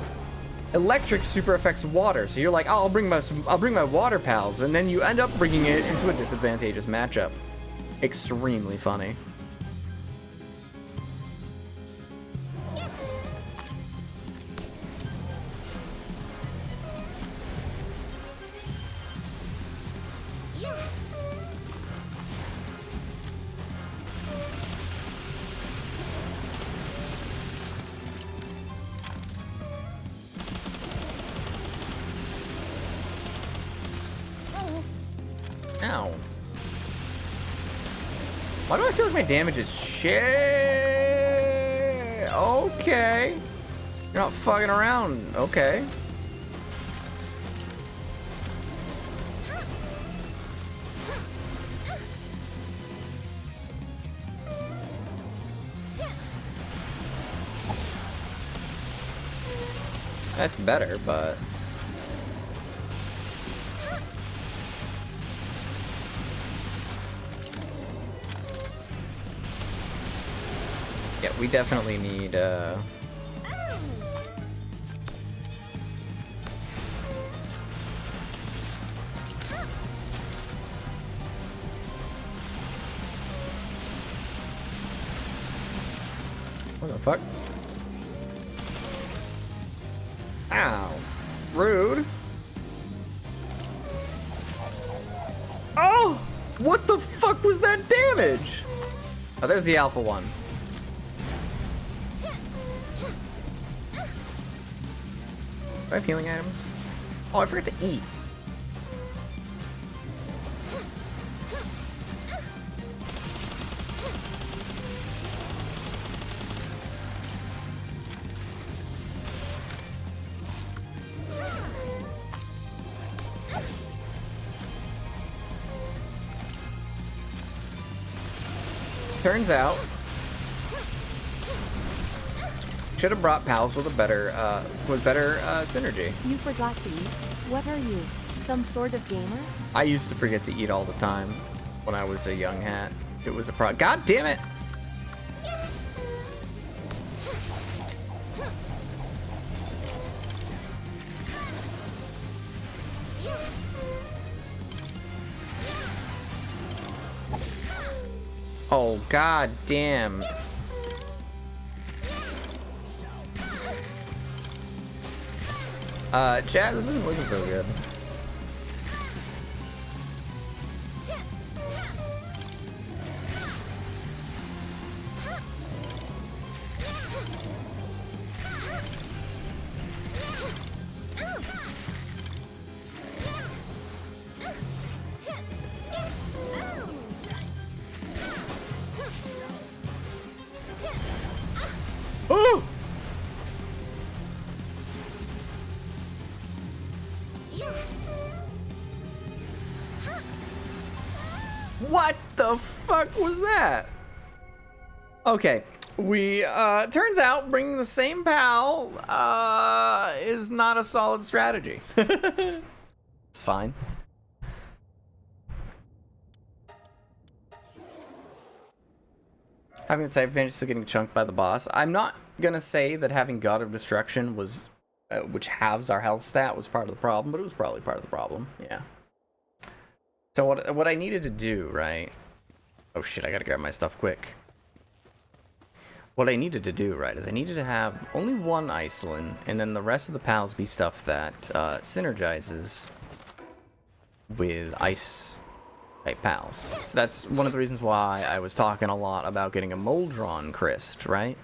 Electric super affects water, so you're like, oh, I'll bring my water pals, and then you end up bringing it into a disadvantageous matchup. Extremely funny. Ow. Why do I feel like my damage is shit? Okay. You're not fucking around. Okay. That's better, but... yeah, we definitely need, what the fuck? Ow. Rude. Oh! What the fuck was that damage? Oh, there's the alpha one. Do I have healing items? Oh, I forgot to eat. Turns out, should have brought pals with a better, synergy. You forgot to eat. What are you? Some sort of gamer? I used to forget to eat all the time when I was a young hat. It was a God damn it! Oh, god damn. Chat, this isn't looking so good. Oh! What the fuck was that? Okay, we, turns out bringing the same pal, is not a solid strategy. It's fine. Having the type advantage is still getting chunked by the boss. I'm not gonna say that having God of Destruction was, which halves our health stat, was part of the problem, but it was probably part of the problem, yeah. So what I needed to do, right? Oh shit, I gotta grab my stuff quick. What I needed to do, right, is I needed to have only one Icelyn, and then the rest of the pals be stuff that synergizes with ice type pals. So that's one of the reasons why I was talking a lot about getting a Moldron Crest, right?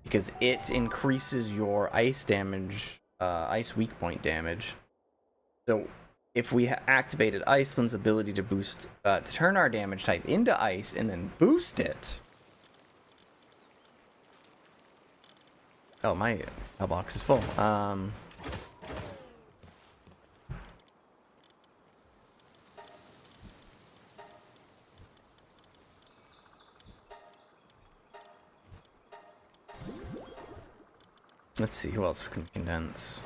Because it increases your ice damage, ice weak point damage. So if we activated Icelyn's ability to boost, to turn our damage type into ice and then boost it. Oh, my mailbox is full. Let's see, who else can condense?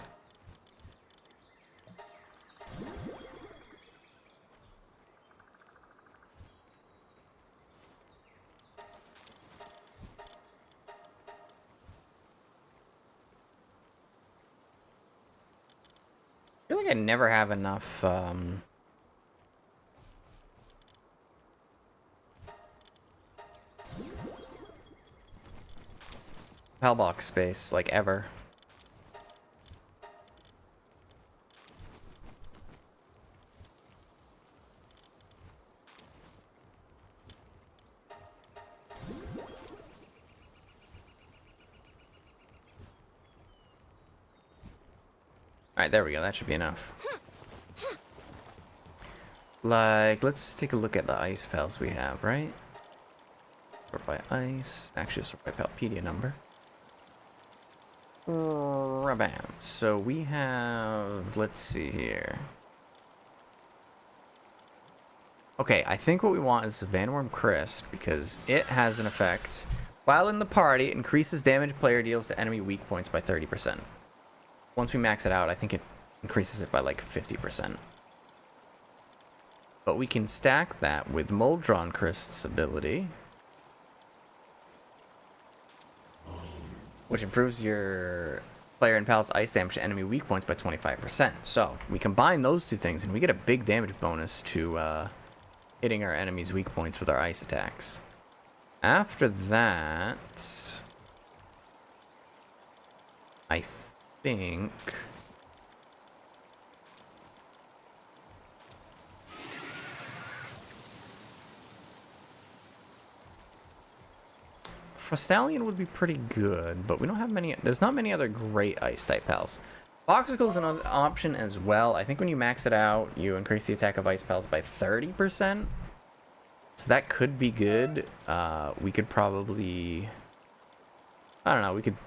I feel like I never have enough, Hellbox space, like, ever. Alright, there we go. That should be enough. Like, let's just take a look at the ice pals we have, right? Sort by ice. Actually, sort by Palpedia number. Bam. So we have, let's see here. Okay, I think what we want is the Vanworm Crest, because it has an effect. While in the party, it increases damage player deals to enemy weak points by 30%. Once we max it out, I think it increases it by like 50%. But we can stack that with Moldron Crest's ability, which improves your player and pal's ice damage to enemy weak points by 25%. So we combine those two things and we get a big damage bonus to hitting our enemies' weak points with our ice attacks. After that, I think... Frostallion would be pretty good, but we don't have many... There's not many other great Ice-type pals. Foxicle's an option as well. I think when you max it out, you increase the attack of Ice pals by 30%. So that could be good. We could probably... I don't know, we could...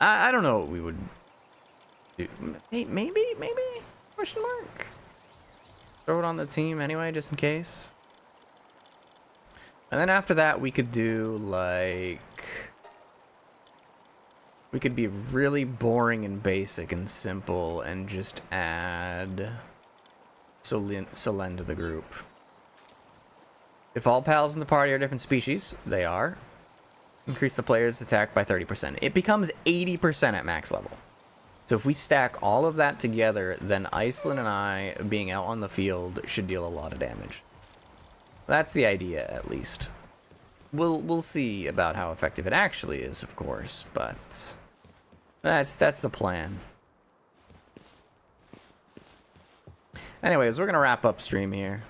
I don't know what we would do. Maybe? Question mark? Throw it on the team anyway, just in case. And then after that, we could do, like... We could be really boring and basic and simple and just add Solen to the group. If all pals in the party are different species, they are. Increase the player's attack by 30%. It becomes 80% at max level. So if we stack all of that together, then Icelyn and I being out on the field should deal a lot of damage. That's the idea, at least. We'll see about how effective it actually is, of course, but that's the plan. Anyways, we're gonna wrap up stream here.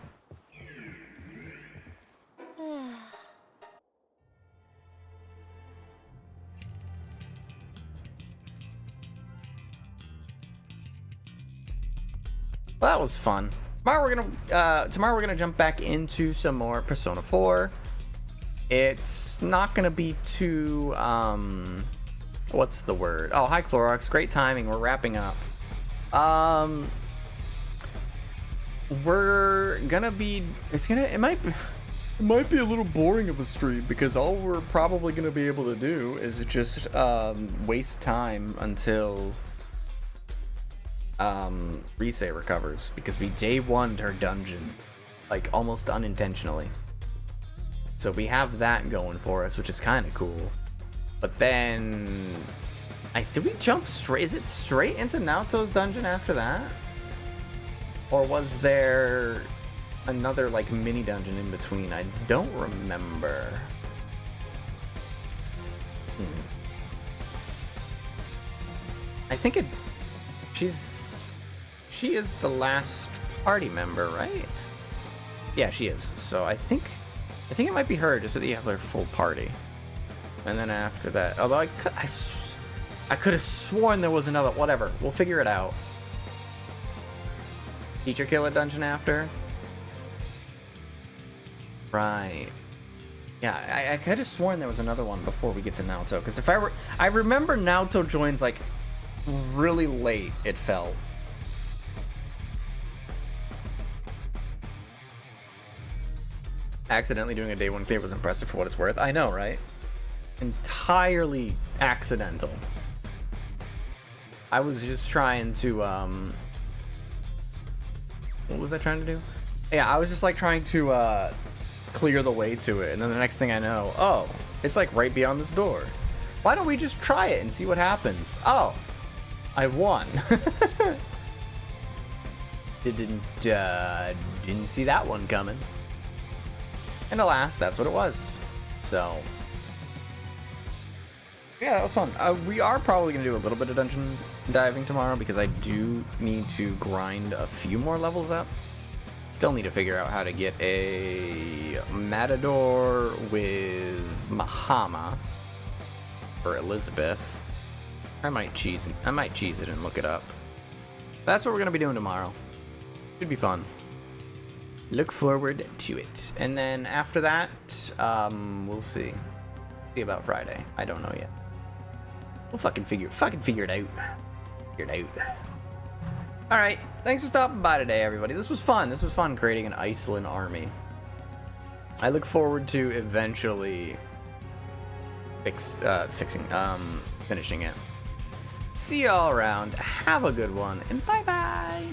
Well, that was fun. Tomorrow we're gonna jump back into some more Persona 4. It's not gonna be too what's the word? Oh, hi Clorox. Great timing. We're wrapping up. We're gonna be. It might be a little boring of a stream because all we're probably gonna be able to do is just waste time until Rise recovers, because we day one'd her dungeon like almost unintentionally. So we have that going for us, which is kind of cool. But then, did we jump straight? Is it straight into Naoto's dungeon after that? Or was there another like mini dungeon in between? I don't remember. I think she is the last party member, right? Yeah, she is. So I think it might be her, just so that you have her full party. And then after that, although I could have sworn there was another. Whatever, we'll figure it out. Teacher killer dungeon after. Right. Yeah, I could have sworn there was another one before we get to Naoto, because I remember Naoto joins like really late. It felt. Accidentally doing a day one clear was impressive for what it's worth. I know, right? Entirely accidental. I was just trying to what was I trying to do? Yeah, I was just like trying to clear the way to it, and then the next thing I know, oh, it's like right beyond this door. Why don't we just try it and see what happens? Oh, I won. Didn't see that one coming. And alas, that's what it was. So, yeah, that was fun. We are probably going to do a little bit of dungeon diving tomorrow, because I do need to grind a few more levels up. Still need to figure out how to get a Matador with Mahama for Elizabeth. I might cheese it and look it up. That's what we're going to be doing tomorrow. Should be fun. Look forward to it. And then after that, we'll see. See about Friday. I don't know yet. We'll fucking figure it out. Figure it out. Alright, thanks for stopping by today, everybody. This was fun. This was fun creating an Icelyn army. I look forward to eventually finishing it. See y'all around. Have a good one, and bye-bye.